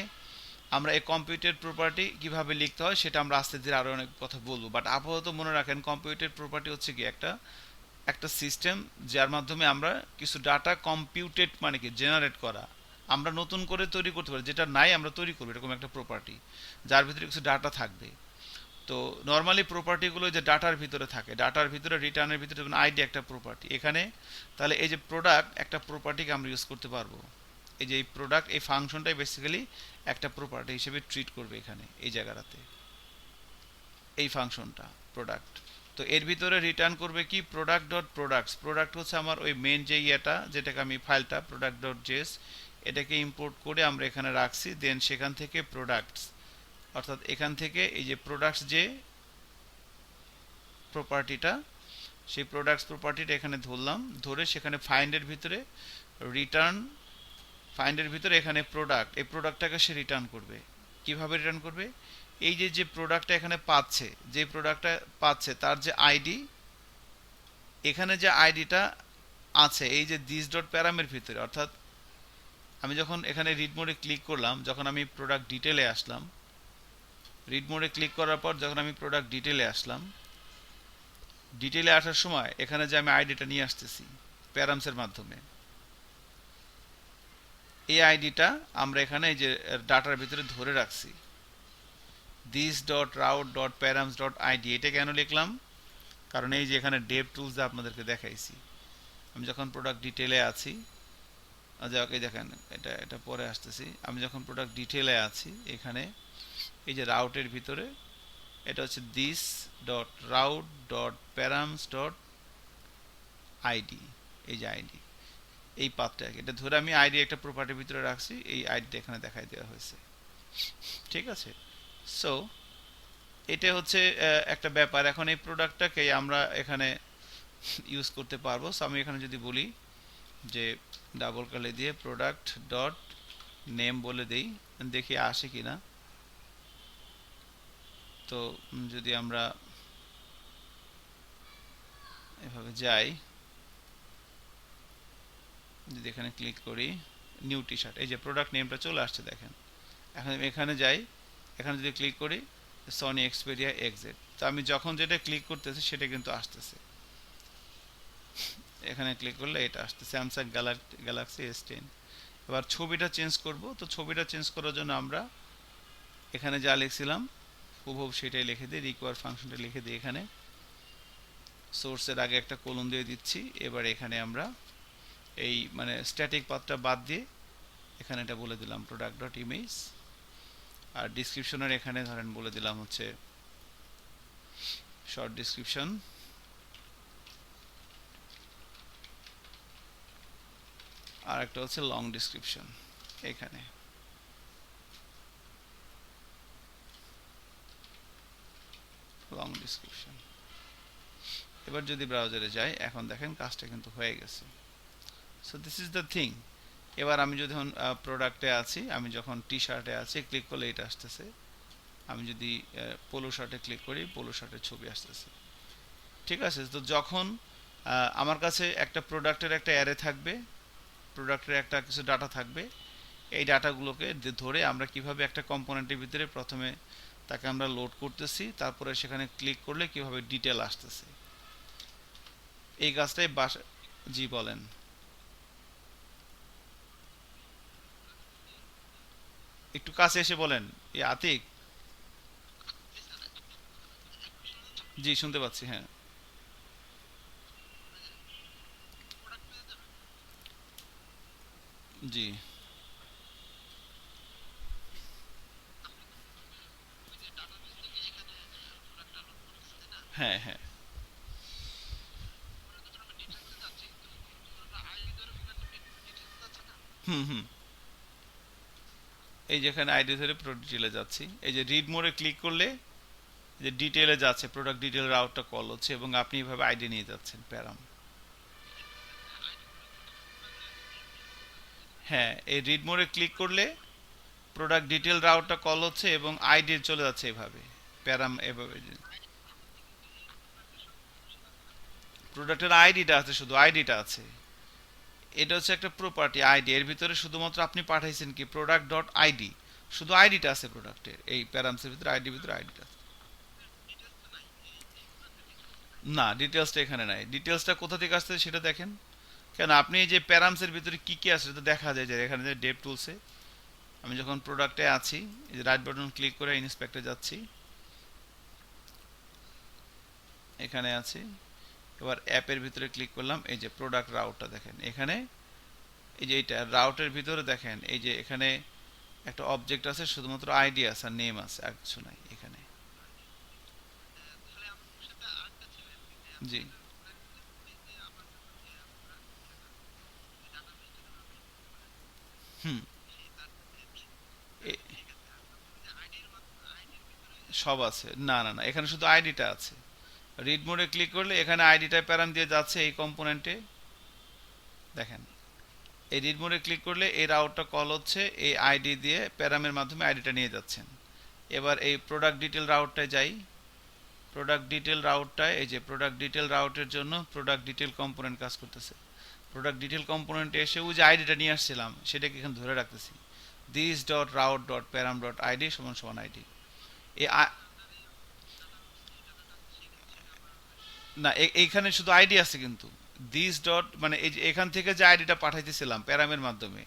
A: আমরা এই কম্পিউটেড প্রপার্টি কিভাবে লিখতে হয় সেটা আমরা আস্তে ধীরে আরও অনেক কথা বলবো, বাট আপাতত মনে রাখেন কম্পিউটেড প্রপার্টি হচ্ছে কি একটা একটা সিস্টেম যার মাধ্যমে আমরা কিছু ডাটা কম্পিউটেড মানে কি জেনারেট করা, আমরা নতুন করে তৈরি করতে পারি, যেটা নাই আমরা তৈরি করবো, এরকম একটা প্রপার্টি যার ভিতরে কিছু ডাটা থাকবে। তো নর্মালি প্রপার্টিগুলো যে ডাটার ভিতরে থাকে, ডাটার ভিতরে রিটার্নের ভিতরে যেমন আইডি একটা প্রপার্টি, এখানে তাহলে এই যে প্রোডাক্ট একটা প্রপার্টিকে আমরা ইউজ করতে পারবো। এই যে এই প্রোডাক্ট এই ফাংশনটাই বেসিক্যালি একটা প্রপার্টি হিসেবে ট্রিট করবে এখানে এই জায়গাটাতে, এই ফাংশনটা প্রোডাক্ট। তো এর ভিতরে রিটার্ন করবে কি প্রোডাক্ট ডট প্রোডাক্টস, প্রোডাক্ট হচ্ছে আমার ওই মেন যে ইয়েটা, যেটাকে আমি ফাইলটা প্রোডাক্ট ডট জেস এটাকে ইম্পোর্ট করে আমরা এখানে রাখছি। দেন সেখান থেকে প্রোডাক্টস, অর্থাৎ এখান থেকে এই যে প্রোডাক্টস যে প্রপার্টিটা, সেই প্রোডাক্টস প্রপার্টিটা এখানে ধরলাম, ধরে সেখানে ফাইন্ডের ভিতরে রিটার্ন, ফাইন্ডের ভিতরে এখানে প্রোডাক্ট, এই প্রোডাক্টটাকে সে রিটার্ন করবে। কিভাবে রিটার্ন করবে, এই যে যে প্রোডাক্টটা এখানে পাচ্ছে, যে প্রোডাক্টটা পাচ্ছে তার যে আইডি, এখানে যে আইডিটা আছে এই যে দিস ডট প্যারামের ভিতরে, অর্থাৎ আমি যখন এখানে রিড মোডে ক্লিক করলাম, যখন আমি প্রোডাক্ট ডিটেলে আসলাম, রিড মোডে ক্লিক করার পর যখন আমি প্রোডাক্ট ডিটেলে আসলাম, ডিটেলে আসার সময় এখানে যে আমি আইডিটা নিয়ে আসতেছি প্যারামসের মাধ্যমে, এই আইডিটা আমরা এখানে এই যে ডাটার ভিতরে ধরে রাখছি, this dot route dot params dot ID. এটা কেন লিখলাম? কারণ এই যে এখানে ডেভ টুলস আপনাদেরকে দেখাইছি, আমি যখন প্রোডাক্ট ডিটেলে আছি, যাক এই দেখেন এটা এটা পরে আসতেছি, আমি যখন প্রোডাক্ট ডিটেলে আছি এখানে এই যে রাউটের ভিতরে এটা হচ্ছে this dot route dot params dot ID, এই যে আইডি, এই পাথটা এটা ধরে আমি আইডি একটা প্রপার্টির ভিতরে রাখছি, এই আইডিটা এখানে দেখাই দেওয়া হয়েছে। ঠিক আছে, সো এটা হচ্ছে একটা ব্যাপার। এখন এই প্রোডাক্টটাকে আমরা এখানে ইউজ করতে পারবো। সো আমি এখানে যদি বলি যে ডাবল কালে দিয়ে প্রোডাক্ট ডট নেম বলে দেই, দেখি আসে কিনা। তো যদি আমরা এভাবে যাই, যদি এখানে ক্লিক করি নিউ টি শার্ট, এই যে প্রোডাক্ট নেমটা চলে আসছে দেখেন। এখন এখানে যাই, এখানে যদি ক্লিক করি সনি এক্সপেরিয়া এক্সেট, তো আমি যখন যেটা ক্লিক করতেছি সেটা কিন্তু আসতেছে। এখানে ক্লিক করলে এটা আসছে স্যামসাং গ্যালাক্সি S10। এবার ছবিটা চেঞ্জ করব, তো ছবিটা চেঞ্জ করার জন্য আমরা এখানে যা লিখছিলাম হুবহু সেটাই লিখে দিই, রিকোয়ার ফাংশনটা লিখে দিই এখানে, সোর্সের আগে একটা কলম দিয়ে দিচ্ছি। এবার এখানে আমরা এই মানে স্ট্যাটিক পাথটা বাদ দিয়ে এখানে এটা বলে দিলাম প্রোডাক্ট ডট ইমেজ, আর ডিসক্রিপশনের এখানে ধরেন বলে দিলাম হচ্ছে শর্ট ডিসক্রিপশন, আর একটা হচ্ছে লং ডিসক্রিপশন এখানে। Long description. এবার যদি ব্রাউজারে যাই, এখন দেখেন কাজটা কিন্তু হয়ে গেছে। So this is the thing. এবার আমি যখন প্রোডাক্টে আছি, আমি যখন টি শার্টে আছি, ক্লিক করলে এটা আসতেছে। আমি যদি পোলো শার্টে ক্লিক করি, পোলো শার্টের ছবি আসতেছে। ঠিক আছে, তো যখন আমার কাছে একটা প্রোডাক্টের একটা অ্যারে থাকবে, প্রোডাক্টের একটা কিছু ডাটা থাকবে, এই ডাটাগুলোকে ধরে আমরা কিভাবে একটা কম্পোনেন্টের ভিতরে প্রথমে তাকে আমরা লোড করতেছি, তারপরে সেখানে ক্লিক করলে কিভাবে ডিটেল আসতেছে, এই কাজটাই জি বলেন। একটু কাছে এসে বলেন, এই আতিক। জি শুনতে পাচ্ছি, হ্যাঁ। জি। হ্যাঁ হ্যাঁ। হুম হুম। এই যেখানে আইডি ধরে পুরো ডিটেলে যাচ্ছি, এই যে রিড মোডে ক্লিক করলে যে ডিটেলে যাচ্ছে, প্রোডাক্ট ডিটেল রাউটটা কল হচ্ছে এবং আপনি এভাবে আইডি নিয়ে যাচ্ছেন প্যারাম। হ্যাঁ, এই রিড মোডে ক্লিক করলে প্রোডাক্ট ডিটেল রাউটটা কল হচ্ছে এবং আইডি চলে যাচ্ছে এভাবে প্যারাম এভাবে। প্রোডাক্টের আইডিটা আছে, শুধু আইডিটা আছে। এটা হচ্ছে একটা প্রপার্টি আইডি, এর ভিতরে শুধুমাত্র আপনি পাঠাইছেন কি প্রোডাক্ট ডট আইডি, শুধু আইডিটা আছে প্রোডাক্টের, এই প্যারামসের ভিতরে আইডির ভিতরে আইডিটা আছে। না, ডিটেলসটা এখানে নাই। ডিটেলসটা কোথা থেকে আসছে সেটা দেখেন। কেন আপনি এই যে প্যারামসের ভিতরে কি কি আছে তো দেখা যায় যে এখানে যে ডেভ টুলসে আমি যখন প্রোডাক্টে আছি, এই যে রাইট বাটন ক্লিক করে ইন্সপেক্টে যাচ্ছি, এখানে আছি। এবার অ্যাপের ভিতরে ক্লিক করলাম, এই যে প্রোডাক্ট রাউটটা দেখেন এখানে, এই যে এইটা রাউটের ভিতরে দেখেন এই যে এখানে একটা অবজেক্ট আছে, শুধুমাত্র আইডি আছে আর নেম আছে, আর কিছু নাই এখানে। জি। হুম। এ- সব আছে, না না না, এখানে শুধু আইডিটা আছে। রিড মোডে ক্লিক করলে এখানে আইডিটা প্যারাম দিয়ে যাচ্ছে এই কম্পোনেন্টে, দেখেন। এই রিড মোডে ক্লিক করলে এই রাউটটা কল হচ্ছে, এই আইডি দিয়ে প্যারামের মাধ্যমে আইডিটা নিয়ে যাচ্ছেন। এবার এই প্রোডাক্ট ডিটেল রাউটটায় যাই, প্রোডাক্ট ডিটেল রাউটটায় এই যে প্রোডাক্ট ডিটেল রাউটের জন্য প্রোডাক্ট ডিটেল কম্পোনেন্ট কাজ করতেছে। প্রোডাক্ট ডিটেল কম্পোনেন্টে এসে ওই যে আইডিটা নিয়ে আসছিলাম সেটাকে এখানে ধরে রাখতেছি, this dot route dot প্যারাম dot ID সমান সমান আইডি। এই না, এইখানে শুধু আইডি আছে কিন্তু দিস ডট মানে এই যে এখান থেকে যে আইডিটা পাঠাইতেছিলাম প্যারামের মাধ্যমে,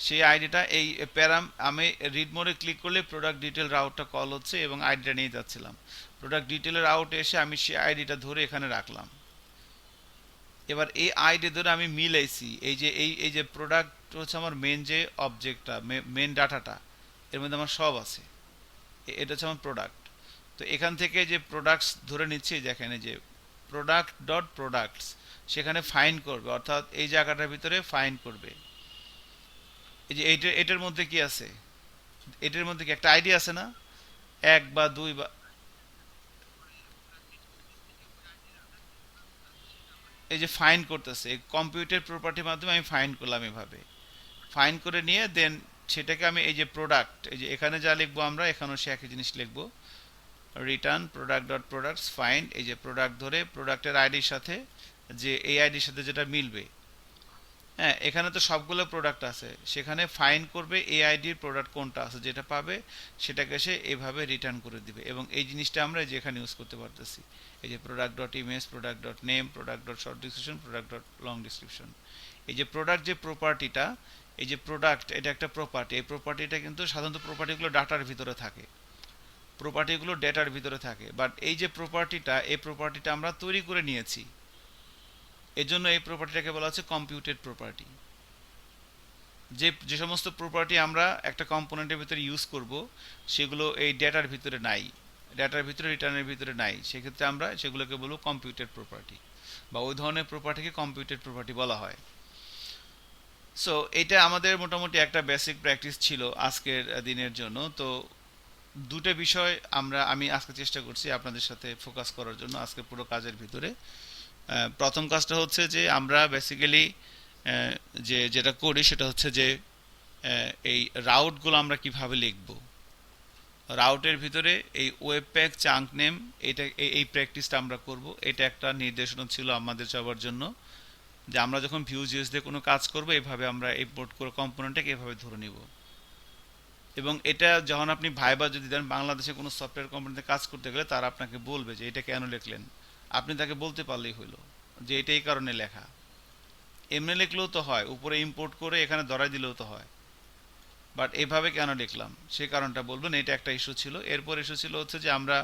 A: সেই আইডিটা এই প্যারাম আমি রিড মোডে ক্লিক করলে প্রোডাক্ট ডিটেল রাউটটা কল হচ্ছে এবং আইডিটা নিয়ে যাচ্ছিলাম। প্রোডাক্ট ডিটেলের আউটে এসে আমি সেই আইডিটা ধরে এখানে রাখলাম। এবার এই আইডি ধরে আমি মিলাইছি, এই যে প্রোডাক্ট হচ্ছে আমার মেন যে অবজেক্টটা, মেন ডাটাটা, এর মধ্যে আমার সব আছে। এটা হচ্ছে আমার প্রোডাক্ট। তো এখান থেকে যে প্রোডাক্টস ধরে নিচ্ছি, যেখানে যে প্রোডাক্ট ডট প্রোডাক্টস, সেখানে ফাইন্ড করবে, অর্থাৎ এই জায়গাটার ভিতরে ফাইন্ড করবে। এই যে এটার মধ্যে কি আছে, এটার মধ্যে কি একটা আইডি আছে না, এক বা দুই বা, এই যে ফাইন্ড করতেছে এই কম্পিউটার প্রপার্টির মাধ্যমে আমি ফাইন্ড করলাম এভাবে। ফাইন্ড করে নিয়ে দেন সেটাকে আমি এই যে প্রোডাক্ট, এই যে এখানে যা লিখবো আমরা এখানেও সে একই জিনিস লিখবো, return product dot products find, এই যে প্রোডাক্ট ধরে প্রোডাক্টের আইডির সাথে যে এই আইডির সাথে যেটা মিলবে, হ্যাঁ এখানে তো সবগুলো প্রোডাক্ট আছে, সেখানে ফাইন্ড করবে এই আইডির প্রোডাক্ট কোনটা আছে, যেটা পাবে সেটাকে সে এভাবে রিটার্ন করে দিবে। এবং এই জিনিসটা আমরা যেখানে ইউজ করতে পারতেছি, এই যে product dot image, product dot name, product dot short description, product dot long description. এই যে প্রোডাক্ট যে প্রপার্টিটা, এই যে প্রোডাক্ট এটা একটা প্রপার্টি, এই প্রপার্টিটা কিন্তু সাধারণত প্রপার্টিগুলো ডাটার ভিতরে থাকে, প্রপার্টিগুলো ডেটার ভিতরে থাকে, বাট এই যে প্রপার্টিটা, এই প্রপার্টিটা আমরা তৈরি করে নিয়েছি। এজন্য এই প্রপার্টিটাকে বলা হচ্ছে কম্পিউটেড প্রপার্টি। যে যে সমস্ত প্রপার্টি আমরা একটা কম্পোনেন্টের ভিতরে ইউজ করব, সেগুলো এই ডেটার ভিতরে নাই, ডেটার ভিতরে রিটার্নের ভিতরে নাই, সেক্ষেত্রে আমরা সেগুলোকে বলবো কম্পিউটেড প্রপার্টি, বা ওই ধরনের প্রপার্টিকে কম্পিউটেড প্রপার্টি বলা হয়। সো এটা আমাদের মোটামুটি একটা বেসিক প্র্যাকটিস ছিল আজকের দিনের জন্য। তো দুটো বিষয় আমি আজকে চেষ্টা করছি আপনাদের সাথে ফোকাস করার জন্য আজকে পুরো কাজের ভিতরে। প্রথম কাজটা হচ্ছে যে আমরা বেসিক্যালি যেটা করি সেটা হচ্ছে যে এই রাউটগুলো আমরা কিভাবে লিখব, রাউটের ভিতরে এই ওয়েব প্যাক চাঙ্ক নেম, এটা এই প্র্যাকটিসটা আমরা করব। এটা একটা নির্দেশনা ছিল আমাদের সবার জন্য, যে আমরা যখন ভিউজিএস দিয়ে কোনো কাজ করব এভাবে আমরা ইম্পোর্ট করে কম্পোনেন্টটাকে এভাবে ধরে নিব। এবং এটা যখন আপনি ভাইবা যদি দেন, বাংলাদেশে কোনো সফটওয়্যার কোম্পানিতে কাজ করতে গেলে তারা আপনাকে বলবে যে এটা কেন লিখলেন, আপনি তাকে বলতে পারলেই হইলো যে এটা এই কারণে লেখা। এমনি লিখলেও তো হয়, উপরে ইম্পোর্ট করে এখানে ধরাই দিলেও তো হয়, বাট এভাবে কেন লিখলাম সেই কারণটা বলবেন। এটা একটা ইস্যু ছিল। এরপর ইস্যু ছিল হচ্ছে যে আমরা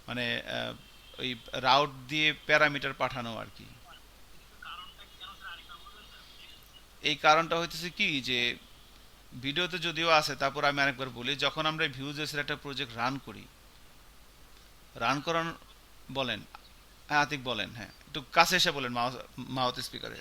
A: মানে ওই রাউট দিয়ে প্যারামিটার পাঠানো আর কি। এই কারণটা হইতেছে কি যে ভিডিওতে যদিও আছে, তারপর আমি আরেকবার বলি, যখন আমরা ভিউজেসের একটা প্রজেক্ট রান করি, রান করান, বলেন, হ্যাঁ আতিক বলেন, হ্যাঁ একটু কাছে এসে বলেন মাউথ স্পিকারে।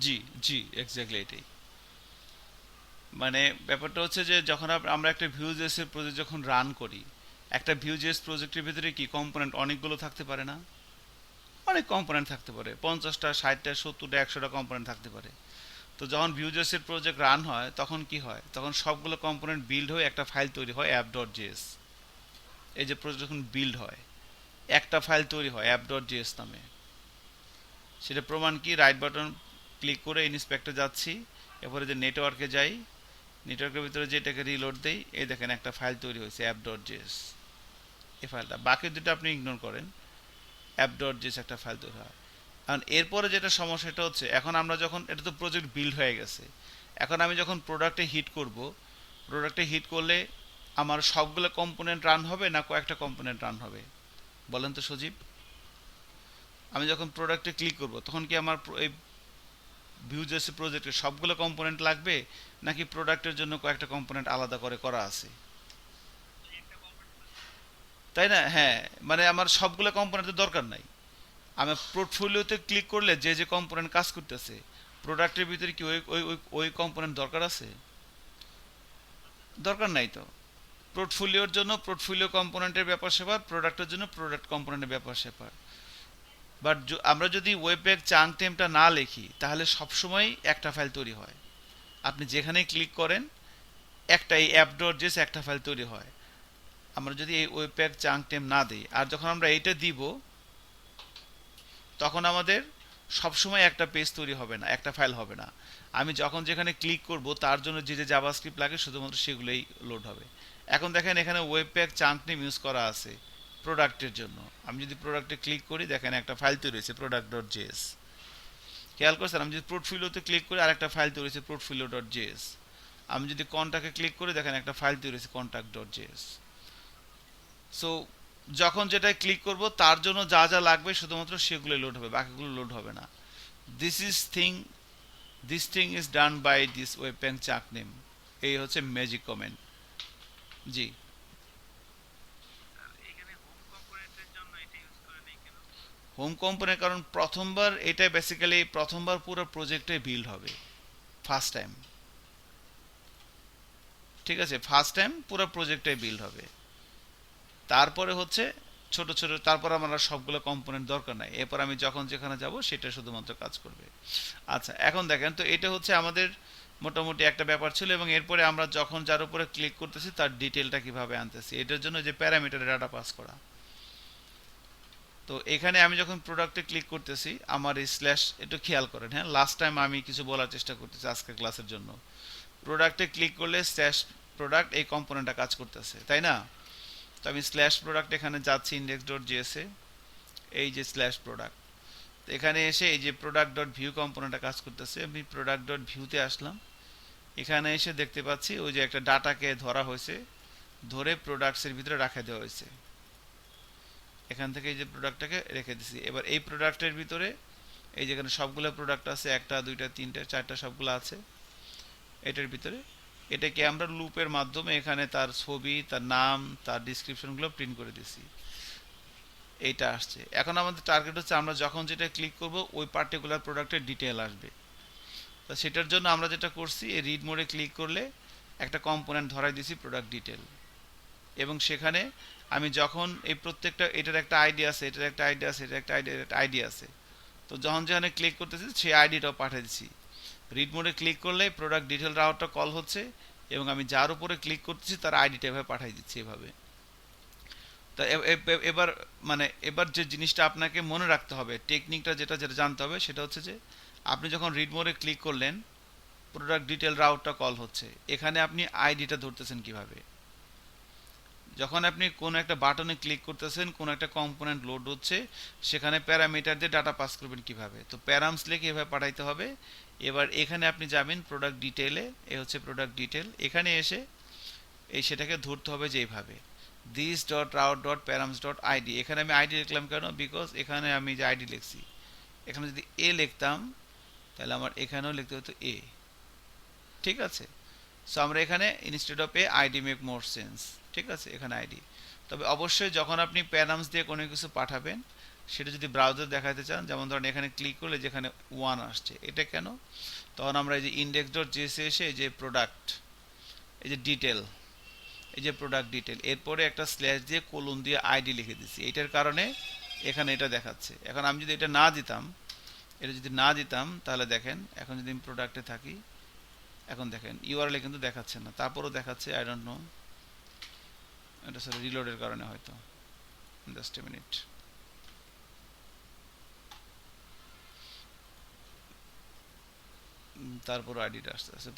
A: জি, জি, এক্স্যাক্টলি এটাই। মানে ব্যাপারটা হচ্ছে যে যখন আমরা একটা ভিউজেস এর প্রজেক্ট যখন রান করি, একটা ভিউজেস প্রজেক্টের ভিতরে কি কম্পোনেন্ট অনেকগুলো থাকতে পারে না, অনেক কম্পোনেন্ট থাকতে পারে, 50টা 60টা 70টা 100টা কম্পোনেন্ট থাকতে পারে। তো যখন ভিউজেস এর প্রজেক্ট রান হয় তখন কি হয়, তখন সবগুলো কম্পোনেন্ট বিল্ড হয়ে একটা ফাইল তৈরি হয় অ্যাপ ডট জেএস। এই যে প্রজেক্ট যখন বিল্ড হয় একটা ফাইল তৈরি হয় অ্যাপ ডট জেএস নামে। সেটা প্রমাণ কি, রাইট বাটন ক্লিক করে ইন্সপেক্টর যাচ্ছি, এরপরে যে নেটওয়ার্কে যাই, নেটওয়ার্কের ভিতরে যেটাকে রিলোড দেই, এই দেখেন একটা ফাইল তৈরি হয়েছে অ্যাপ ডট জেএস। এই ফাইলটা, বাকি দুটো আপনি ইগনোর করেন, অ্যাপ ডট জেএস একটা ফাইল তৈরি হয়। কারণ এরপরে যেটা সমস্যা সেটা হচ্ছে, এখন আমরা যখন এটা তো প্রজেক্ট বিল্ড হয়ে গেছে, এখন আমি যখন প্রোডাক্টে হিট করব, প্রোডাক্টে হিট করলে আমার সবগুলো কম্পোনেন্ট রান হবে না কয়েকটা কম্পোনেন্ট রান হবে, বলেন তো সজীব? আমি যখন প্রোডাক্টে ক্লিক করব তখন কি আমার এই ভিউজেস প্রজেক্টের সবগুলো কম্পোনেন্ট লাগবে, নাকি প্রোডাক্টের জন্য কয়েকটা কম্পোনেন্ট আলাদা করে করা আছে, তাই না? হ্যাঁ, মানে আমার সবগুলো কম্পোনেন্টের দরকার নাই, আমি পোর্টফোলিওতে ক্লিক করলে যে যে কম্পোনেন্ট কাজ করতেছে, প্রোডাক্টের ভিতরে কি ওই ওই ওই ওই কম্পোনেন্ট দরকার আছে? দরকার নাই তো। পোর্টফোলিওর জন্য পোর্টফোলিও কম্পোনেন্টের ব্যাপার স্যাপার, প্রোডাক্টের জন্য প্রোডাক্ট কম্পোনেন্টের ব্যাপার স্যাপার। বাট আমরা যদি ওয়েব প্যাক চাঙ্ক টেমটা না লিখি তাহলে সবসময় একটা ফাইল তৈরি হয়। আপনি যেখানেই ক্লিক করেন একটা এই অ্যাপ ডট জেস একটা ফাইল তৈরি হয়। আমরা যদি এই ওয়েব প্যাক চাঙ্ক টেম না দিই, আর যখন আমরা এইটা দিব তখন আমাদের সবসময় একটা পেজ তৈরি হবে না, একটা ফাইল হবে না। আমি যখন যেখানে ক্লিক করব তার জন্য যে যে জাভাস্ক্রিপ্ট লাগে শুধুমাত্র সেগুলোই লোড হবে। এখন দেখেন এখানে web pack chunk name use করা আছে প্রোডাক্টের জন্য। আমি যদি প্রোডাক্টে ক্লিক করি দেখেন একটা ফাইল তৈরি হয়েছে প্রোডাক্ট ডট জেএস। খেয়াল করছেন? আমি যদি পোর্টফোলিওতে ক্লিক করি আর একটা ফাইল তৈরি হয়েছে পোর্টফোলিও ডট জেএস। আমি যদি কন্ট্যাক্টে ক্লিক করি দেখেন একটা ফাইল তৈরি হয়েছে কন্ট্যাক্ট ডট জেএস। সো যখন যেটা ক্লিক করব তার জন্য যা যা লাগবে শুধুমাত্র সেগুলো লোড হবে, বাকিগুলো লোড হবে না। This is thing this thing is done by this webpack chunk name. এই হচ্ছে ম্যাজিক কমেন্ট। জি, হোম কম্পোনেন্ট কারণ প্রথমবার এটা বেসিক্যালি প্রথমবার পুরো প্রজেক্টে বিল্ড হবে, ফার্স্ট টাইম। ঠিক আছে, ফার্স্ট টাইম পুরো প্রজেক্টে বিল্ড হবে। তারপরে হচ্ছে ছোট ছোট, তারপর আমার সবগুলো কম্পোনেন্ট দরকার নাই, এরপর আমি যখন যেখানে যাব সেটা শুধুমাত্র কাজ করবে। আচ্ছা, এখন দেখেন তো এটা হচ্ছে আমাদের মোটামুটি একটা ব্যাপার ছিল, এবং এরপরে আমরা যখন যার উপরে ক্লিক করতেছি তার ডিটেলটা কিভাবে আনতেছি, এটার জন্য যে প্যারামিটার ডাটা পাস করা। তো এখানে আমি যখন প্রোডাক্টে ক্লিক করতেছি আমার এই স্ল্যাশ, একটু খেয়াল করেন, হ্যাঁ লাস্ট টাইম আমি কিছু বলার চেষ্টা করতেছি আজকের ক্লাসের জন্য। প্রোডাক্টে ক্লিক করলে স্ল্যাশ প্রোডাক্ট এই কম্পোনেন্টটা কাজ করতেছে, তাই না? তো আমি স্ল্যাশ প্রোডাক্ট এখানে যাচ্ছি ইন্ডেক্স ডট জিএসএ, এই যে স্ল্যাশ প্রোডাক্ট, তো এখানে এসে এই যে প্রোডাক্ট ডট ভিউ কম্পোনেন্টটা কাজ করতেছে, আমি প্রোডাক্ট ডট ভিউতে আসলাম। এখানে এসে দেখতে পাচ্ছি ওই যে একটা ডাটাকে ধরা হয়েছে, ধরে প্রোডাক্টসের ভিতরে রাখা দেওয়া হয়েছে। এখান থেকে এই যে প্রোডাক্টটাকে রেখে দিছি। এবার এই প্রোডাক্টের ভিতরে এই যেখানে সবগুলো প্রোডাক্ট আছে, একটা দুইটা তিনটা চারটা সবগুলো আছে এটার ভিতরে। এটাকে আমরা লুপের মাধ্যমে এখানে তার ছবি, তার নাম, তার ডিসক্রিপশনগুলো প্রিন্ট করে দিছি। এইটা আসছে। এখন আমাদের টার্গেট হচ্ছে আমরা যখন যেটা ক্লিক করব ওই পার্টিকুলার প্রোডাক্টের ডিটেল আসবে। তো সেটার জন্য আমরা যেটা করছি, এই রিড মোডে ক্লিক করলে একটা কম্পোনেন্ট ধরাই দিছি প্রোডাক্ট ডিটেল, এবং সেখানে আমি যখন এই প্রত্যেকটা, এটার একটা আইডি আছে, এটার একটা আইডি আছে, এটার একটা আইডি আছে, তো যখন যেখানে ক্লিক করতেছি সেই আইডিটাও পাঠিয়ে দিচ্ছি। রিড মোডে ক্লিক করলে প্রোডাক্ট ডিটেল রাউটটা কল হচ্ছে, এবং আমি যার উপরে ক্লিক করতেছি তার আইডিটা এভাবে পাঠিয়ে দিচ্ছি এভাবে। তা এবার মানে এবার যে জিনিসটা আপনাকে মনে রাখতে হবে, টেকনিকটা যেটা যেটা জানতে হবে সেটা হচ্ছে যে আপনি যখন রিড মোডে ক্লিক করলেন প্রোডাক্ট ডিটেল রাউটটা কল হচ্ছে, এখানে আপনি আইডিটা ধরতেছেন কিভাবে? যখন আপনি কোনো একটা বাটনে ক্লিক করতেছেন, কোনো একটা কম্পোনেন্ট লোড হচ্ছে, সেখানে প্যারামিটার দিয়ে ডাটা পাস করবেন কিভাবে? তো প্যারামস লিখে এভাবে পাঠাইতে হবে। এবার এখানে আপনি যাবেন প্রোডাক্ট ডিটেলে, এ হচ্ছে প্রোডাক্ট ডিটেল, এখানে এসে এই সেটাকে ধরতে হবে যে এইভাবে this dot route dot params dot ID. এখানে আমি আইডি লিখলাম কেন? বিকজ এখানে আমি যে আইডি লিখছি, এখানে যদি এ লিখতাম তাহলে আমার এখানেও লিখতে হতো এ। ঠিক আছে, সো আমরা এখানে instead of A ID make more sense. ঠিক আছে, এখানে আইডি। তবে অবশ্যই যখন আপনি প্যারামস দিয়ে কোনো কিছু পাঠাবেন সেটা যদি ব্রাউজার দেখাতে চান, যেমন ধরেন এখানে ক্লিক করলে যেখানে 1 আসছে, এটা কেন? তখন আমরা এই যে ইন্ডেক্স ডট জেএসএ এসে এই যে প্রোডাক্ট, এই যে ডিটেল, এই যে প্রোডাক্ট ডিটেল, এরপরে একটা স্ল্যাশ দিয়ে কোলন দিয়ে আইডি লিখে দিচ্ছি। এটার কারণে এখানে এটা দেখাচ্ছে। এখন আমি যদি এটা না দিতাম, এটা যদি না দিতাম তাহলে দেখেন এখন যদি আমি প্রোডাক্টে থাকি, এখন দেখেন ইউআরএল কিন্তু দেখাচ্ছে না, তারপরও দেখাচ্ছে। আই ডোন্ট নো, এটা স্যার রিলোডের কারণে হয়তো। Just a minute. তারপর আইডিটা আসতে আসতে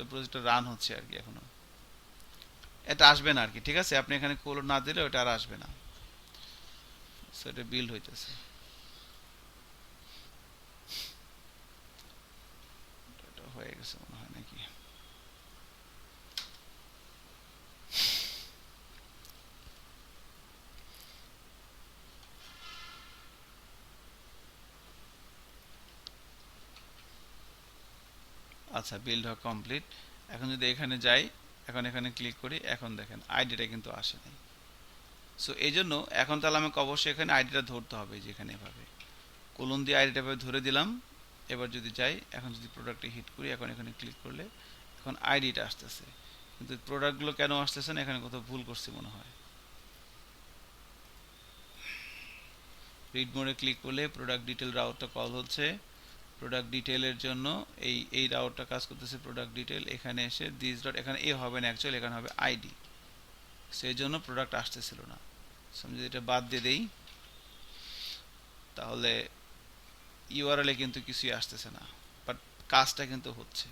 A: প্রজেক্টটা রান হচ্ছে আর কি, এখনো এটা আসবে না আর কি। ঠিক আছে, আপনি এখানে কোলন না দিলে ওটা আর আসবে না। সো এটা বিল্ড হইতেছে। এটা হয়ে গেছে মনে হয় নাকি? আচ্ছা, বিল্ড হওয়া কমপ্লিট। এখন যদি এখানে যাই, এখন এখানে ক্লিক করি, এখন দেখেন আইডিটা কিন্তু আসে নাই। সো এই জন্য এখন তাহলে আমাকে অবশ্যই এখানে আইডিটা ধরতে হবে, যেখানে এভাবে কোলন দিয়ে আইডিটা ধরে দিলাম। এবার যদি যাই, এখন যদি প্রোডাক্টে হিট করি, এখন এখানে ক্লিক করলে এখন আইডিটা আসতেছে, কিন্তু প্রোডাক্টগুলো কেন আসতেছে না, এখানে কোথাও ভুল করছি মনে হয়। রিড মোডে ক্লিক করলে প্রোডাক্ট ডিটেল রাউটটা কল হচ্ছে। প্রোডাক্ট ডিটেলের জন্য এই রাউটটা কাজ করতেছে। প্রোডাক্ট ডিটেল এখানে এসে দিস ডট, এখানে এ হবে না অ্যাকচুয়ালি, এখানে হবে আইডি, সেই জন্য প্রোডাক্ট আসতেছিল না। আমি যদি এটা বাদ দিয়ে দেই, তাহলে ইউআরএলে কিন্তু কিছুই আসতেছে না, বাট কাজটা কিন্তু হচ্ছে।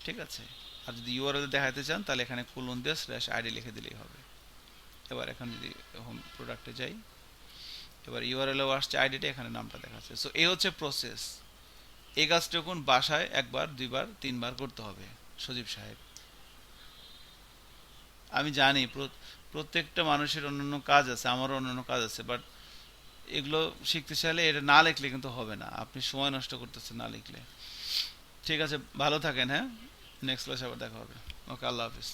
A: ঠিক আছে, আর যদি ইউআরএল দেখাতে চান তাহলে এখানে কোলন দিয়ে স্ল্যাশ আইডি লিখে দিলেই হবে। এবার এখন যদি হোম প্রোডাক্টে যাই, এবার ইউআরএলও আসছে, আইডিটা এখানে নামটা দেখাচ্ছে। সো এই হচ্ছে প্রসেস। এই কাজটা বাসায় একবার, দুইবার, তিনবার করতে হবে সজীব সাহেব। আমি জানি প্রত্যেকটা মানুষের অন্যান্য কাজ আছে, আমারও অন্যান্য কাজ আছে, বাট এগুলো শিখতে চাইলে এটা না লিখলে কিন্তু হবে না। আপনি সময় নষ্ট করতেছেন না লিখলে। ঠিক আছে, ভালো থাকেন। হ্যাঁ, নেক্সট ক্লাসে আবার দেখা হবে। ওকে, আল্লাহ হাফিজ।